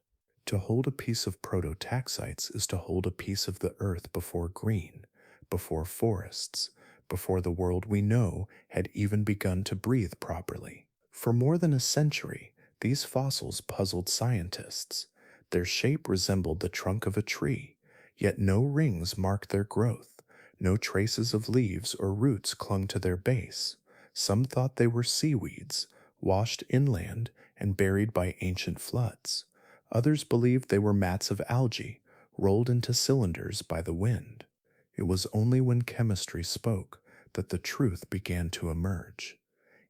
To hold a piece of prototaxites is to hold a piece of the earth before green, before forests, before the world we know had even begun to breathe properly. For more than a century, these fossils puzzled scientists. Their shape resembled the trunk of a tree, yet no rings marked their growth, no traces of leaves or roots clung to their base. Some thought they were seaweeds, washed inland and buried by ancient floods. Others believed they were mats of algae, rolled into cylinders by the wind. It was only when chemistry spoke that the truth began to emerge.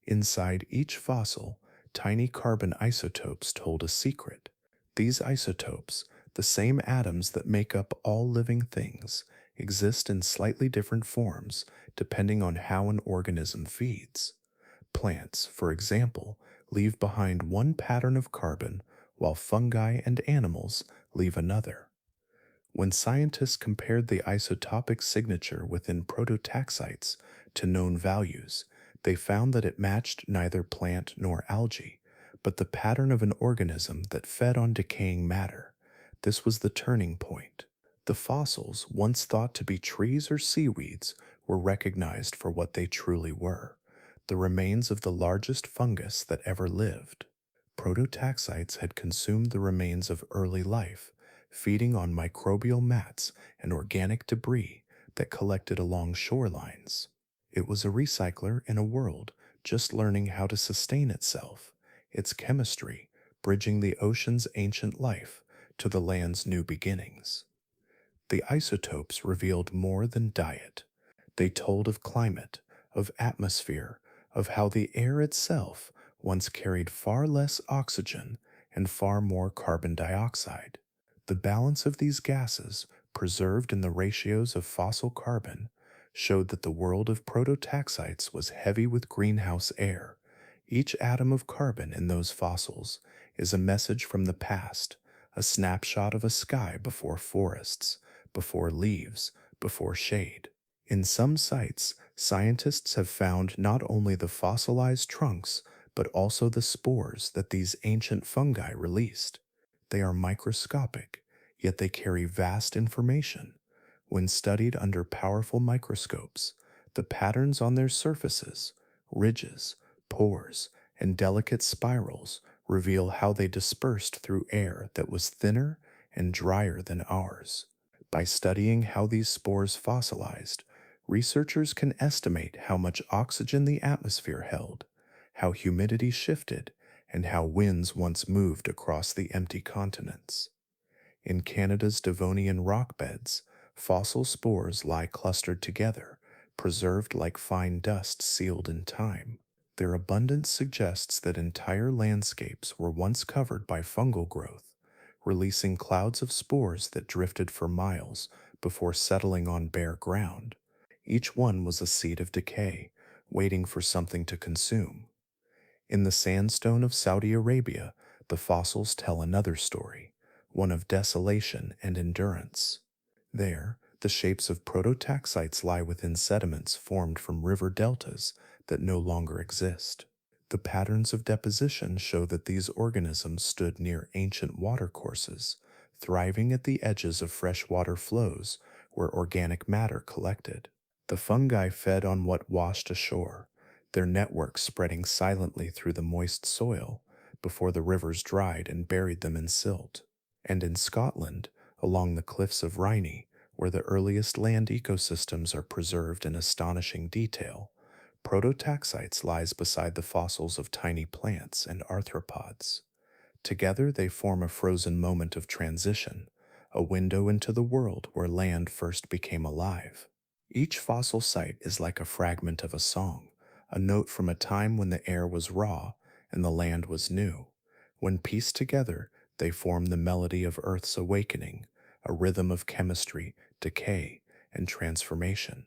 Inside each fossil, tiny carbon isotopes told a secret. These isotopes, the same atoms that make up all living things, exist in slightly different forms depending on how an organism feeds. Plants, for example, leave behind one pattern of carbon, while fungi and animals leave another. When scientists compared the isotopic signature within prototaxites to known values, they found that it matched neither plant nor algae, but the pattern of an organism that fed on decaying matter. This was the turning point. The fossils, once thought to be trees or seaweeds, were recognized for what they truly were, the remains of the largest fungus that ever lived. Prototaxites had consumed the remains of early life, feeding on microbial mats and organic debris that collected along shorelines. It was a recycler in a world just learning how to sustain itself, its chemistry bridging the ocean's ancient life to the land's new beginnings. The isotopes revealed more than diet. They told of climate, of atmosphere, of how the air itself once carried far less oxygen and far more carbon dioxide. The balance of these gases, preserved in the ratios of fossil carbon, showed that the world of prototaxites was heavy with greenhouse air. Each atom of carbon in those fossils is a message from the past, a snapshot of a sky before forests, before leaves, before shade. In some sites, scientists have found not only the fossilized trunks, but also the spores that these ancient fungi released. They are microscopic, yet they carry vast information. When studied under powerful microscopes, the patterns on their surfaces, ridges, pores, and delicate spirals reveal how they dispersed through air that was thinner and drier than ours. By studying how these spores fossilized, researchers can estimate how much oxygen the atmosphere held, how humidity shifted, and how winds once moved across the empty continents. In Canada's Devonian rock beds, fossil spores lie clustered together, preserved like fine dust sealed in time. Their abundance suggests that entire landscapes were once covered by fungal growth, releasing clouds of spores that drifted for miles before settling on bare ground. Each one was a seed of decay, waiting for something to consume. In the sandstone of Saudi Arabia, the fossils tell another story, one of desolation and endurance. There, the shapes of prototaxites lie within sediments formed from river deltas that no longer exist. The patterns of deposition show that these organisms stood near ancient watercourses, thriving at the edges of freshwater flows where organic matter collected. The fungi fed on what washed ashore, their networks spreading silently through the moist soil before the rivers dried and buried them in silt. And in Scotland, along the cliffs of Riney, where the earliest land ecosystems are preserved in astonishing detail, Prototaxites lies beside the fossils of tiny plants and arthropods. Together they form a frozen moment of transition, a window into the world where land first became alive. Each fossil site is like a fragment of a song, a note from a time when the air was raw and the land was new. When pieced together, they form the melody of Earth's awakening, a rhythm of chemistry, decay, and transformation.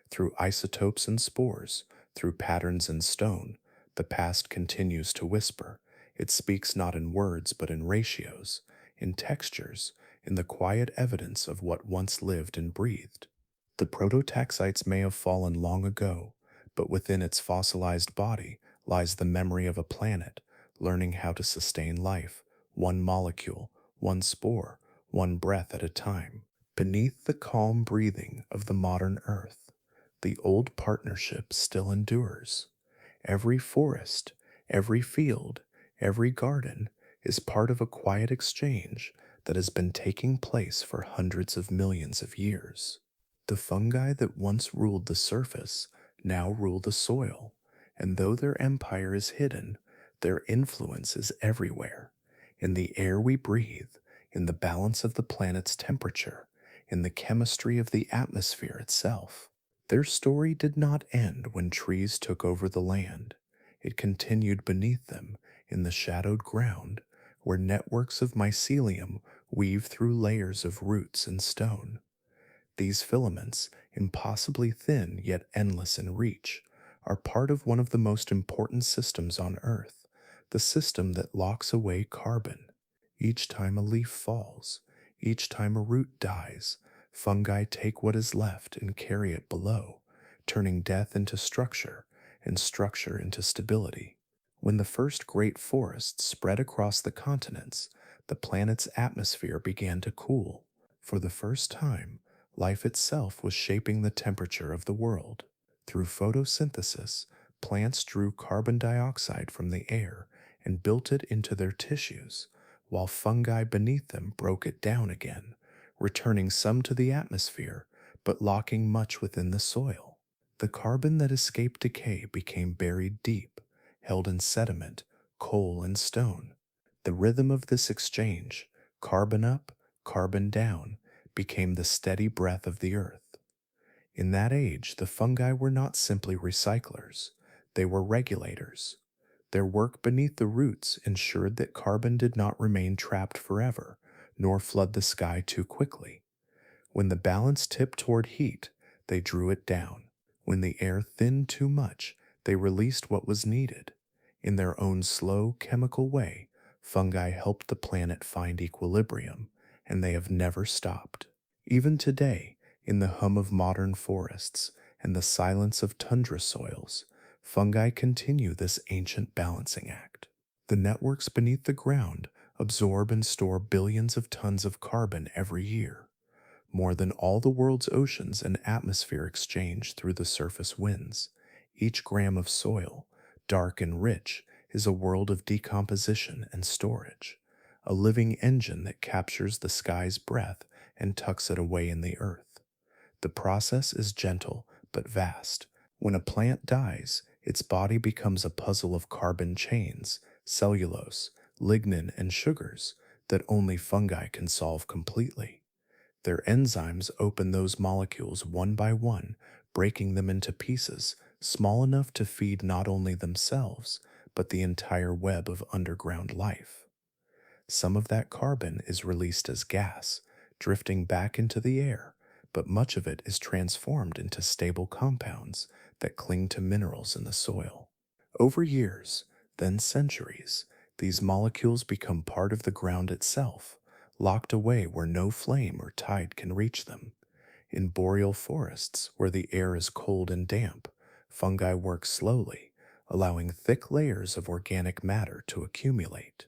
Through isotopes and spores, through patterns in stone, the past continues to whisper. It speaks not in words but in ratios, in textures, in the quiet evidence of what once lived and breathed. The prototaxites may have fallen long ago, but within its fossilized body lies the memory of a planet, learning how to sustain life, one molecule, one spore, one breath at a time. Beneath the calm breathing of the modern Earth, the old partnership still endures. Every forest, every field, every garden is part of a quiet exchange that has been taking place for hundreds of millions of years. The fungi that once ruled the surface now rule the soil, and though their empire is hidden, their influence is everywhere. In the air we breathe, in the balance of the planet's temperature, in the chemistry of the atmosphere itself. Their story did not end when trees took over the land. It continued beneath them in the shadowed ground, where networks of mycelium weave through layers of roots and stone. These filaments, impossibly thin yet endless in reach, are part of one of the most important systems on Earth, the system that locks away carbon. Each time a leaf falls, each time a root dies, fungi take what is left and carry it below, turning death into structure and structure into stability. When the first great forests spread across the continents, the planet's atmosphere began to cool. For the first time, life itself was shaping the temperature of the world. Through photosynthesis, plants drew carbon dioxide from the air and built it into their tissues, while fungi beneath them broke it down again, returning some to the atmosphere, but locking much within the soil. The carbon that escaped decay became buried deep, held in sediment, coal, and stone. The rhythm of this exchange, carbon up, carbon down, became the steady breath of the earth. In that age, the fungi were not simply recyclers, they were regulators. Their work beneath the roots ensured that carbon did not remain trapped forever, nor flood the sky too quickly. When the balance tipped toward heat, they drew it down. When the air thinned too much, they released what was needed. In their own slow, chemical way, fungi helped the planet find equilibrium, and they have never stopped. Even today, in the hum of modern forests and the silence of tundra soils, fungi continue this ancient balancing act. The networks beneath the ground absorb and store billions of tons of carbon every year, more than all the world's oceans and atmosphere exchange through the surface winds. Each gram of soil, dark and rich, is a world of decomposition and storage, a living engine that captures the sky's breath and tucks it away in the earth. The process is gentle but vast. When a plant dies, its body becomes a puzzle of carbon chains, cellulose, lignin, and sugars that only fungi can solve completely. Their enzymes open those molecules one by one, breaking them into pieces small enough to feed not only themselves, but the entire web of underground life. Some of that carbon is released as gas, drifting back into the air, but much of it is transformed into stable compounds that cling to minerals in the soil. Over years, then centuries, these molecules become part of the ground itself, locked away where no flame or tide can reach them. In boreal forests, where the air is cold and damp, fungi work slowly, allowing thick layers of organic matter to accumulate.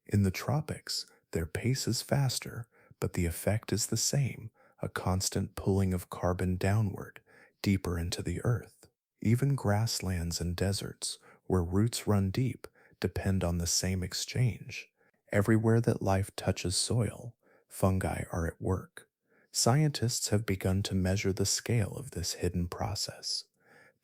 In the tropics, their pace is faster, but the effect is the same, a constant pulling of carbon downward, deeper into the earth. Even grasslands and deserts, where roots run deep, depend on the same exchange. Everywhere that life touches soil, fungi are at work. Scientists have begun to measure the scale of this hidden process.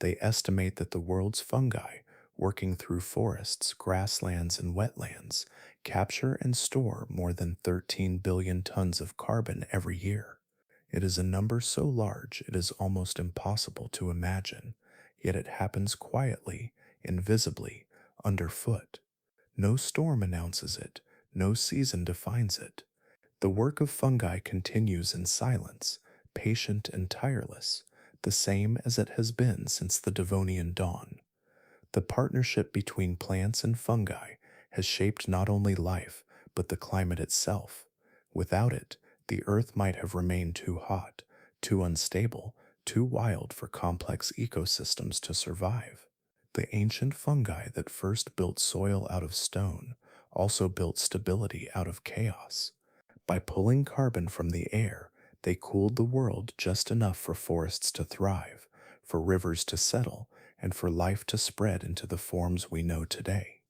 They estimate that the world's fungi, working through forests, grasslands, and wetlands, capture and store more than 13 billion tons of carbon every year. It is a number so large it is almost impossible to imagine, yet it happens quietly, invisibly, underfoot. No storm announces it, no season defines it. The work of fungi continues in silence, patient and tireless, the same as it has been since the Devonian dawn. The partnership between plants and fungi has shaped not only life, but the climate itself. Without it, the earth might have remained too hot, too unstable, too wild for complex ecosystems to survive. The ancient fungi that first built soil out of stone also built stability out of chaos. By pulling carbon from the air, they cooled the world just enough for forests to thrive, for rivers to settle, and for life to spread into the forms we know today.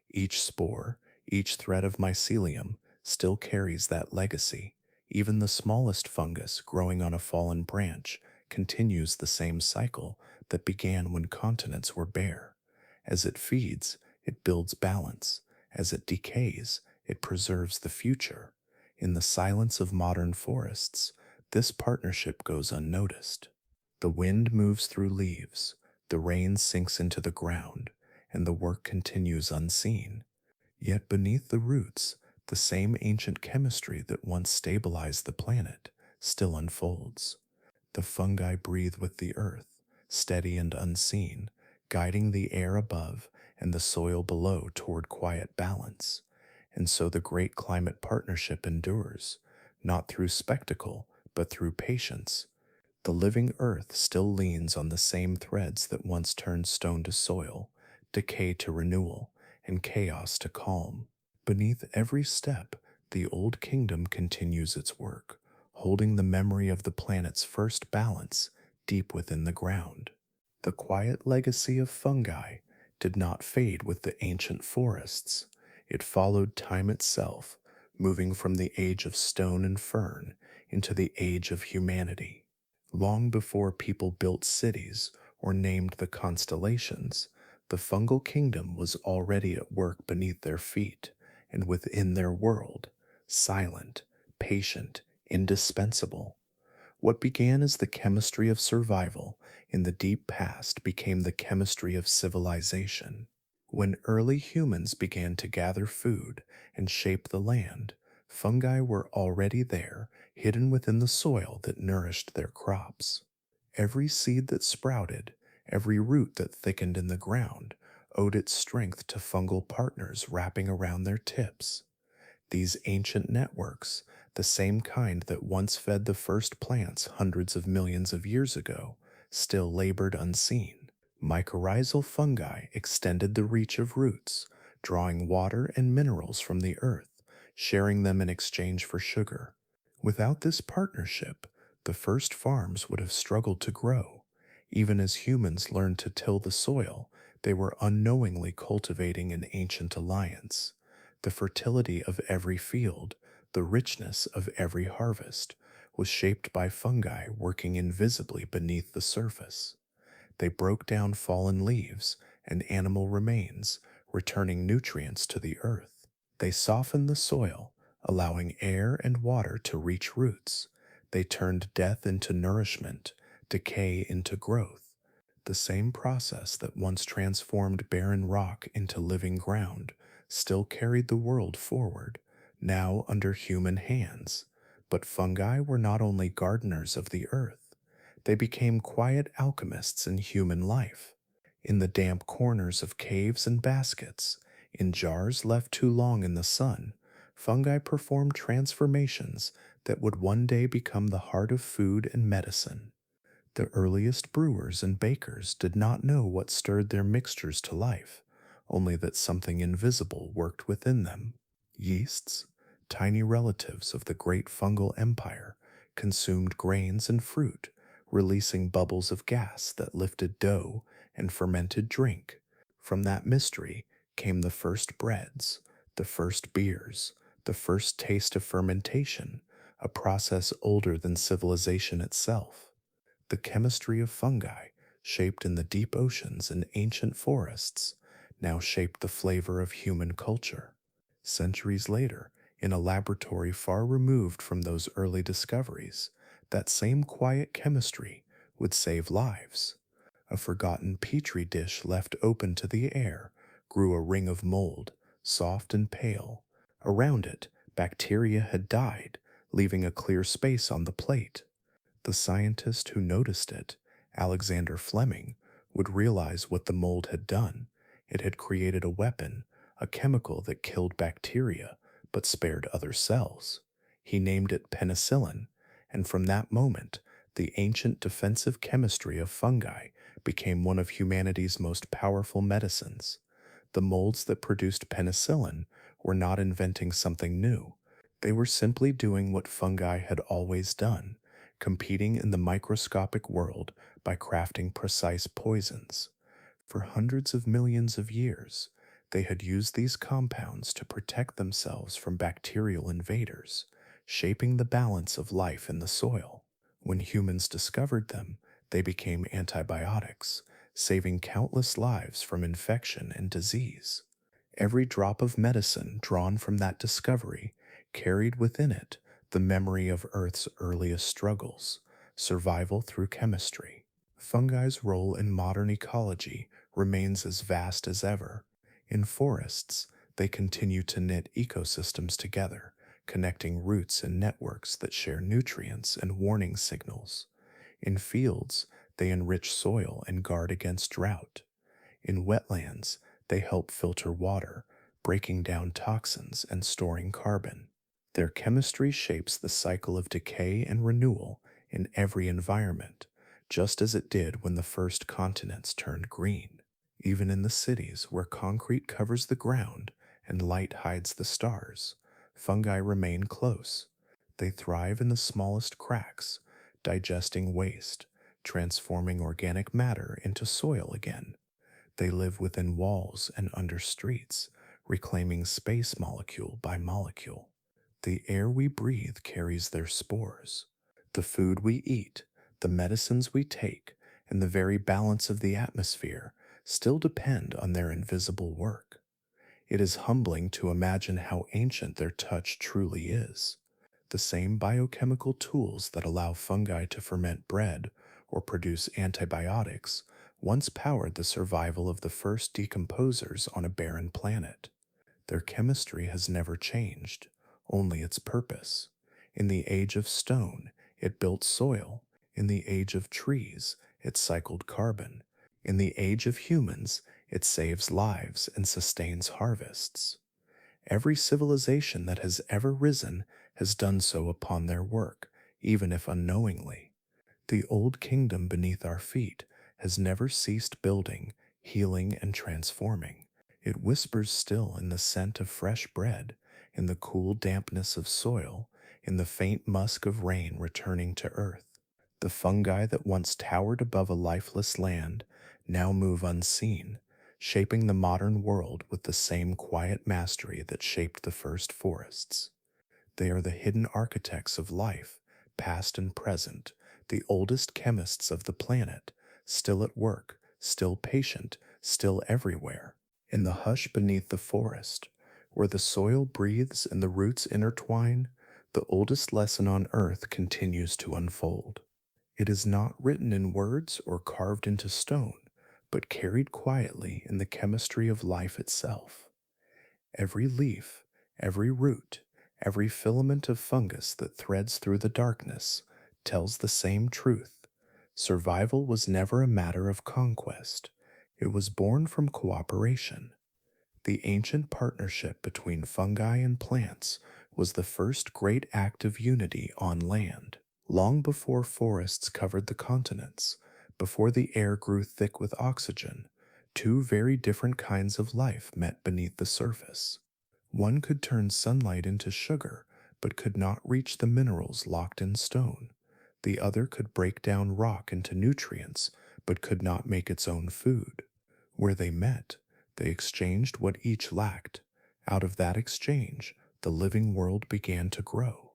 Each spore, each thread of mycelium still carries that legacy. Even the smallest fungus growing on a fallen branch continues the same cycle that began when continents were bare. As it feeds, it builds balance. As it decays, it preserves the future. In the silence of modern forests, this partnership goes unnoticed. The wind moves through leaves, the rain sinks into the ground, and the work continues unseen. Yet beneath the roots, the same ancient chemistry that once stabilized the planet still unfolds. The fungi breathe with the earth, steady and unseen, guiding the air above and the soil below toward quiet balance. And so the great climate partnership endures, not through spectacle, but through patience. The living earth still leans on the same threads that once turned stone to soil, decay to renewal, and chaos to calm. Beneath every step, the old kingdom continues its work, holding the memory of the planet's first balance deep within the ground. The quiet legacy of fungi did not fade with the ancient forests. It followed time itself, moving from the age of stone and fern into the age of humanity. Long before people built cities or named the constellations, the fungal kingdom was already at work beneath their feet and within their world, silent, patient, indispensable. What began as the chemistry of survival in the deep past became the chemistry of civilization. When early humans began to gather food and shape the land, fungi were already there, hidden within the soil that nourished their crops. Every seed that sprouted, every root that thickened in the ground, owed its strength to fungal partners wrapping around their tips. These ancient networks, the same kind that once fed the first plants hundreds of millions of years ago, still labored unseen. Mycorrhizal fungi extended the reach of roots, drawing water and minerals from the earth, sharing them in exchange for sugar. Without this partnership, the first farms would have struggled to grow. Even as humans learned to till the soil, they were unknowingly cultivating an ancient alliance. The fertility of every field, the richness of every harvest, was shaped by fungi working invisibly beneath the surface. They broke down fallen leaves and animal remains, returning nutrients to the earth. They softened the soil, allowing air and water to reach roots. They turned death into nourishment, decay into growth. The same process that once transformed barren rock into living ground still carried the world forward, now under human hands. But fungi were not only gardeners of the earth, they became quiet alchemists in human life. In the damp corners of caves and baskets, in jars left too long in the sun, fungi performed transformations that would one day become the heart of food and medicine. The earliest brewers and bakers did not know what stirred their mixtures to life, only that something invisible worked within them. Yeasts, tiny relatives of the great fungal empire, consumed grains and fruit, releasing bubbles of gas that lifted dough and fermented drink. From that mystery came the first breads, the first beers, the first taste of fermentation, a process older than civilization itself. The chemistry of fungi, shaped in the deep oceans and ancient forests, now shaped the flavor of human culture. Centuries later, in a laboratory far removed from those early discoveries, that same quiet chemistry would save lives. A forgotten petri dish left open to the air grew a ring of mold, soft and pale. Around it, bacteria had died, leaving a clear space on the plate. The scientist who noticed it, Alexander Fleming, would realize what the mold had done. It had created a weapon, a chemical that killed bacteria but spared other cells. He named it penicillin, and from that moment, the ancient defensive chemistry of fungi became one of humanity's most powerful medicines. The molds that produced penicillin were not inventing something new. They were simply doing what fungi had always done, competing in the microscopic world by crafting precise poisons. For hundreds of millions of years, they had used these compounds to protect themselves from bacterial invaders, shaping the balance of life in the soil. When humans discovered them, they became antibiotics, saving countless lives from infection and disease. Every drop of medicine drawn from that discovery carried within it the memory of Earth's earliest struggles, survival through chemistry. Fungi's role in modern ecology remains as vast as ever. In forests, they continue to knit ecosystems together, connecting roots and networks that share nutrients and warning signals. In fields, they enrich soil and guard against drought. In wetlands, they help filter water, breaking down toxins and storing carbon. Their chemistry shapes the cycle of decay and renewal in every environment, just as it did when the first continents turned green. Even in the cities where concrete covers the ground and light hides the stars, fungi remain close. They thrive in the smallest cracks, digesting waste, transforming organic matter into soil again. They live within walls and under streets, reclaiming space molecule by molecule. The air we breathe carries their spores. The food we eat, the medicines we take, and the very balance of the atmosphere still depend on their invisible work. It is humbling to imagine how ancient their touch truly is. The same biochemical tools that allow fungi to ferment bread or produce antibiotics once powered the survival of the first decomposers on a barren planet. Their chemistry has never changed, only its purpose. In the age of stone, it built soil. In the age of trees, it cycled carbon. In the age of humans, it saves lives and sustains harvests. Every civilization that has ever risen has done so upon their work, even if unknowingly. The old kingdom beneath our feet has never ceased building, healing, and transforming. It whispers still in the scent of fresh bread, in the cool dampness of soil, in the faint musk of rain returning to earth. The fungi that once towered above a lifeless land now move unseen, shaping the modern world with the same quiet mastery that shaped the first forests. They are the hidden architects of life, past and present, the oldest chemists of the planet, still at work, still patient, still everywhere. In the hush beneath the forest, where the soil breathes and the roots intertwine, the oldest lesson on earth continues to unfold. It is not written in words or carved into stone, but carried quietly in the chemistry of life itself. Every leaf, every root, every filament of fungus that threads through the darkness tells the same truth. Survival was never a matter of conquest. It was born from cooperation. The ancient partnership between fungi and plants was the first great act of unity on land. Long before forests covered the continents, before the air grew thick with oxygen, two very different kinds of life met beneath the surface. One could turn sunlight into sugar, but could not reach the minerals locked in stone. The other could break down rock into nutrients, but could not make its own food. Where they met, they exchanged what each lacked. Out of that exchange, the living world began to grow.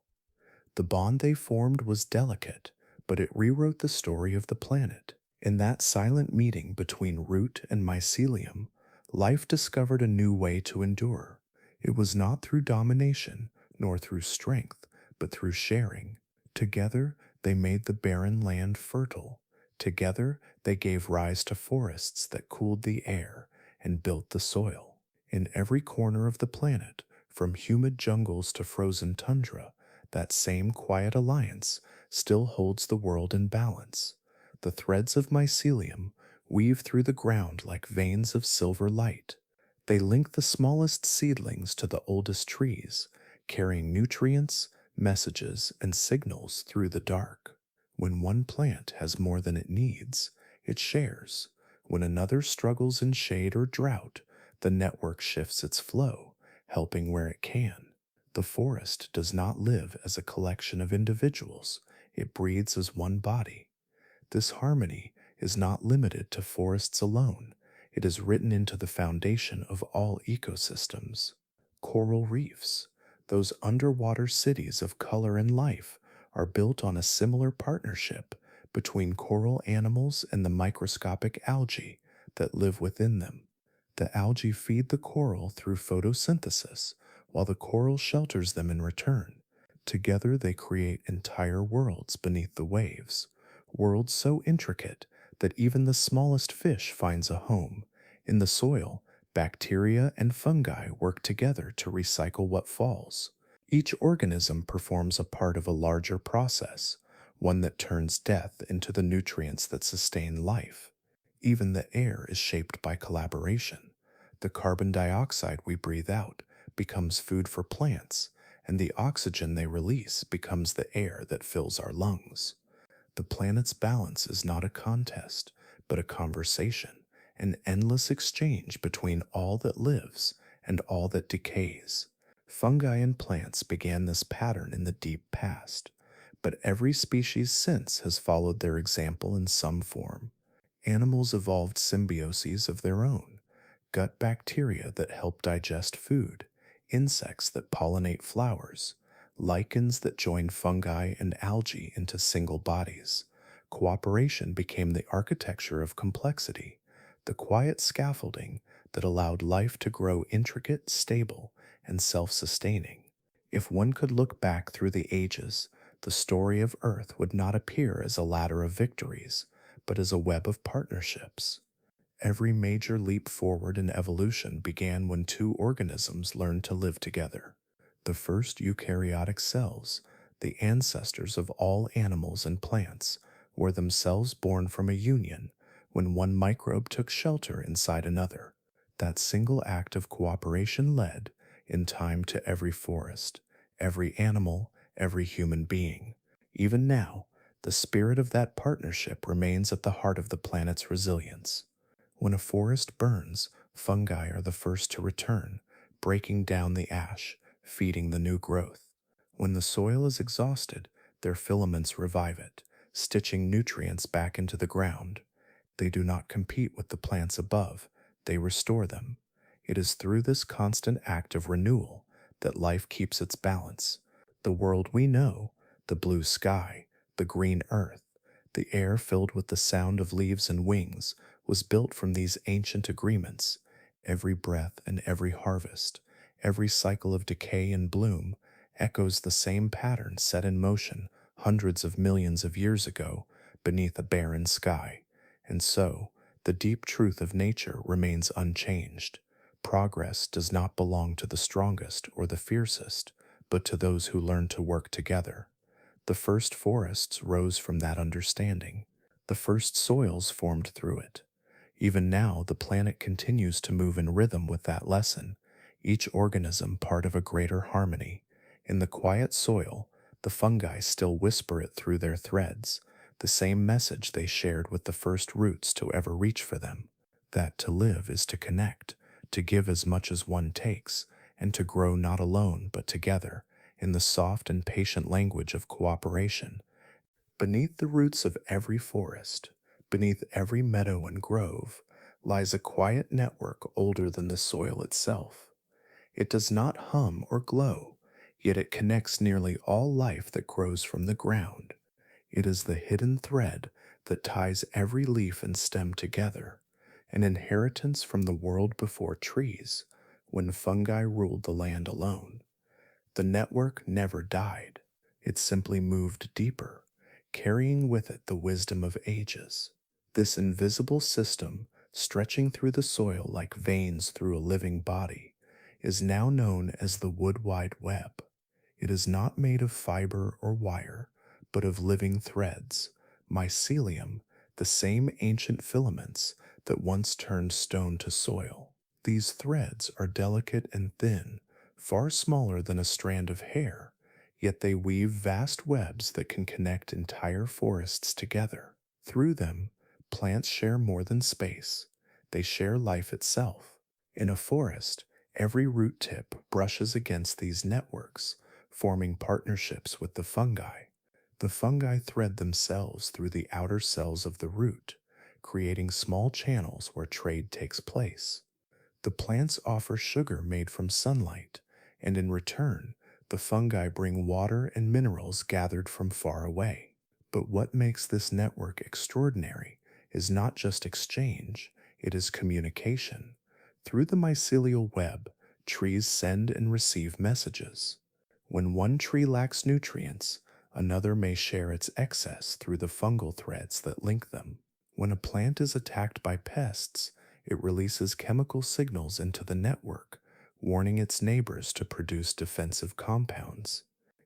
The bond they formed was delicate, but it rewrote the story of the planet. In that silent meeting between root and mycelium, life discovered a new way to endure. It was not through domination, nor through strength, but through sharing. Together, they made the barren land fertile. Together, they gave rise to forests that cooled the air and built the soil. In every corner of the planet, from humid jungles to frozen tundra, that same quiet alliance still holds the world in balance. The threads of mycelium weave through the ground like veins of silver light. They link the smallest seedlings to the oldest trees, carrying nutrients, messages, and signals through the dark. When one plant has more than it needs, it shares. When another struggles in shade or drought, the network shifts its flow, helping where it can. The forest does not live as a collection of individuals, it breathes as one body. This harmony is not limited to forests alone, it is written into the foundation of all ecosystems. Coral reefs, those underwater cities of color and life, are built on a similar partnership between coral animals and the microscopic algae that live within them. The algae feed the coral through photosynthesis, while the coral shelters them in return. Together they create entire worlds beneath the waves, worlds so intricate that even the smallest fish finds a home. In the soil, bacteria and fungi work together to recycle what falls. Each organism performs a part of a larger process, one that turns death into the nutrients that sustain life. Even the air is shaped by collaboration. The carbon dioxide we breathe out becomes food for plants, and the oxygen they release becomes the air that fills our lungs. The planet's balance is not a contest, but a conversation, an endless exchange between all that lives and all that decays. Fungi and plants began this pattern in the deep past, but every species since has followed their example in some form. Animals evolved symbioses of their own, gut bacteria that help digest food, insects that pollinate flowers, lichens that join fungi and algae into single bodies. Cooperation became the architecture of complexity, the quiet scaffolding that allowed life to grow intricate, stable, and self-sustaining. If one could look back through the ages, the story of Earth would not appear as a ladder of victories, but as a web of partnerships. Every major leap forward in evolution began when two organisms learned to live together. The first eukaryotic cells, the ancestors of all animals and plants, were themselves born from a union when one microbe took shelter inside another. That single act of cooperation led, in time, to every forest, every animal, every human being. Even now, the spirit of that partnership remains at the heart of the planet's resilience. When a forest burns, fungi are the first to return, breaking down the ash, feeding the new growth. When the soil is exhausted, their filaments revive it, stitching nutrients back into the ground. They do not compete with the plants above, they restore them. It is through this constant act of renewal that life keeps its balance. The world we know, the blue sky, the green earth, the air filled with the sound of leaves and wings, was built from these ancient agreements. Every breath and every harvest, every cycle of decay and bloom, echoes the same pattern set in motion hundreds of millions of years ago beneath a barren sky. And so, the deep truth of nature remains unchanged. Progress does not belong to the strongest or the fiercest, but to those who learn to work together. The first forests rose from that understanding. The first soils formed through it. Even now, the planet continues to move in rhythm with that lesson, each organism part of a greater harmony. In the quiet soil, the fungi still whisper it through their threads, the same message they shared with the first roots to ever reach for them, that to live is to connect, to give as much as one takes, and to grow not alone but together, in the soft and patient language of cooperation. Beneath the roots of every forest, beneath every meadow and grove, lies a quiet network older than the soil itself. It does not hum or glow, yet it connects nearly all life that grows from the ground. It is the hidden thread that ties every leaf and stem together, an inheritance from the world before trees, when fungi ruled the land alone. The network never died. It simply moved deeper, carrying with it the wisdom of ages. This invisible system, stretching through the soil like veins through a living body, is now known as the wood wide web. It is not made of fiber or wire, but of living threads, mycelium, the same ancient filaments that once turned stone to soil. These threads are delicate and thin, far smaller than a strand of hair, yet they weave vast webs that can connect entire forests together. Through them, plants share more than space, they share life itself. In a forest, every root tip brushes against these networks, forming partnerships with the fungi. The fungi thread themselves through the outer cells of the root, creating small channels where trade takes place. The plants offer sugar made from sunlight, and in return, the fungi bring water and minerals gathered from far away. But what makes this network extraordinary is not just exchange, it is communication. Through the mycelial web, trees send and receive messages. When one tree lacks nutrients, another may share its excess through the fungal threads that link them. When a plant is attacked by pests, it releases chemical signals into the network, warning its neighbors to produce defensive compounds.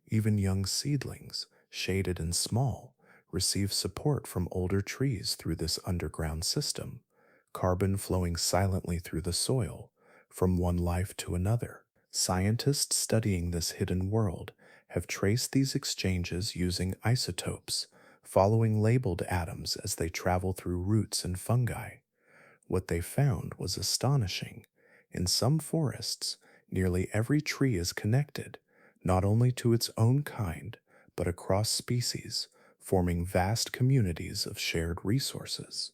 Even young seedlings, shaded and small, receive support from older trees through this underground system, carbon flowing silently through the soil, from one life to another. Scientists studying this hidden world have traced these exchanges using isotopes, following labeled atoms as they travel through roots and fungi. What they found was astonishing. In some forests, nearly every tree is connected, not only to its own kind, but across species, forming vast communities of shared resources.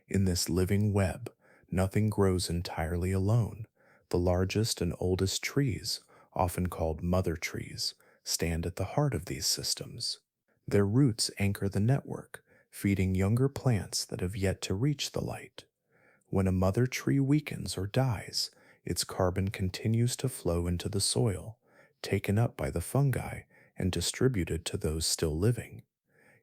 In this living web, nothing grows entirely alone. The largest and oldest trees, often called mother trees, stand at the heart of these systems. Their roots anchor the network, feeding younger plants that have yet to reach the light. When a mother tree weakens or dies, its carbon continues to flow into the soil, taken up by the fungi and distributed to those still living.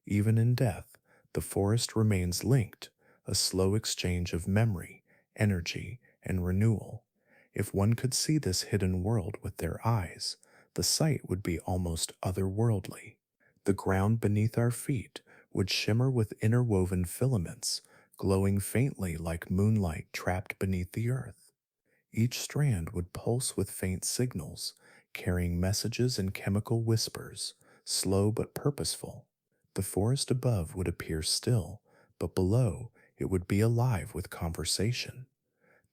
Even in death, the forest remains linked, a slow exchange of memory, energy, and renewal. If one could see this hidden world with their eyes, the sight would be almost otherworldly. The ground beneath our feet would shimmer with interwoven filaments, glowing faintly like moonlight trapped beneath the earth. Each strand would pulse with faint signals, carrying messages and chemical whispers, slow but purposeful. The forest above would appear still, but below it would be alive with conversation.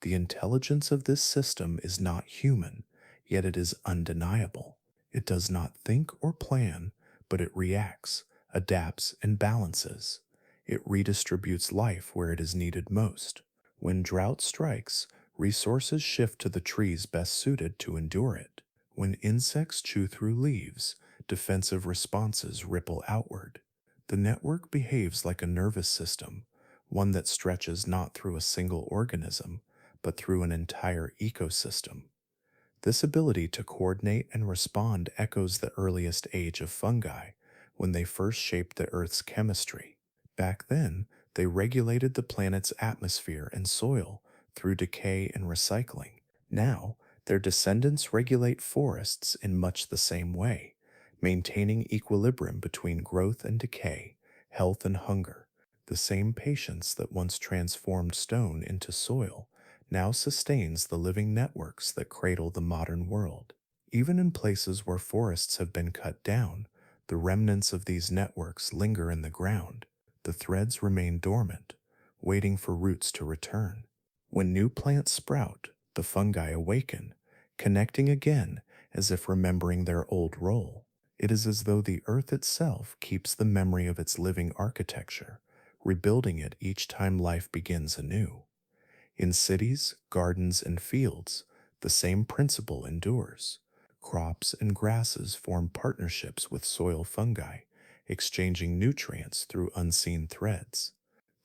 The intelligence of this system is not human, yet it is undeniable. It does not think or plan, but it reacts, adapts, and balances. It redistributes life where it is needed most. When drought strikes, resources shift to the trees best suited to endure it. When insects chew through leaves, defensive responses ripple outward. The network behaves like a nervous system, one that stretches not through a single organism, but through an entire ecosystem. This ability to coordinate and respond echoes the earliest age of fungi, when they first shaped the Earth's chemistry. Back then, they regulated the planet's atmosphere and soil through decay and recycling. Now, their descendants regulate forests in much the same way, maintaining equilibrium between growth and decay, health and hunger. The same patience that once transformed stone into soil now sustains the living networks that cradle the modern world. Even in places where forests have been cut down, the remnants of these networks linger in the ground. The threads remain dormant, waiting for roots to return. When new plants sprout, the fungi awaken, connecting again as if remembering their old role. It is as though the earth itself keeps the memory of its living architecture, rebuilding it each time life begins anew. In cities, gardens, and fields, the same principle endures. Crops and grasses form partnerships with soil fungi, exchanging nutrients through unseen threads.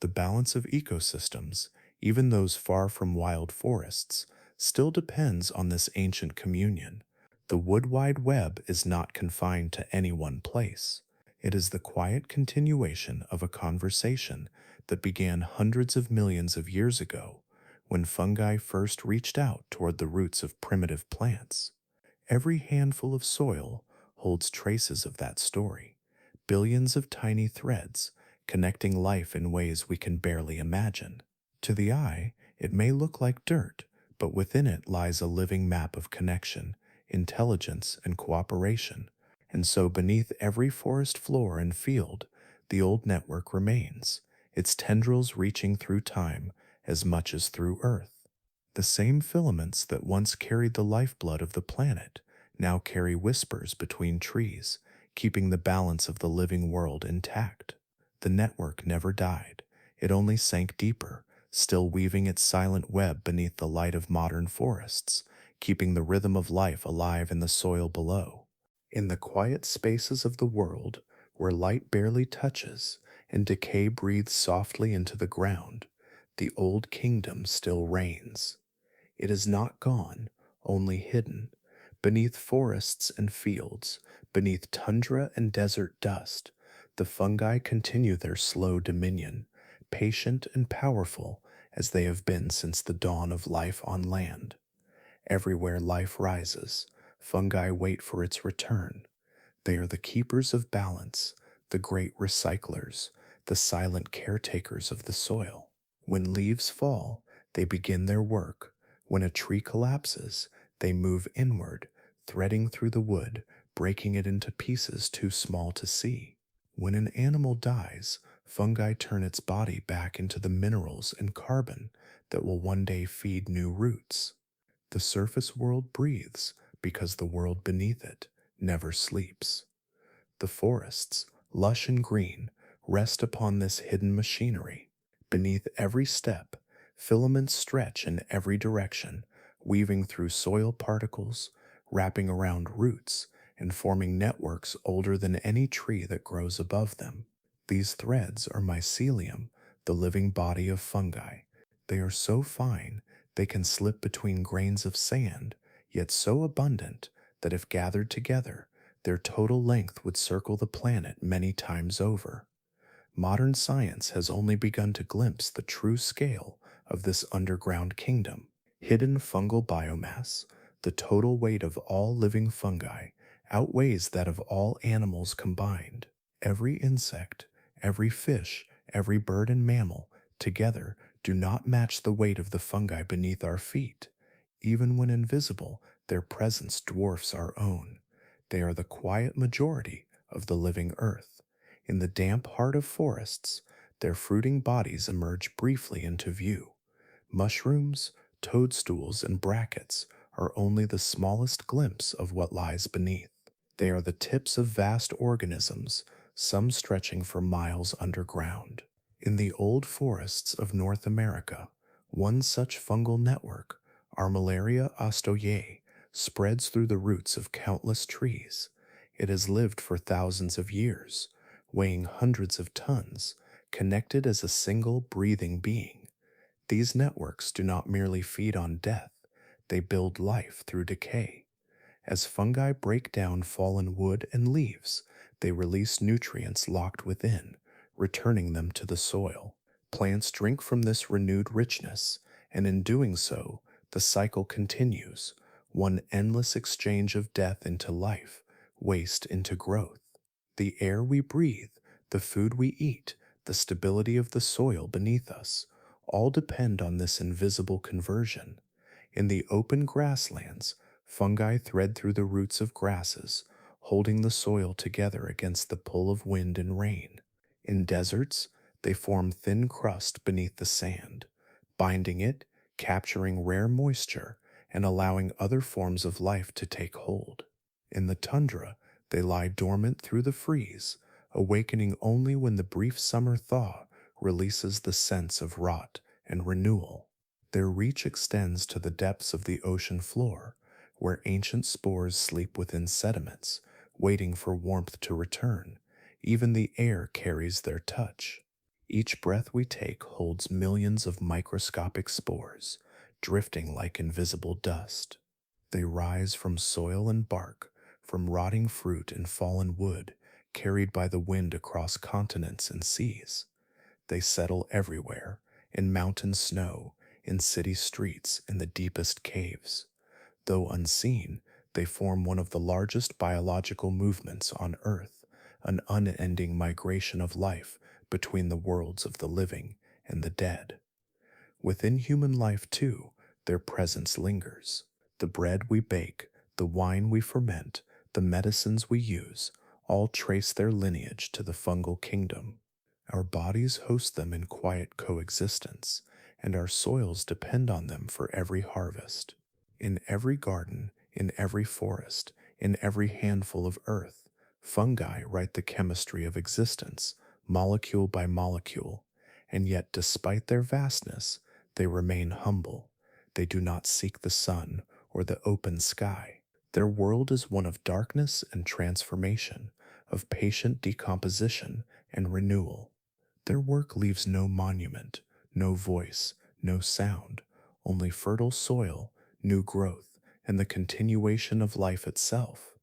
The balance of ecosystems, even those far from wild forests, still depends on this ancient communion. The wood wide web is not confined to any one place. It is the quiet continuation of a conversation that began hundreds of millions of years ago when fungi first reached out toward the roots of primitive plants. Every handful of soil holds traces of that story, billions of tiny threads connecting life in ways we can barely imagine. To the eye, it may look like dirt, but within it lies a living map of connection, intelligence, and cooperation. And so, beneath every forest floor and field, the old network remains, its tendrils reaching through time as much as through earth. The same filaments that once carried the lifeblood of the planet now carry whispers between trees, keeping the balance of the living world intact. The network never died, it only sank deeper, still weaving its silent web beneath the light of modern forests, keeping the rhythm of life alive in the soil below. In the quiet spaces of the world, where light barely touches and decay breathes softly into the ground, the old kingdom still reigns. It is not gone, only hidden. Beneath forests and fields, beneath tundra and desert dust, the fungi continue their slow dominion, patient and powerful as they have been since the dawn of life on land. Everywhere life rises, fungi wait for its return. They are the keepers of balance, the great recyclers, the silent caretakers of the soil. When leaves fall, they begin their work. When a tree collapses, they move inward, threading through the wood, breaking it into pieces too small to see. When an animal dies, fungi turn its body back into the minerals and carbon that will one day feed new roots. The surface world breathes because the world beneath it never sleeps. The forests, lush and green, rest upon this hidden machinery. Beneath every step, filaments stretch in every direction, weaving through soil particles, wrapping around roots, and forming networks older than any tree that grows above them. These threads are mycelium, the living body of fungi. They are so fine they can slip between grains of sand, yet so abundant that if gathered together, their total length would circle the planet many times over. Modern science has only begun to glimpse the true scale of this underground kingdom. Hidden fungal biomass, the total weight of all living fungi, outweighs that of all animals combined. Every insect, every fish, every bird and mammal, together, do not match the weight of the fungi beneath our feet. Even when invisible, their presence dwarfs our own. They are the quiet majority of the living earth. In the damp heart of forests, their fruiting bodies emerge briefly into view. Mushrooms, toadstools, and brackets are only the smallest glimpse of what lies beneath. They are the tips of vast organisms, some stretching for miles underground. In the old forests of North America, one such fungal network, Armillaria ostoyae, spreads through the roots of countless trees. It has lived for thousands of years, weighing hundreds of tons, connected as a single breathing being. These networks do not merely feed on death, they build life through decay. As fungi break down fallen wood and leaves, they release nutrients locked within, returning them to the soil. Plants drink from this renewed richness, and in doing so, the cycle continues, one endless exchange of death into life, waste into growth. The air we breathe, the food we eat, the stability of the soil beneath us, all depend on this invisible conversion. In the open grasslands, fungi thread through the roots of grasses, holding the soil together against the pull of wind and rain. In deserts, they form thin crust beneath the sand, binding it, capturing rare moisture, and allowing other forms of life to take hold. In the tundra, they lie dormant through the freeze, awakening only when the brief summer thaw releases the sense of rot and renewal. Their reach extends to the depths of the ocean floor, where ancient spores sleep within sediments, waiting for warmth to return. Even the air carries their touch. Each breath we take holds millions of microscopic spores, drifting like invisible dust. They rise from soil and bark, from rotting fruit and fallen wood, carried by the wind across continents and seas. They settle everywhere, in mountain snow, in city streets, in the deepest caves. Though unseen, they form one of the largest biological movements on Earth, an unending migration of life between the worlds of the living and the dead. Within human life, too, their presence lingers. The bread we bake, the wine we ferment, the medicines we use, all trace their lineage to the fungal kingdom. Our bodies host them in quiet coexistence, and our soils depend on them for every harvest. In every garden, in every forest, in every handful of earth, fungi write the chemistry of existence, molecule by molecule, and yet despite their vastness, they remain humble. They do not seek the sun or the open sky. Their world is one of darkness and transformation, of patient decomposition and renewal. Their work leaves no monument, no voice, no sound, only fertile soil, new growth, and the continuation of life itself.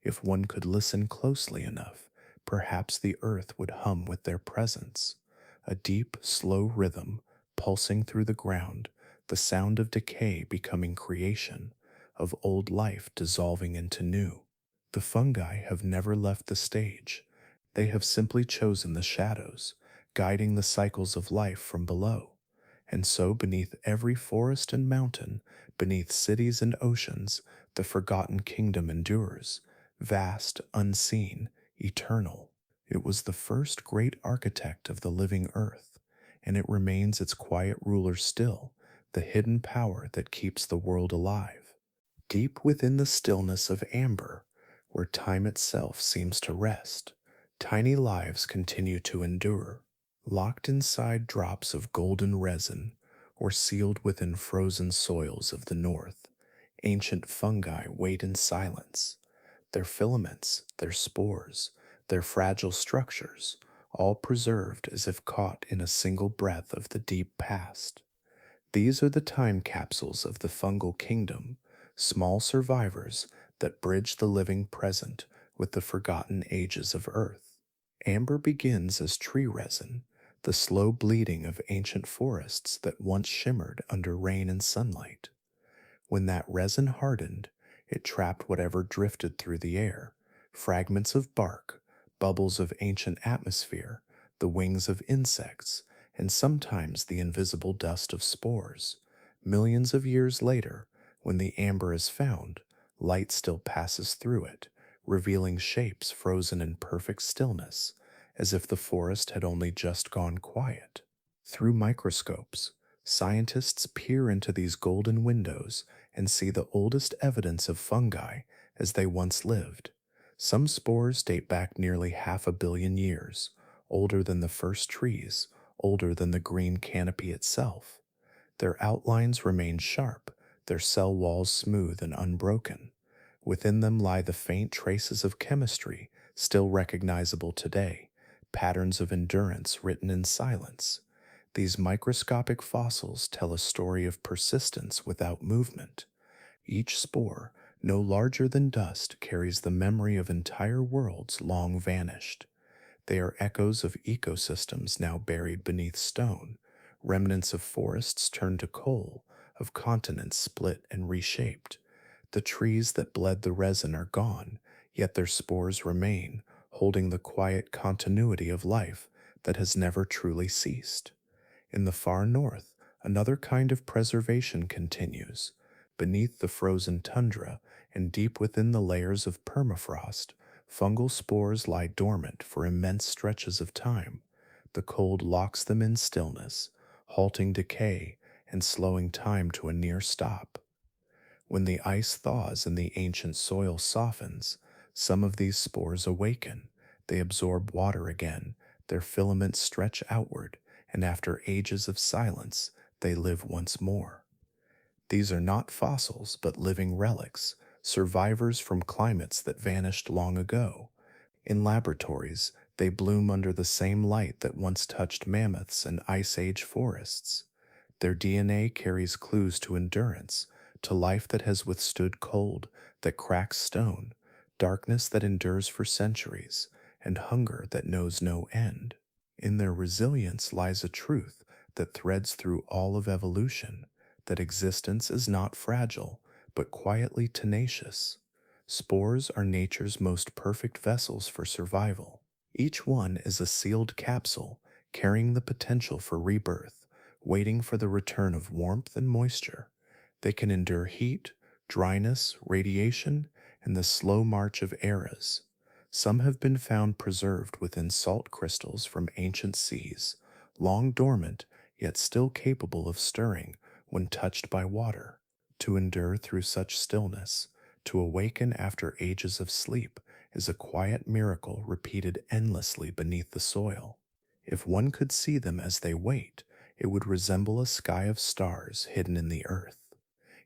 If one could listen closely enough, perhaps the earth would hum with their presence. A deep, slow rhythm pulsing through the ground, the sound of decay becoming creation, of old life dissolving into new. The fungi have never left the stage. They have simply chosen the shadows, guiding the cycles of life from below. And so, beneath every forest and mountain, beneath cities and oceans, the forgotten kingdom endures, vast, unseen, eternal. It was the first great architect of the living earth, and it remains its quiet ruler still, the hidden power that keeps the world alive. Deep within the stillness of amber, where time itself seems to rest, tiny lives continue to endure, locked inside drops of golden resin, or sealed within frozen soils of the north. Ancient fungi wait in silence, their filaments, their spores, their fragile structures, all preserved as if caught in a single breath of the deep past. These are the time capsules of the fungal kingdom, small survivors that bridge the living present with the forgotten ages of Earth. Amber begins as tree resin, the slow bleeding of ancient forests that once shimmered under rain and sunlight. When that resin hardened, it trapped whatever drifted through the air, fragments of bark, bubbles of ancient atmosphere, the wings of insects, and sometimes the invisible dust of spores. Millions of years later, when the amber is found, light still passes through it, revealing shapes frozen in perfect stillness, as if the forest had only just gone quiet. Through microscopes, scientists peer into these golden windows and see the oldest evidence of fungi as they once lived. Some spores date back nearly 500 million years, older than the first trees, older than the green canopy itself. Their outlines remain sharp, their cell walls smooth and unbroken. Within them lie the faint traces of chemistry still recognizable today, patterns of endurance written in silence. These microscopic fossils tell a story of persistence without movement. Each spore, no larger than dust, carries the memory of entire worlds long vanished. They are echoes of ecosystems now buried beneath stone, remnants of forests turned to coal, of continents split and reshaped. The trees that bled the resin are gone, yet their spores remain, holding the quiet continuity of life that has never truly ceased. In the far north, another kind of preservation continues. Beneath the frozen tundra and deep within the layers of permafrost, fungal spores lie dormant for immense stretches of time. The cold locks them in stillness, halting decay and slowing time to a near stop. When the ice thaws and the ancient soil softens, some of these spores awaken. They absorb water again, their filaments stretch outward, and after ages of silence, they live once more. These are not fossils, but living relics, survivors from climates that vanished long ago. In laboratories, they bloom under the same light that once touched mammoths and ice age forests. Their DNA carries clues to endurance, to life that has withstood cold, that cracks stone, darkness that endures for centuries, and hunger that knows no end. In their resilience lies a truth that threads through all of evolution, that existence is not fragile, but quietly tenacious. Spores are nature's most perfect vessels for survival. Each one is a sealed capsule carrying the potential for rebirth, waiting for the return of warmth and moisture. They can endure heat, dryness, radiation, and the slow march of eras. Some have been found preserved within salt crystals from ancient seas, long dormant, yet still capable of stirring when touched by water. To endure through such stillness, to awaken after ages of sleep, is a quiet miracle repeated endlessly beneath the soil. If one could see them as they wait, it would resemble a sky of stars hidden in the earth,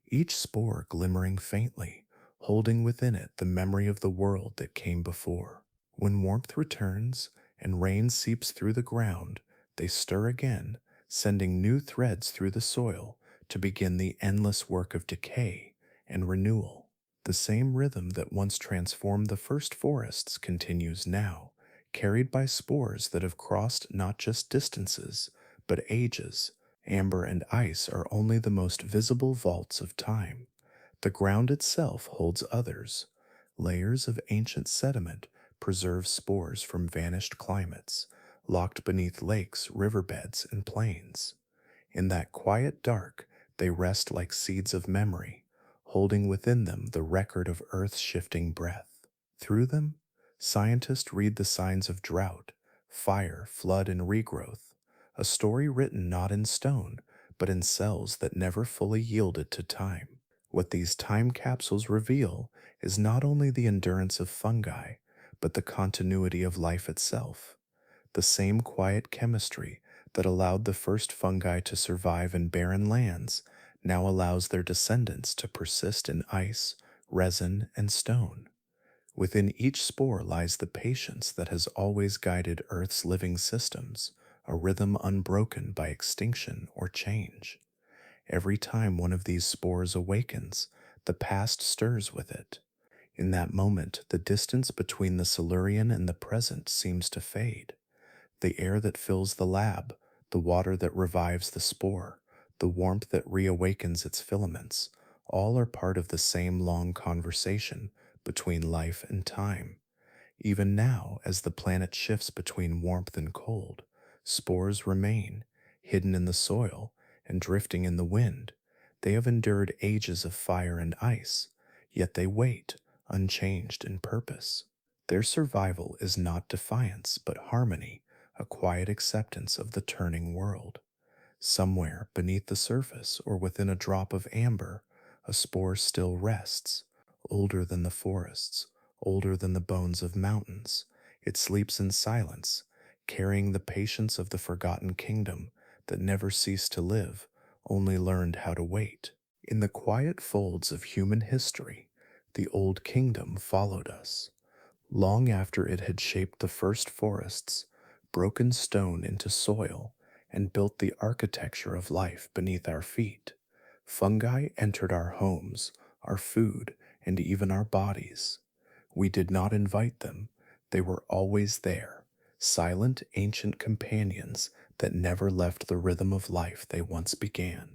each spore glimmering faintly, holding within it the memory of the world that came before. When warmth returns and rain seeps through the ground, they stir again, sending new threads through the soil to begin the endless work of decay and renewal. The same rhythm that once transformed the first forests continues now, carried by spores that have crossed not just distances, but ages. Amber and ice are only the most visible vaults of time. The ground itself holds others. Layers of ancient sediment preserve spores from vanished climates, locked beneath lakes, riverbeds, and plains. In that quiet dark, they rest like seeds of memory, holding within them the record of Earth's shifting breath. Through them, scientists read the signs of drought, fire, flood, and regrowth, a story written not in stone, but in cells that never fully yielded to time. What these time capsules reveal is not only the endurance of fungi, but the continuity of life itself. The same quiet chemistry that allowed the first fungi to survive in barren lands now allows their descendants to persist in ice, resin, and stone. Within each spore lies the patience that has always guided Earth's living systems, a rhythm unbroken by extinction or change. Every time one of these spores awakens, the past stirs with it. In that moment, the distance between the Silurian and the present seems to fade. The air that fills the lab, the water that revives the spore, the warmth that reawakens its filaments, all are part of the same long conversation between life and time. Even now, as the planet shifts between warmth and cold, spores remain, hidden in the soil and drifting in the wind. They have endured ages of fire and ice, yet they wait, unchanged in purpose. Their survival is not defiance, but harmony, a quiet acceptance of the turning world. Somewhere beneath the surface or within a drop of amber, a spore still rests, older than the forests, older than the bones of mountains. It sleeps in silence, carrying the patience of the forgotten kingdom that never ceased to live, only learned how to wait. In the quiet folds of human history, the old kingdom followed us. Long after it had shaped the first forests, broken stone into soil, and built the architecture of life beneath our feet, fungi entered our homes, our food, and even our bodies. We did not invite them, they were always there, silent ancient companions that never left the rhythm of life they once began.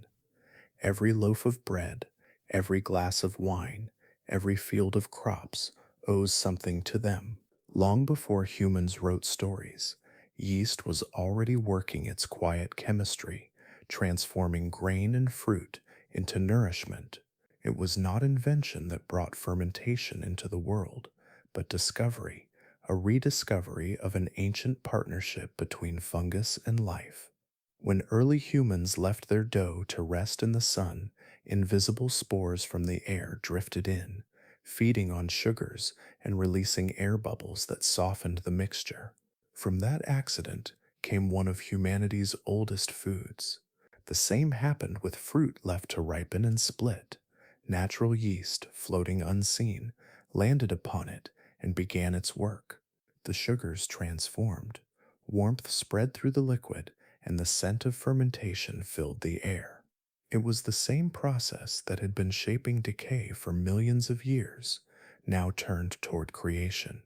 Every loaf of bread, every glass of wine, every field of crops owes something to them. Long before humans wrote stories, Yeast was already working its quiet chemistry, transforming grain and fruit into nourishment. It was not invention that brought fermentation into the world, but discovery, a rediscovery of an ancient partnership between fungus and life. When early humans left their dough to rest in the sun, invisible spores from the air drifted in, feeding on sugars and releasing air bubbles that softened the mixture. From that accident came one of humanity's oldest foods. The same happened with fruit left to ripen and split. Natural yeast, floating unseen, landed upon it and began its work. The sugars transformed. Warmth spread through the liquid, and the scent of fermentation filled the air. It was the same process that had been shaping decay for millions of years, now turned toward creation.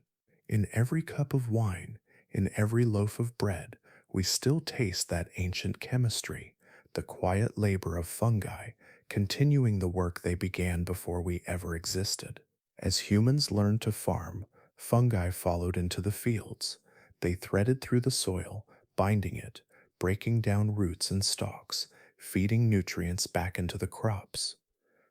In every cup of wine, in every loaf of bread, we still taste that ancient chemistry, the quiet labor of fungi, continuing the work they began before we ever existed. As humans learned to farm, fungi followed into the fields. They threaded through the soil, binding it, breaking down roots and stalks, feeding nutrients back into the crops.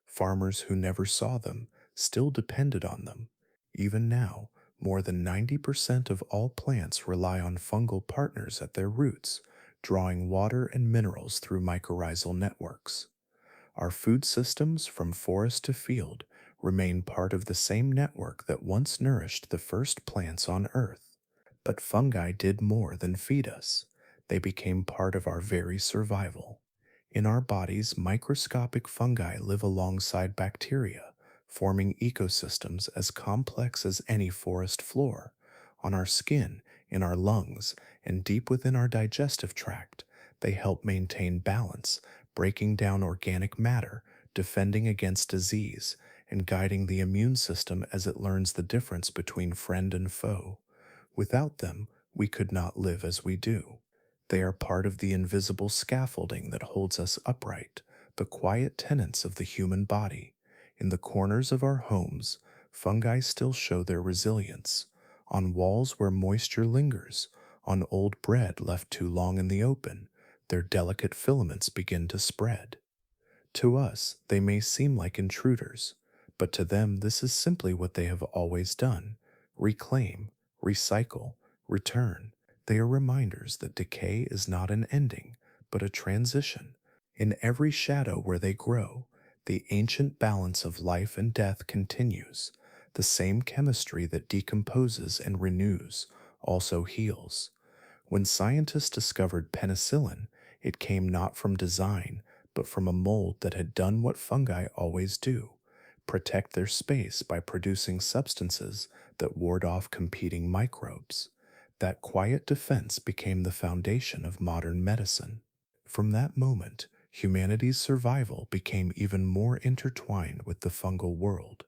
Farmers who never saw them still depended on them. Even now, more than 90% of all plants rely on fungal partners at their roots, drawing water and minerals through mycorrhizal networks. Our food systems, from forest to field, remain part of the same network that once nourished the first plants on Earth. But fungi did more than feed us. They became part of our very survival. In our bodies, microscopic fungi live alongside bacteria, forming ecosystems as complex as any forest floor. On our skin, in our lungs, and deep within our digestive tract, they help maintain balance, breaking down organic matter, defending against disease, and guiding the immune system as it learns the difference between friend and foe. Without them, we could not live as we do. They are part of the invisible scaffolding that holds us upright, the quiet tenants of the human body. In the corners of our homes, fungi still show their resilience. On walls where moisture lingers, on old bread left too long in the open, their delicate filaments begin to spread. To us, they may seem like intruders, but to them, this is simply what they have always done: reclaim, recycle, return. They are reminders that decay is not an ending, but a transition. In every shadow where they grow, the ancient balance of life and death continues. The same chemistry that decomposes and renews also heals. When scientists discovered penicillin, it came not from design, but from a mold that had done what fungi always do: protect their space by producing substances that ward off competing microbes. That quiet defense became the foundation of modern medicine. From that moment, humanity's survival became even more intertwined with the fungal world.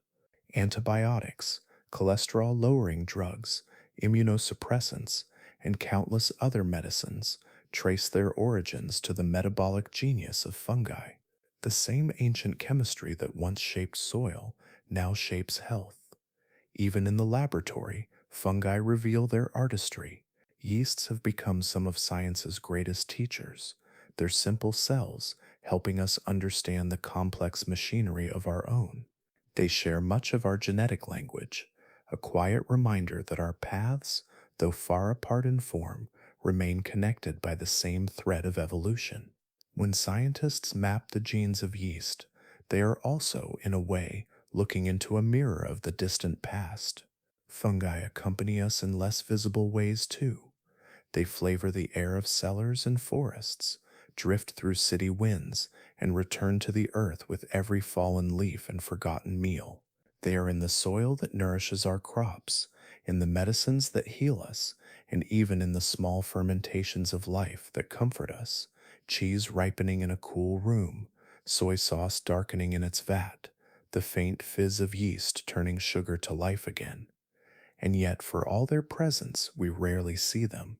Antibiotics, cholesterol lowering drugs, immunosuppressants, and countless other medicines trace their origins to the metabolic genius of fungi. The same ancient chemistry that once shaped soil now shapes health. Even in the laboratory, fungi reveal their artistry. Yeasts have become some of science's greatest teachers, their simple cells helping us understand the complex machinery of our own. They share much of our genetic language, a quiet reminder that our paths, though far apart in form, remain connected by the same thread of evolution. When scientists map the genes of yeast, they are also, in a way, looking into a mirror of the distant past. Fungi accompany us in less visible ways too. They flavor the air of cellars and forests, drift through city winds, and return to the earth with every fallen leaf and forgotten meal. They are in the soil that nourishes our crops, in the medicines that heal us, and even in the small fermentations of life that comfort us: cheese ripening in a cool room, soy sauce darkening in its vat, the faint fizz of yeast turning sugar to life again. And yet, for all their presence, we rarely see them.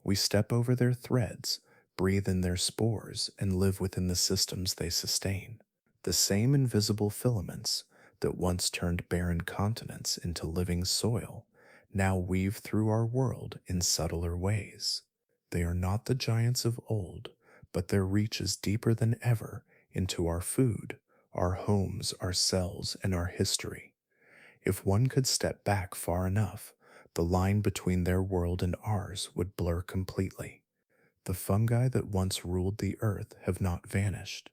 We step over their threads, breathe in their spores, and live within the systems they sustain. The same invisible filaments that once turned barren continents into living soil now weave through our world in subtler ways. They are not the giants of old, but their reach is deeper than ever into our food, our homes, our cells, and our history. If one could step back far enough, the line between their world and ours would blur completely. The fungi that once ruled the earth have not vanished.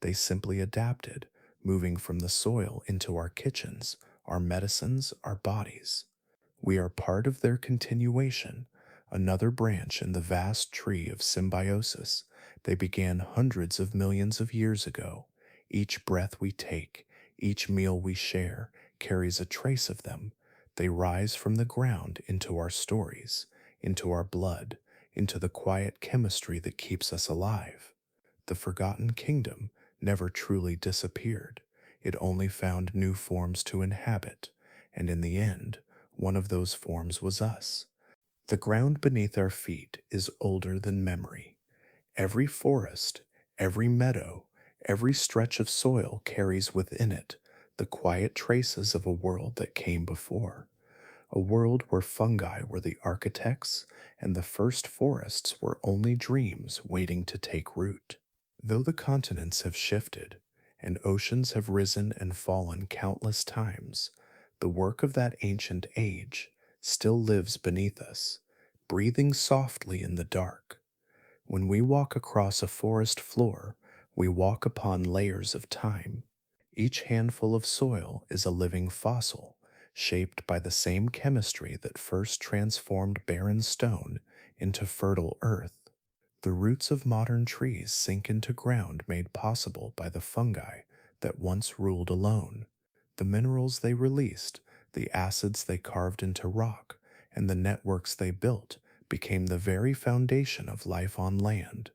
They simply adapted, moving from the soil into our kitchens, our medicines, our bodies. We are part of their continuation, another branch in the vast tree of symbiosis. They began hundreds of millions of years ago. Each breath we take, each meal we share, carries a trace of them. They rise from the ground into our stories, into our blood, into the quiet chemistry that keeps us alive. The forgotten kingdom never truly disappeared. It only found new forms to inhabit, and in the end, one of those forms was us. The ground beneath our feet is older than memory. Every forest, every meadow, every stretch of soil carries within it the quiet traces of a world that came before, a world where fungi were the architects and the first forests were only dreams waiting to take root. Though the continents have shifted and oceans have risen and fallen countless times, the work of that ancient age still lives beneath us, breathing softly in the dark. When we walk across a forest floor, we walk upon layers of time. Each handful of soil is a living fossil, shaped by the same chemistry that first transformed barren stone into fertile earth. The roots of modern trees sink into ground made possible by the fungi that once ruled alone. The minerals they released, the acids they carved into rock, and the networks they built became the very foundation of life on land.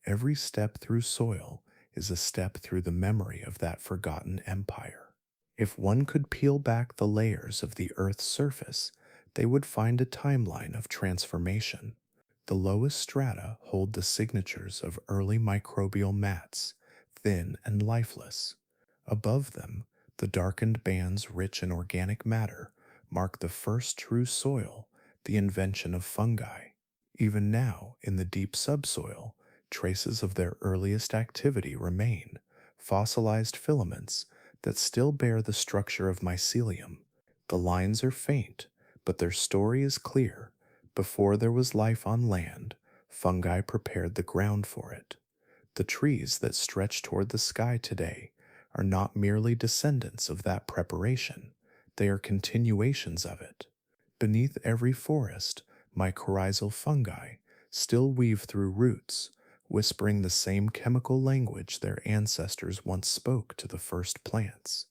Every step through soil is a step through the memory of that forgotten empire. If one could peel back the layers of the Earth's surface, they would find a timeline of transformation. The lowest strata hold the signatures of early microbial mats, thin and lifeless. Above them, the darkened bands rich in organic matter mark the first true soil, the invention of fungi. Even now, in the deep subsoil, traces of their earliest activity remain, fossilized filaments that still bear the structure of mycelium. The lines are faint, but their story is clear. Before there was life on land, fungi prepared the ground for it. The trees that stretch toward the sky today are not merely descendants of that preparation, they are continuations of it. Beneath every forest, mycorrhizal fungi still weave through roots, whispering the same chemical language their ancestors once spoke to the first plants.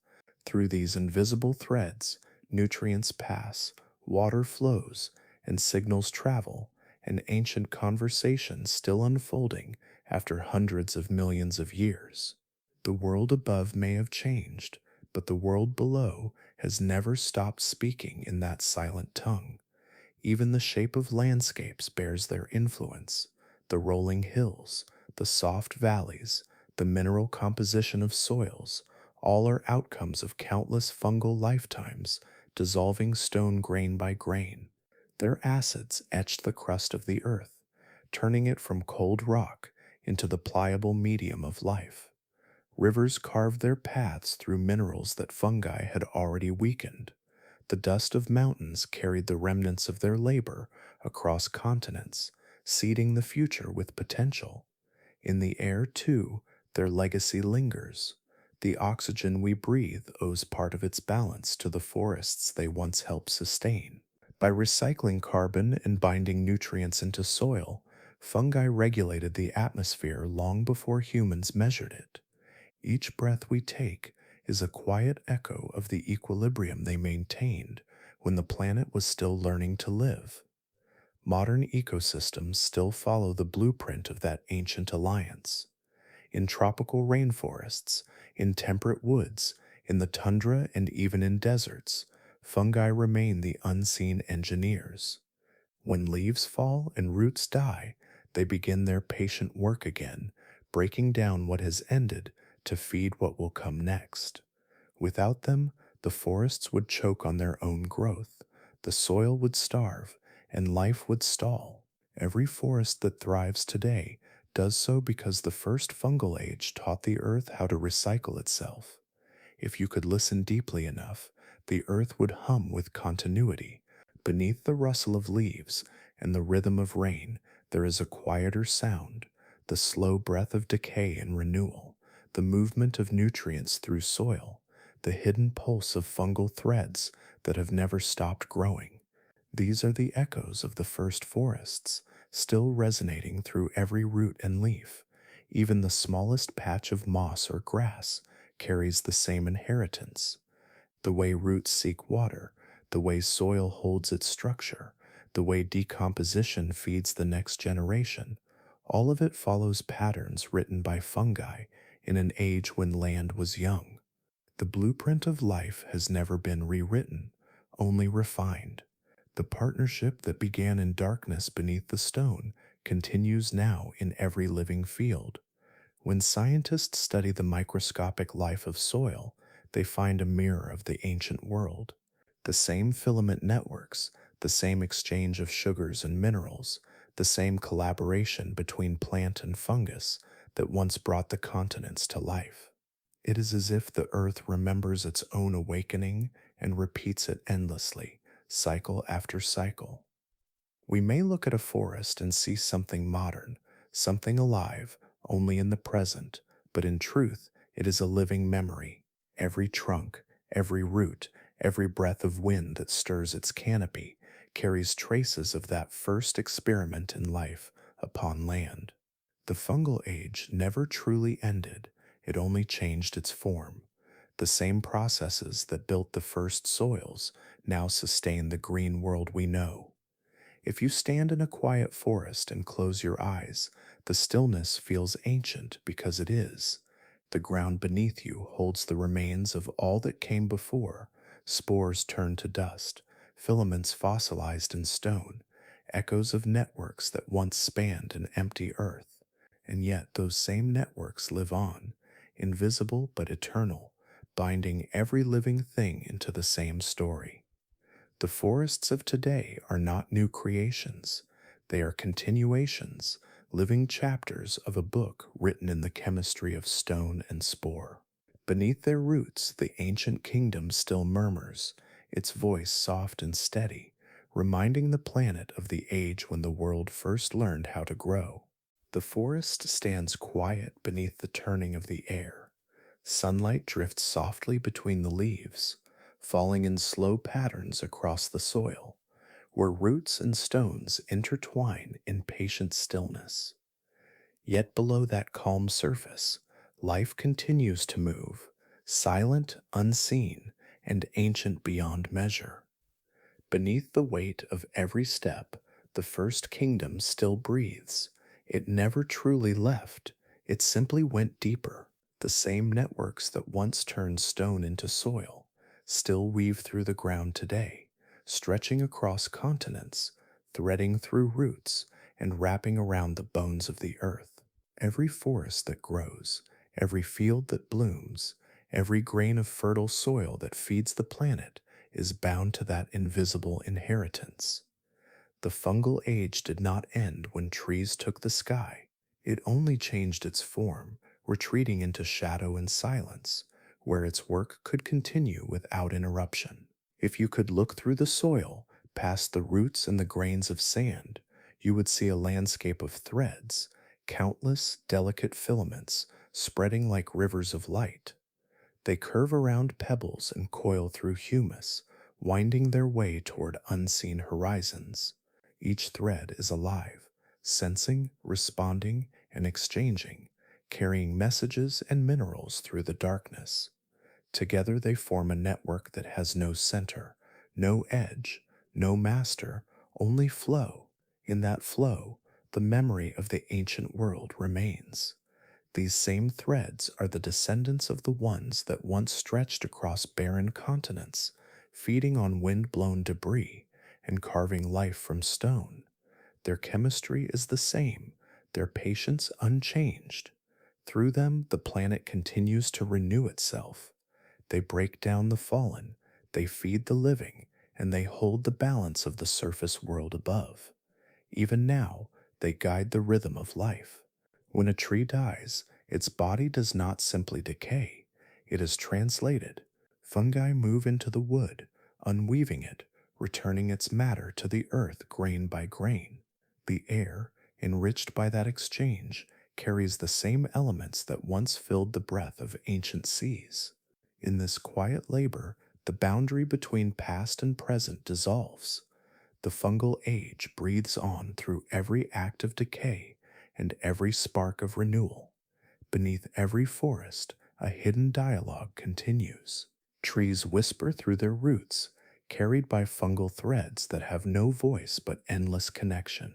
Through these invisible threads, nutrients pass, water flows, and signals travel, an ancient conversation still unfolding after hundreds of millions of years. The world above may have changed, but the world below has never stopped speaking in that silent tongue. Even the shape of landscapes bears their influence. The rolling hills, the soft valleys, the mineral composition of soils, all are outcomes of countless fungal lifetimes, dissolving stone grain by grain. Their acids etched the crust of the earth, turning it from cold rock into the pliable medium of life. Rivers carved their paths through minerals that fungi had already weakened. The dust of mountains carried the remnants of their labor across continents, seeding the future with potential. In the air, too, their legacy lingers. The oxygen we breathe owes part of its balance to the forests they once helped sustain. By recycling carbon and binding nutrients into soil, fungi regulated the atmosphere long before humans measured it. Each breath we take is a quiet echo of the equilibrium they maintained when the planet was still learning to live. Modern ecosystems still follow the blueprint of that ancient alliance. In tropical rainforests, in temperate woods, in the tundra, and even in deserts, fungi remain the unseen engineers. When leaves fall and roots die, they begin their patient work again, breaking down what has ended to feed what will come next. Without them, the forests would choke on their own growth, the soil would starve, and life would stall. Every forest that thrives today does so because the first fungal age taught the earth how to recycle itself. If you could listen deeply enough, the earth would hum with continuity. Beneath the rustle of leaves and the rhythm of rain, there is a quieter sound, the slow breath of decay and renewal, the movement of nutrients through soil, the hidden pulse of fungal threads that have never stopped growing. These are the echoes of the first forests, still resonating through every root and leaf. Even the smallest patch of moss or grass carries the same inheritance. The way roots seek water, the way soil holds its structure, the way decomposition feeds the next generation, all of it follows patterns written by fungi in an age when land was young. The blueprint of life has never been rewritten, only refined. The partnership that began in darkness beneath the stone continues now in every living field. When scientists study the microscopic life of soil, they find a mirror of the ancient world. The same filament networks, the same exchange of sugars and minerals, the same collaboration between plant and fungus that once brought the continents to life. It is as if the earth remembers its own awakening and repeats it endlessly, cycle after cycle. We may look at a forest and see something modern, something alive, only in the present, but in truth, it is a living memory. Every trunk, every root, every breath of wind that stirs its canopy carries traces of that first experiment in life upon land. The fungal age never truly ended, it only changed its form. The same processes that built the first soils now sustain the green world we know. If you stand in a quiet forest and close your eyes, the stillness feels ancient because it is. The ground beneath you holds the remains of all that came before, spores turned to dust, filaments fossilized in stone, echoes of networks that once spanned an empty earth. And yet those same networks live on, invisible but eternal, binding every living thing into the same story. The forests of today are not new creations. They are continuations, living chapters of a book written in the chemistry of stone and spore. Beneath their roots, the ancient kingdom still murmurs, its voice soft and steady, reminding the planet of the age when the world first learned how to grow. The forest stands quiet beneath the turning of the air. Sunlight drifts softly between the leaves, falling in slow patterns across the soil, where roots and stones intertwine in patient stillness. Yet below that calm surface, life continues to move, silent, unseen, and ancient beyond measure. Beneath the weight of every step, the first kingdom still breathes. It never truly left, it simply went deeper. The same networks that once turned stone into soil still weave through the ground today, stretching across continents, threading through roots, and wrapping around the bones of the earth. Every forest that grows, every field that blooms, every grain of fertile soil that feeds the planet is bound to that invisible inheritance. The fungal age did not end when trees took the sky. It only changed its form, retreating into shadow and silence, where its work could continue without interruption. If you could look through the soil, past the roots and the grains of sand, you would see a landscape of threads, countless delicate filaments spreading like rivers of light. They curve around pebbles and coil through humus, winding their way toward unseen horizons. Each thread is alive, sensing, responding, and exchanging, carrying messages and minerals through the darkness. Together they form a network that has no center, no edge, no master, only flow. In that flow, the memory of the ancient world remains. These same threads are the descendants of the ones that once stretched across barren continents, feeding on wind-blown debris and carving life from stone. Their chemistry is the same, their patience unchanged. Through them, the planet continues to renew itself. They break down the fallen, they feed the living, and they hold the balance of the surface world above. Even now, they guide the rhythm of life. When a tree dies, its body does not simply decay, it is translated. Fungi move into the wood, unweaving it, returning its matter to the earth grain by grain. The air, enriched by that exchange, carries the same elements that once filled the breath of ancient seas. In this quiet labor, the boundary between past and present dissolves. The fungal age breathes on through every act of decay and every spark of renewal. Beneath every forest, a hidden dialogue continues. Trees whisper through their roots, carried by fungal threads that have no voice but endless connection.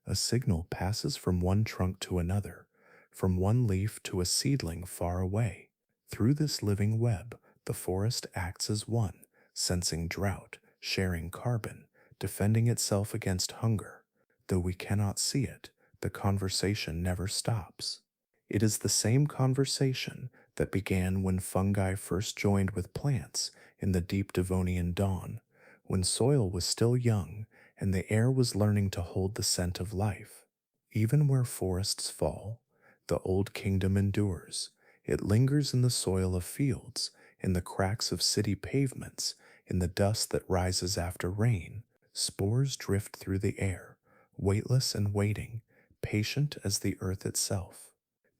A signal passes from one trunk to another, from one leaf to a seedling far away. Through this living web, the forest acts as one, sensing drought, sharing carbon, defending itself against hunger. Though we cannot see it, the conversation never stops. It is the same conversation that began when fungi first joined with plants in the deep Devonian dawn, when soil was still young and the air was learning to hold the scent of life. Even where forests fall, the old kingdom endures. It lingers in the soil of fields, in the cracks of city pavements, in the dust that rises after rain. Spores drift through the air, weightless and waiting, patient as the earth itself.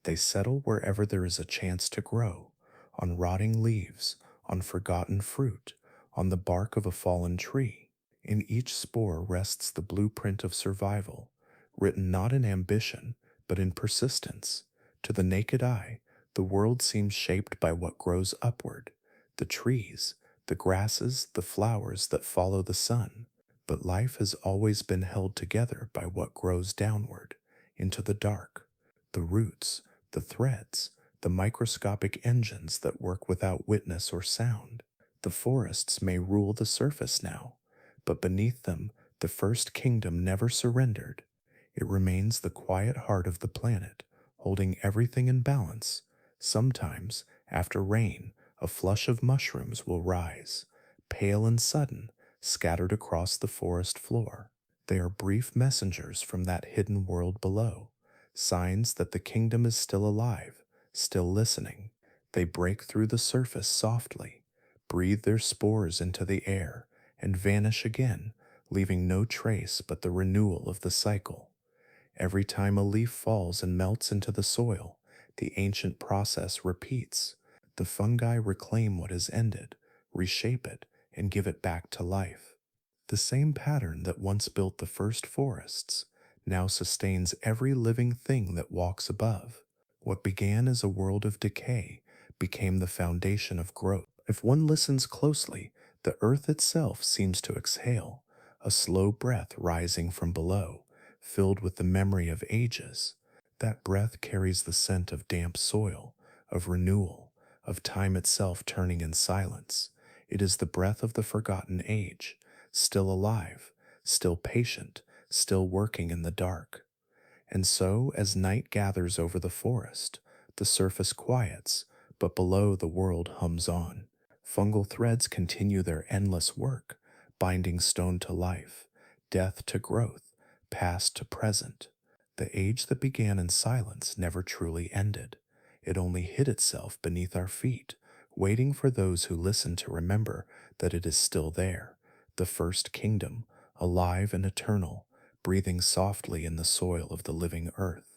They settle wherever there is a chance to grow, on rotting leaves, on forgotten fruit, on the bark of a fallen tree. In each spore rests the blueprint of survival, written not in ambition, but in persistence. To the naked eye, the world seems shaped by what grows upward, the trees, the grasses, the flowers that follow the sun. But life has always been held together by what grows downward, into the dark, the roots, the threads, the microscopic engines that work without witness or sound. The forests may rule the surface now, but beneath them, the first kingdom never surrendered. It remains the quiet heart of the planet, holding everything in balance. Sometimes, after rain, a flush of mushrooms will rise, pale and sudden, scattered across the forest floor. They are brief messengers from that hidden world below, signs that the kingdom is still alive, still listening. They break through the surface softly, breathe their spores into the air, and vanish again, leaving no trace but the renewal of the cycle. Every time a leaf falls and melts into the soil, the ancient process repeats. The fungi reclaim what has ended, reshape it, and give it back to life. The same pattern that once built the first forests now sustains every living thing that walks above. What began as a world of decay became the foundation of growth. If one listens closely, the earth itself seems to exhale, a slow breath rising from below, filled with the memory of ages. That breath carries the scent of damp soil, of renewal, of time itself turning in silence. It is the breath of the forgotten age, still alive, still patient, still working in the dark. And so, as night gathers over the forest, the surface quiets, but below the world hums on. Fungal threads continue their endless work, binding stone to life, death to growth, past to present. The age that began in silence never truly ended. It only hid itself beneath our feet, waiting for those who listen to remember that it is still there, the first kingdom, alive and eternal, breathing softly in the soil of the living earth.